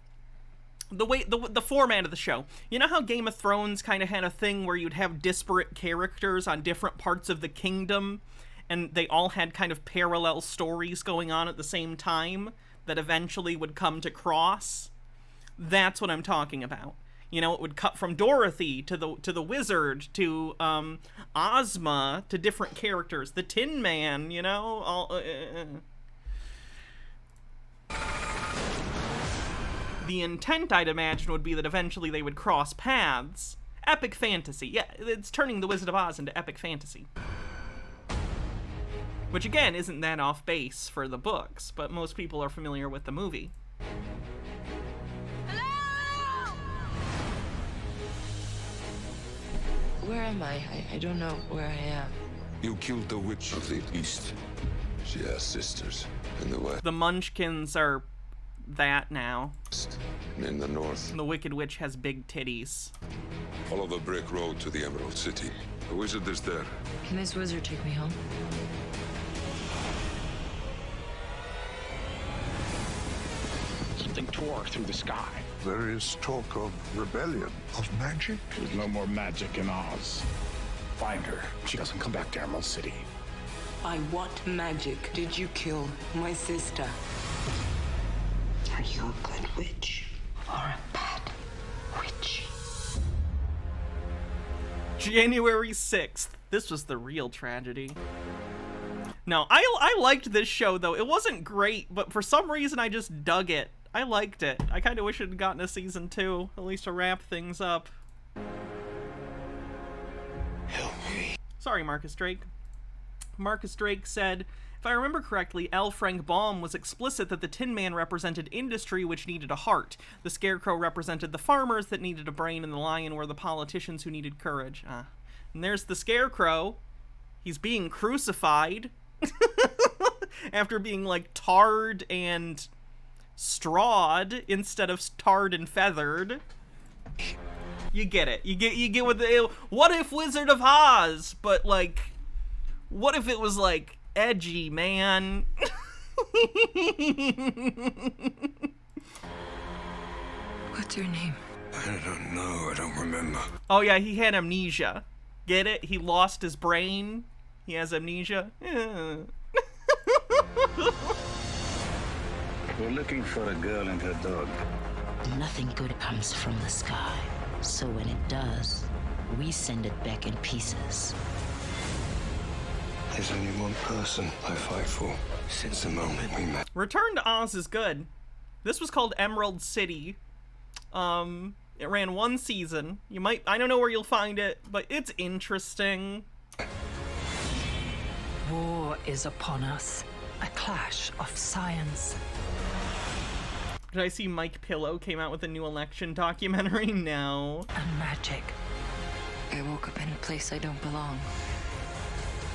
the way, the format of the show. You know how Game of Thrones kind of had a thing where you'd have disparate characters on different parts of the kingdom, and they all had kind of parallel stories going on at the same time that eventually would come to cross? That's what I'm talking about. You know, it would cut from Dorothy to the wizard to Ozma to different characters. The Tin Man, you know, all. The intent, I'd imagine, would be that eventually they would cross paths. Epic fantasy. Yeah, it's turning The Wizard of Oz into epic fantasy. Which, again, isn't that off base for the books, but most people are familiar with the movie. Where am I? I don't know where I am. You killed the witch of the east. She has sisters in the west. The Munchkins are that now. And in the north. The Wicked Witch has big titties. Follow the brick road to the Emerald City. The wizard is there. Can this wizard take me home? Something tore through the sky. There is talk of rebellion, of magic. There's no more magic in Oz. Find her. She doesn't come back to Emerald City. I want magic. Did you kill my sister? Are you a good witch or a bad witch? January 6th. This was the real tragedy. No, I liked this show, though. It wasn't great, but for some reason I just dug it. I liked it. I kind of wish it had gotten a season 2, at least to wrap things up. Help me. Sorry, Marcus Drake. Marcus Drake said, if I remember correctly, L. Frank Baum was explicit that the Tin Man represented industry which needed a heart. The Scarecrow represented the farmers that needed a brain, and the Lion were the politicians who needed courage. And there's the Scarecrow. He's being crucified after being, like, tarred and strawed instead of tarred and feathered. You get it. You get what the... What if Wizard of Oz? But, like, what if it was, like, edgy, man? What's your name? I don't know. I don't remember. Oh, yeah, he had amnesia. Get it? He lost his brain. He has amnesia. We're looking for a girl and her dog. Nothing good comes from the sky. So when it does, we send it back in pieces. There's only one person I fight for since the moment we met. Return to Oz is good. This was called Emerald City. It ran 1 season. I don't know where you'll find it, but it's interesting. War is upon us. A clash of science. Did I see Mike Pillow came out with a new election documentary? No. And magic. I woke up in a place I don't belong.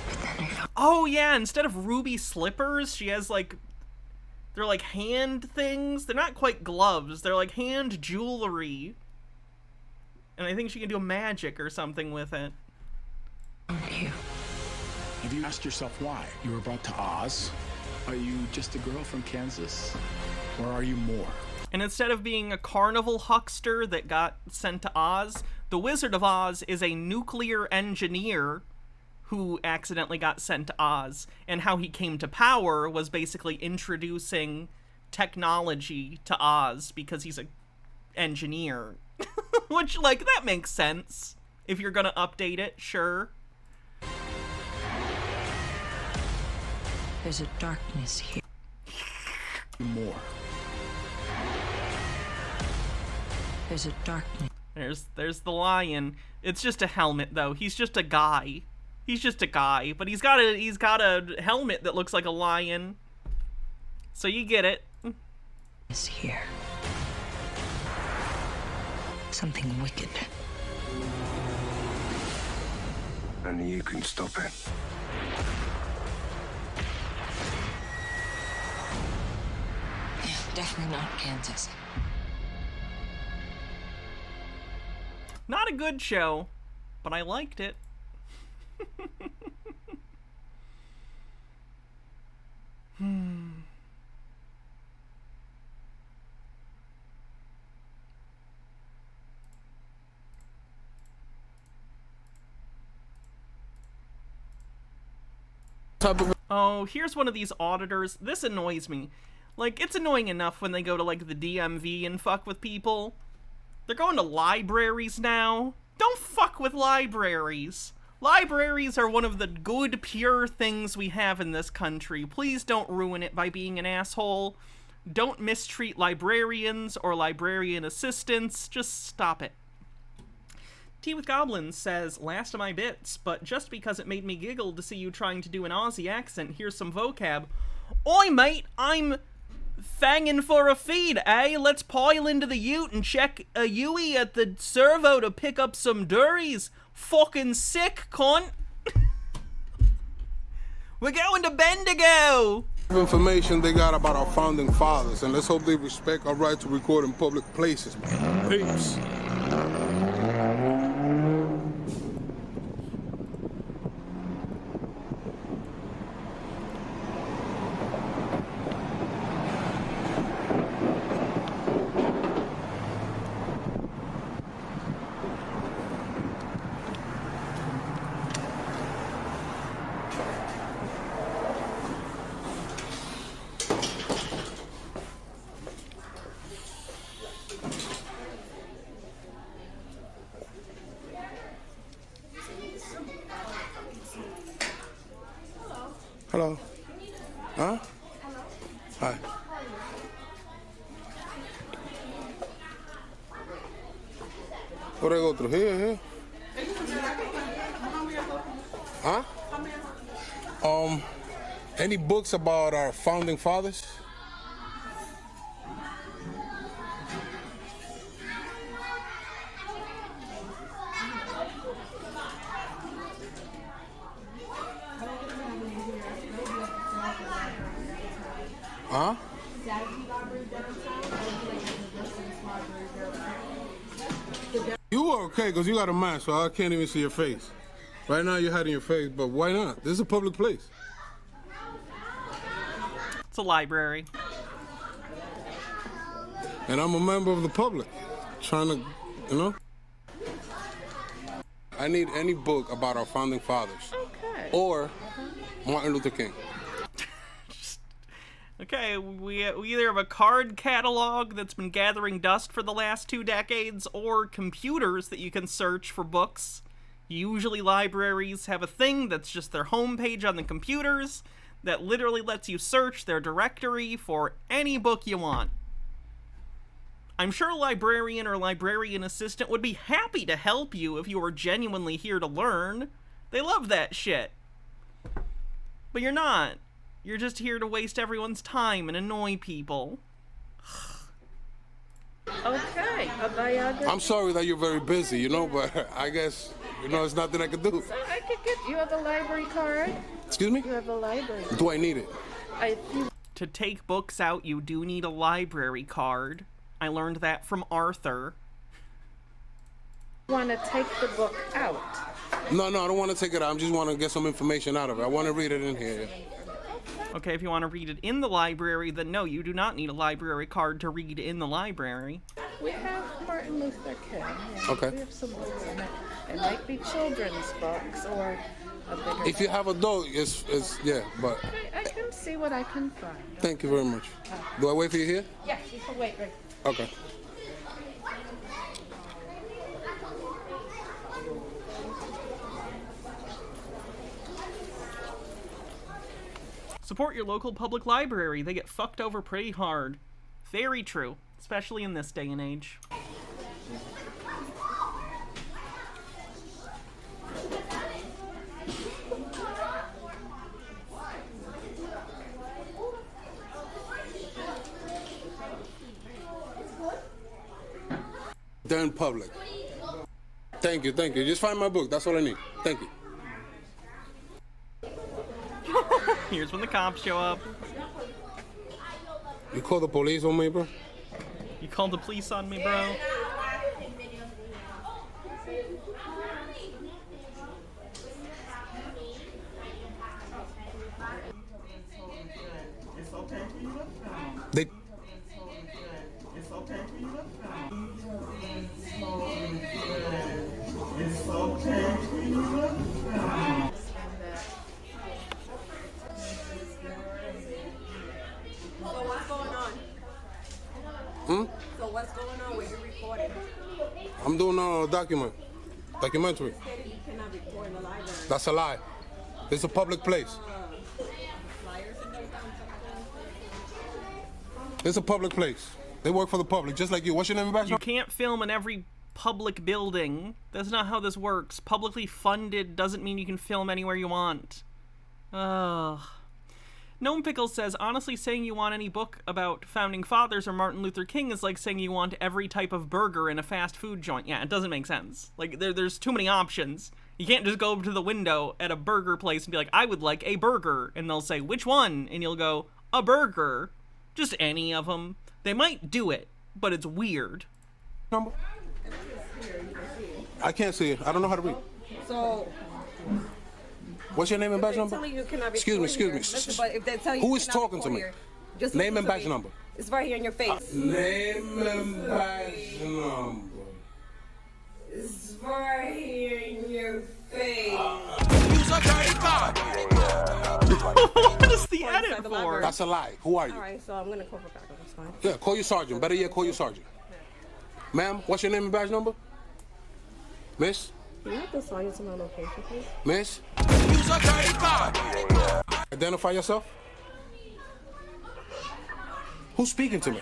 But then I found... Oh yeah, instead of ruby slippers, she has like... They're like hand things. They're not quite gloves. They're like hand jewelry. And I think she can do magic or something with it. Have you asked yourself why you were brought to Oz? Are you just a girl from Kansas? Or are you more? And instead of being a carnival huckster that got sent to Oz, the Wizard of Oz is a nuclear engineer who accidentally got sent to Oz. And how he came to power was basically introducing technology to Oz because he's an engineer. Which, like, that makes sense. If you're gonna update it, sure. There's a darkness here. More. There's a darkness. There's the Lion. It's just a helmet, though. He's just a guy. He's just a guy, but he's got a helmet that looks like a lion. So you get it. Is here. Something wicked. Only you can stop it. Yeah, definitely not Kansas. Not a good show, but I liked it. Oh, here's one of these auditors. This annoys me. Like, it's annoying enough when they go to, like, the DMV and fuck with people. They're going to libraries now. Don't fuck with libraries. Libraries are one of the good, pure things we have in this country. Please don't ruin it by being an asshole. Don't mistreat librarians or librarian assistants. Just stop it. Tea with Goblins says, last of my bits, but just because it made me giggle to see you trying to do an Aussie accent, here's some vocab. Oi, mate, I'm fangin' for a feed, eh? Let's pile into the ute and check a Yui at the servo to pick up some durries. Fucking sick, cunt. We're going to Bendigo. Information they got about our founding fathers, and let's hope they respect our right to record in public places. Peace. Hello. Huh? Hi. What do I go through? Here? Huh? Any books about our founding fathers? Huh? You are okay because you got a mask, so I can't even see your face. Right now you're hiding your face, but why not? This is a public place. It's a library. And I'm a member of the public. Trying to, you know? I need any book about our founding fathers. Okay. Or Martin Luther King. Okay, we either have a card catalog that's been gathering dust for the last 2 decades, or computers that you can search for books. Usually libraries have a thing that's just their homepage on the computers that literally lets you search their directory for any book you want. I'm sure a librarian or librarian assistant would be happy to help you if you were genuinely here to learn. They love that shit. But you're not. You're just here to waste everyone's time and annoy people. Okay, a biography. I'm sorry that you're very busy, you know, but I guess, you know, there's nothing I can do. So I could get, you have a library card? Excuse me? You have a library card. Do I need it? To take books out, you do need a library card. I learned that from Arthur. Want to take the book out? No, I don't want to take it out. I just want to get some information out of it. I want to read it in here. Okay, if you want to read it in the library, then no, you do not need a library card to read in the library. We have Martin Luther King. Yeah. Okay. We have some books in it. It might be children's books or a bigger If you have adult, it's yeah, but... I can see what I can find. Thank you very much. Do I wait for you here? Yes, you can wait right. Okay. Support your local public library. They get fucked over pretty hard. Very true, especially in this day and age. They're in public. Thank you. Just find my book. That's all I need. Thank you. Here's when the cops show up. You call the police on me, bro? You called the police on me, bro? what's going on with you recording? I'm doing a documentary. You cannot record in the library. That's a lie. It's a public place. It's a public place. They work for the public, just like you. What's your name, Bachelor? You can't film in every public building. That's not how this works. Publicly funded doesn't mean you can film anywhere you want. Ugh. Gnome Pickles says, honestly, saying you want any book about founding fathers or Martin Luther King is like saying you want every type of burger in a fast food joint. Yeah, it doesn't make sense. Like, there's too many options. You can't just go over to the window at a burger place and be like, I would like a burger. And they'll say, which one? And you'll go, a burger. Just any of them. They might do it, but it's weird. Number? I can't see it. I don't know how to read. So... What's your name and badge number? Excuse me. Listen, but if they tell you Who is talking to me? Just name and badge number. It's right here in your face. Name and badge number. It's right here in your face. Use a dirty card. What is the edit for? That's a lie. Who are you? All right, so I'm gonna call for backup. That's fine. Yeah, call your sergeant. Better yet, call your sergeant. Ma'am, what's your name and badge number? Miss? Can you have the sergeant to my location, please? Miss? Use a dirty card. Identify yourself. Who's speaking to me?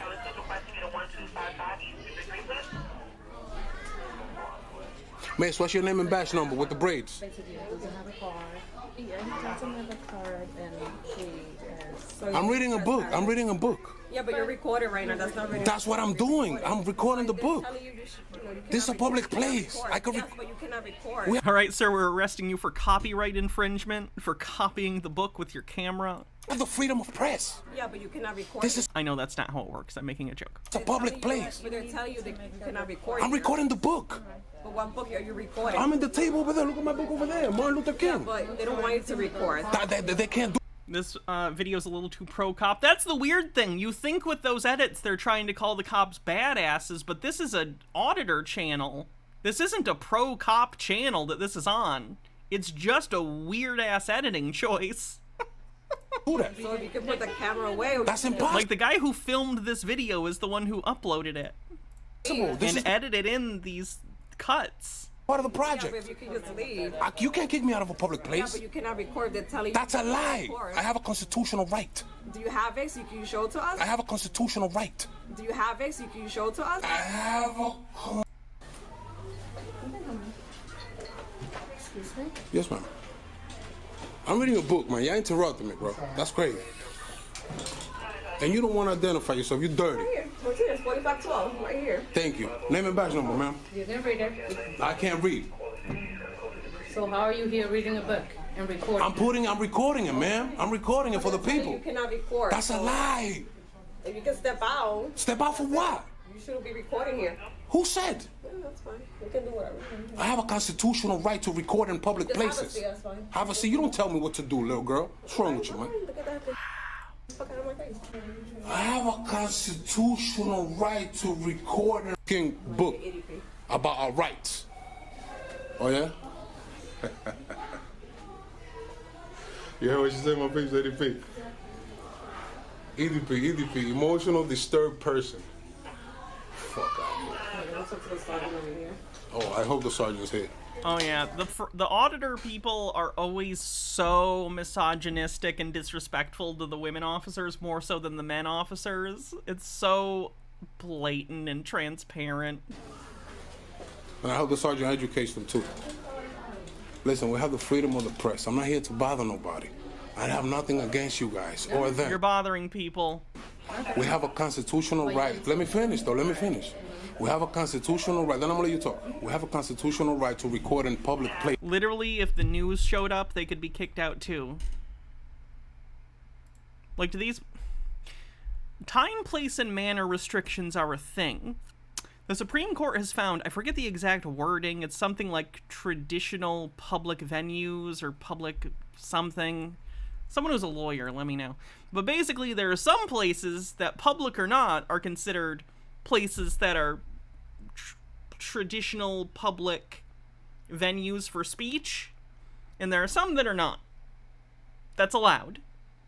Miss, what's your name and badge number with the braids? I'm reading a book. I'm reading a book. Yeah, but you're recording right now. That's not reading. That's what I'm doing. I'm recording the book. This is a public place. I could yes, but you cannot record. All right, sir, we're arresting you for copyright infringement, for copying the book with your camera. Of the freedom of press. Yeah, but you cannot record. This is. I know that's not how it works. I'm making a joke. It's a public place. But they tell you that you cannot record. I'm recording the book. But what book are you recording? I'm in the table over there. Look at my book over there. Martin Luther King. Yeah, but they don't want you to record. They can't do. This video's a little too pro-cop. That's the weird thing. You think with those edits they're trying to call the cops badasses, but this is an auditor channel. This isn't a pro-cop channel that this is on. It's just a weird-ass editing choice. So if you can put the camera away... That's impossible. Like, the guy who filmed this video is the one who uploaded it. And edited in these cuts. Part of the project. Yeah, but if you can just leave. You can't kick me out of a public place. Yeah, but you cannot record. They're telling you. That's a lie. I have a constitutional right. Do you have it so you can show it to us? I have a constitutional right. Do you have it so you can show it to us? I have a... Excuse me? Yes, ma'am. I'm reading a book, man. You're interrupting me, bro. That's crazy. And you don't want to identify yourself. You're dirty. Right here. What's here? 4512. Right here. Thank you. Name and badge number, ma'am. You can read it. I can't read. So how are you here reading a book and recording? I'm recording it, ma'am. I'm recording it for the people. You cannot record. That's a lie. If you can step out. Step out for what? You shouldn't be recording here. Who said? Yeah, that's fine. You can do whatever. I have a constitutional right to record in public Just places. Have a seat, that's fine. Have a seat. You don't tell me what to do, little girl. What's wrong with you, man? Look at that. Fuck out of my face. I have a constitutional right to record a fucking book about our rights. Oh, yeah? You heard what she said in my face, EDP? EDP, emotional disturbed person. Fuck out here. Oh, I hope the sergeant's here. Oh yeah, the auditor people are always so misogynistic and disrespectful to the women officers, more so than the men officers. It's so blatant and transparent. And I hope the sergeant educates them too. Listen, we have the freedom of the press. I'm not here to bother nobody. I have nothing against you guys or them. You're bothering people. We have a constitutional right. Let me finish, though. Let me finish. We have a constitutional right. Then I'm gonna let you talk. We have a constitutional right to record in public place. Literally, if the news showed up, they could be kicked out too. Like, do these... Time, place, and manner restrictions are a thing. The Supreme Court has found, I forget the exact wording, it's something like traditional public venues or public something. Someone who's a lawyer, let me know. But basically, there are some places that, public or not, are considered places that are traditional public venues for speech, and there are some that are not. That's allowed,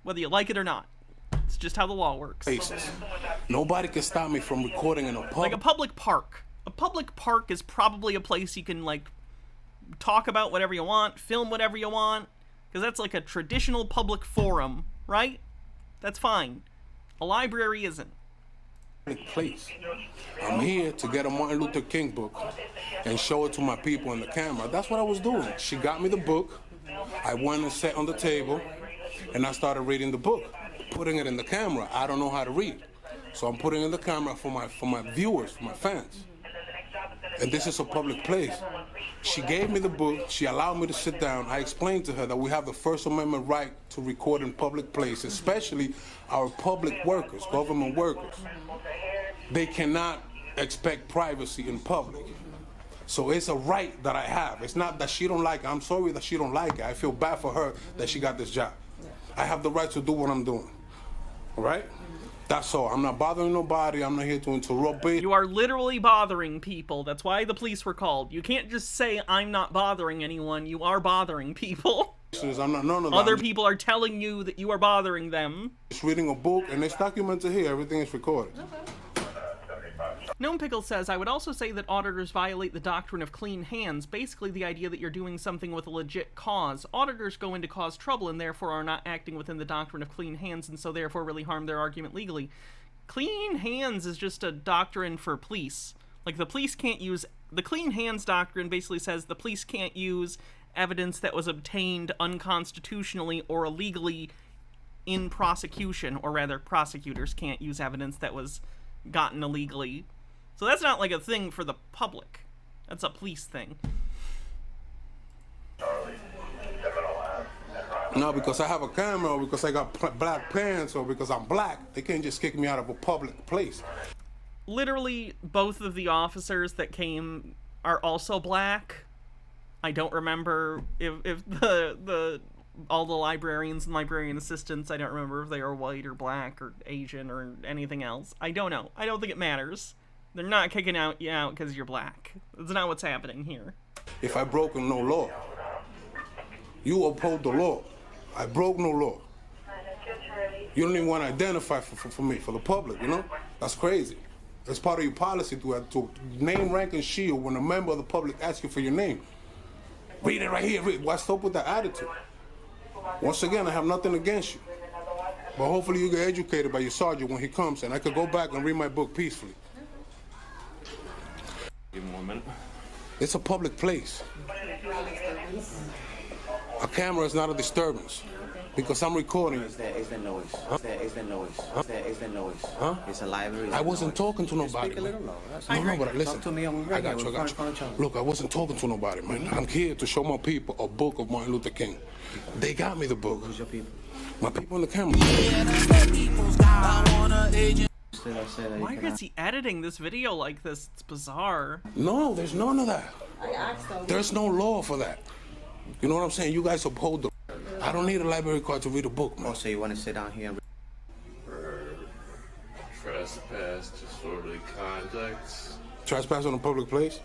whether you like it or not. It's just how the law works. Places. Nobody can stop me from recording in a public. Like a public park. A public park is probably a place you can, like, talk about whatever you want, film whatever you want, because that's like a traditional public forum, right? That's fine. A library isn't. Place. I'm here to get a Martin Luther King book and show it to my people on the camera. That's what I was doing. She got me the book. I went and sat on the table, and I started reading the book, putting it in the camera. I don't know how to read, so I'm putting it in the camera for my viewers, for my fans. And this is a public place. She gave me the book. She allowed me to sit down. I explained to her that we have the First Amendment right to record in public places, especially our public workers, government workers. They cannot expect privacy in public. So it's a right that I have. It's not that she don't like it. I'm sorry that she don't like it. I feel bad for her that she got this job. I have the right to do what I'm doing. All right? That's all. I'm not bothering nobody. I'm not here to interrupt it. You are literally bothering people. That's why the police were called. You can't just say, I'm not bothering anyone. You are bothering people. I'm not, none of that. Other people are telling you that you are bothering them. Just reading a book, and it's documented here. Everything is recorded. Gnome Pickle says, I would also say that auditors violate the doctrine of clean hands, basically the idea that you're doing something with a legit cause. Auditors go in to cause trouble and therefore are not acting within the doctrine of clean hands and so therefore really harm their argument legally. Clean hands is just a doctrine for police. Like, the police can't use... The clean hands doctrine basically says the police can't use evidence that was obtained unconstitutionally or illegally in prosecution, or rather, prosecutors can't use evidence that was gotten illegally. So that's not like a thing for the public. That's a police thing. No, because I have a camera, or because I got black pants, or because I'm black, they can't just kick me out of a public place. Literally, both of the officers that came are also black. I don't remember if all the librarians and librarian assistants, I don't remember if they are white or black or Asian or anything else. I don't know. I don't think it matters. They're not kicking you out because you're black. That's not what's happening here. If I broke no law, you uphold the law. I broke no law. You don't even want to identify for me, for the public, you know? That's crazy. It's part of your policy to name, rank, and shield when a member of the public asks you for your name. Read it right here. What's up with that attitude? Once again, I have nothing against you. But hopefully you get educated by your sergeant when he comes, and I could go back and read my book peacefully. Give him 1 minute. It's a public place. A camera is not a disturbance. Because I'm recording. It's the noise. Huh? It's the noise. Huh? It's the noise. Huh? It's a library. I wasn't talking to nobody. Speak a little lower. No, but listen. Talk to me on I got you. Look, I wasn't talking to nobody, man. I'm here to show my people a book of Martin Luther King. They got me the book. Who's your people? My people on the camera. Why is he editing this video like this? It's bizarre. No, there's none of that. I asked them. There's no law for that. You know what I'm saying? You guys uphold the... I don't need a library card to read a book, man. Oh, so you want to sit down here and... Trespass, disorderly conduct. Trespass on a public place?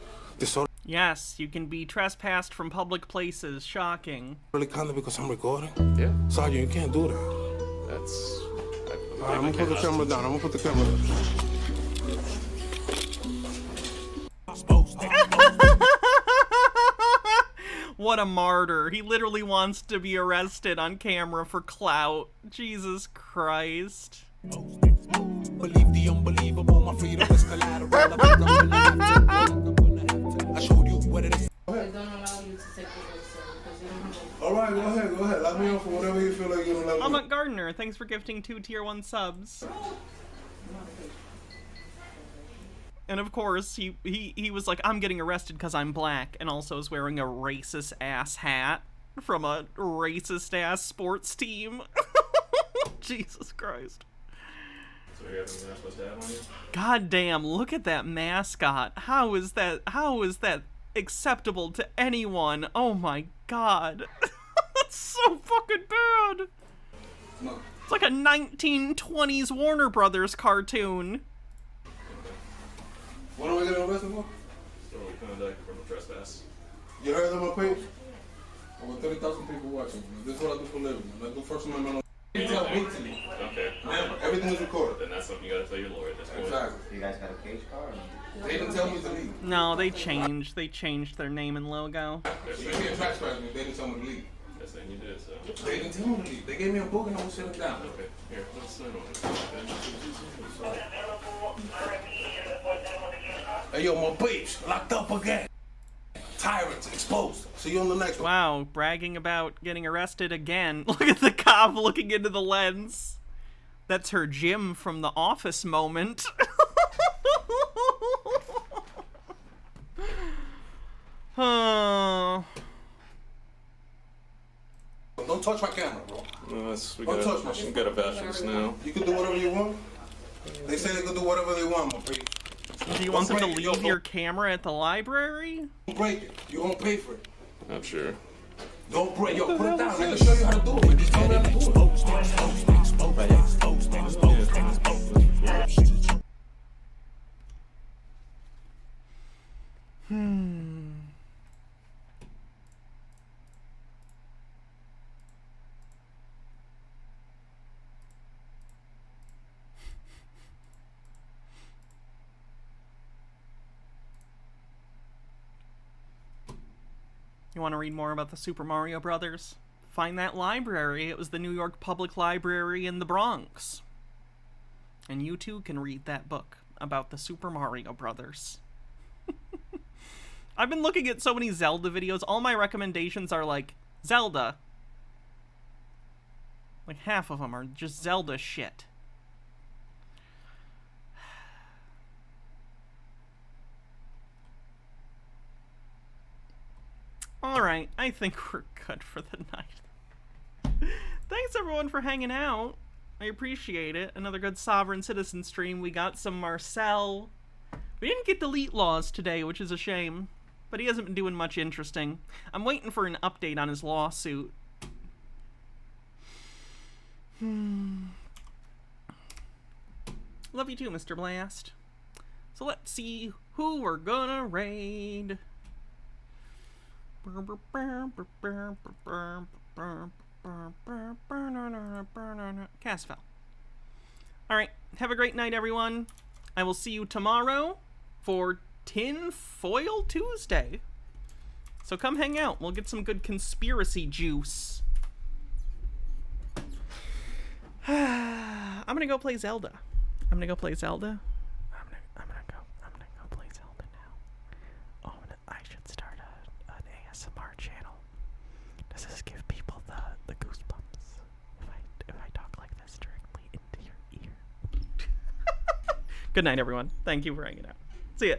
Yes, you can be trespassed from public places. Shocking. Really conduct because I'm recording? Yeah. Sergeant, you can't do that. That's... I'm gonna put the camera down. I'm gonna put the camera down. What a martyr. He literally wants to be arrested on camera for clout. Jesus Christ. Believe the unbelievable, my freedom is collateral. I showed you what it is. They don't allow you to take photos, sir, because you don't have a... Alright, go ahead. Let me know for whatever you feel like you don't let me. I'm Gardner. Thanks for gifting 2 tier 1 subs. And of course, he was like, I'm getting arrested because I'm black, and also is wearing a racist ass hat from a racist ass sports team. Jesus Christ. So you have anything else supposed to have on you? God damn, look at that mascot. How is that acceptable to anyone? Oh my god. That's so fucking bad. It's like a 1920s Warner Brothers cartoon. What am I getting arrested for? Disorderly conduct, criminal trespass. You heard of my page? Over 30,000 people watching. This is what I do for a living. I do First Amendment. You tell me to me. Okay. Never. Everything is recorded. Then that's something you gotta tell your lawyer at this point. Exactly. You guys got a cage car? They didn't tell me to leave. No, they changed. They changed their name and logo. You can't track scratch me. They didn't tell me to leave. Yes, then you did, so. They didn't tell me to leave. They gave me a book and I was sitting down. Okay, here, let's sign on it. Hey, yo, my babes, locked up again. Tyrants exposed. See you on the next one. Wow, bragging about getting arrested again. Look at the cop looking into the lens. That's her Jim from The Office moment. Oh. Don't touch my camera, bro. No, we Don't touch my shit. gotta vouch for this now. You can do whatever you want. They say they can do whatever they want, my baby. Do you want them to leave your camera at the library? Don't break it. You won't pay for it. I'm sure. Don't break. Yo, put it down. Let me show you how to do it. Just tell me how to do it. You want to read more about the Super Mario Brothers? Find that library. It was the New York Public Library in the Bronx. And you too can read that book about the Super Mario Brothers. I've been looking at so many Zelda videos. All my recommendations are like, Zelda. Like half of them are just Zelda shit. Alright, I think we're good for the night. Thanks everyone for hanging out. I appreciate it. Another good Sovereign Citizen stream. We got some Marcel. We didn't get Delete Laws today, which is a shame. But he hasn't been doing much interesting. I'm waiting for an update on his lawsuit. Love you too, Mr. Blast. So let's see who we're gonna raid. Casfell. Alright, have a great night, everyone. I will see you tomorrow for Tin Foil Tuesday. So come hang out. We'll get some good conspiracy juice. I'm gonna go play Zelda. I'm gonna go play Zelda. I'm gonna go play Zelda now. Oh, I should start an ASMR channel. Does this give people the goosebumps if I talk like this directly into your ear? Good night, everyone. Thank you for hanging out. See ya.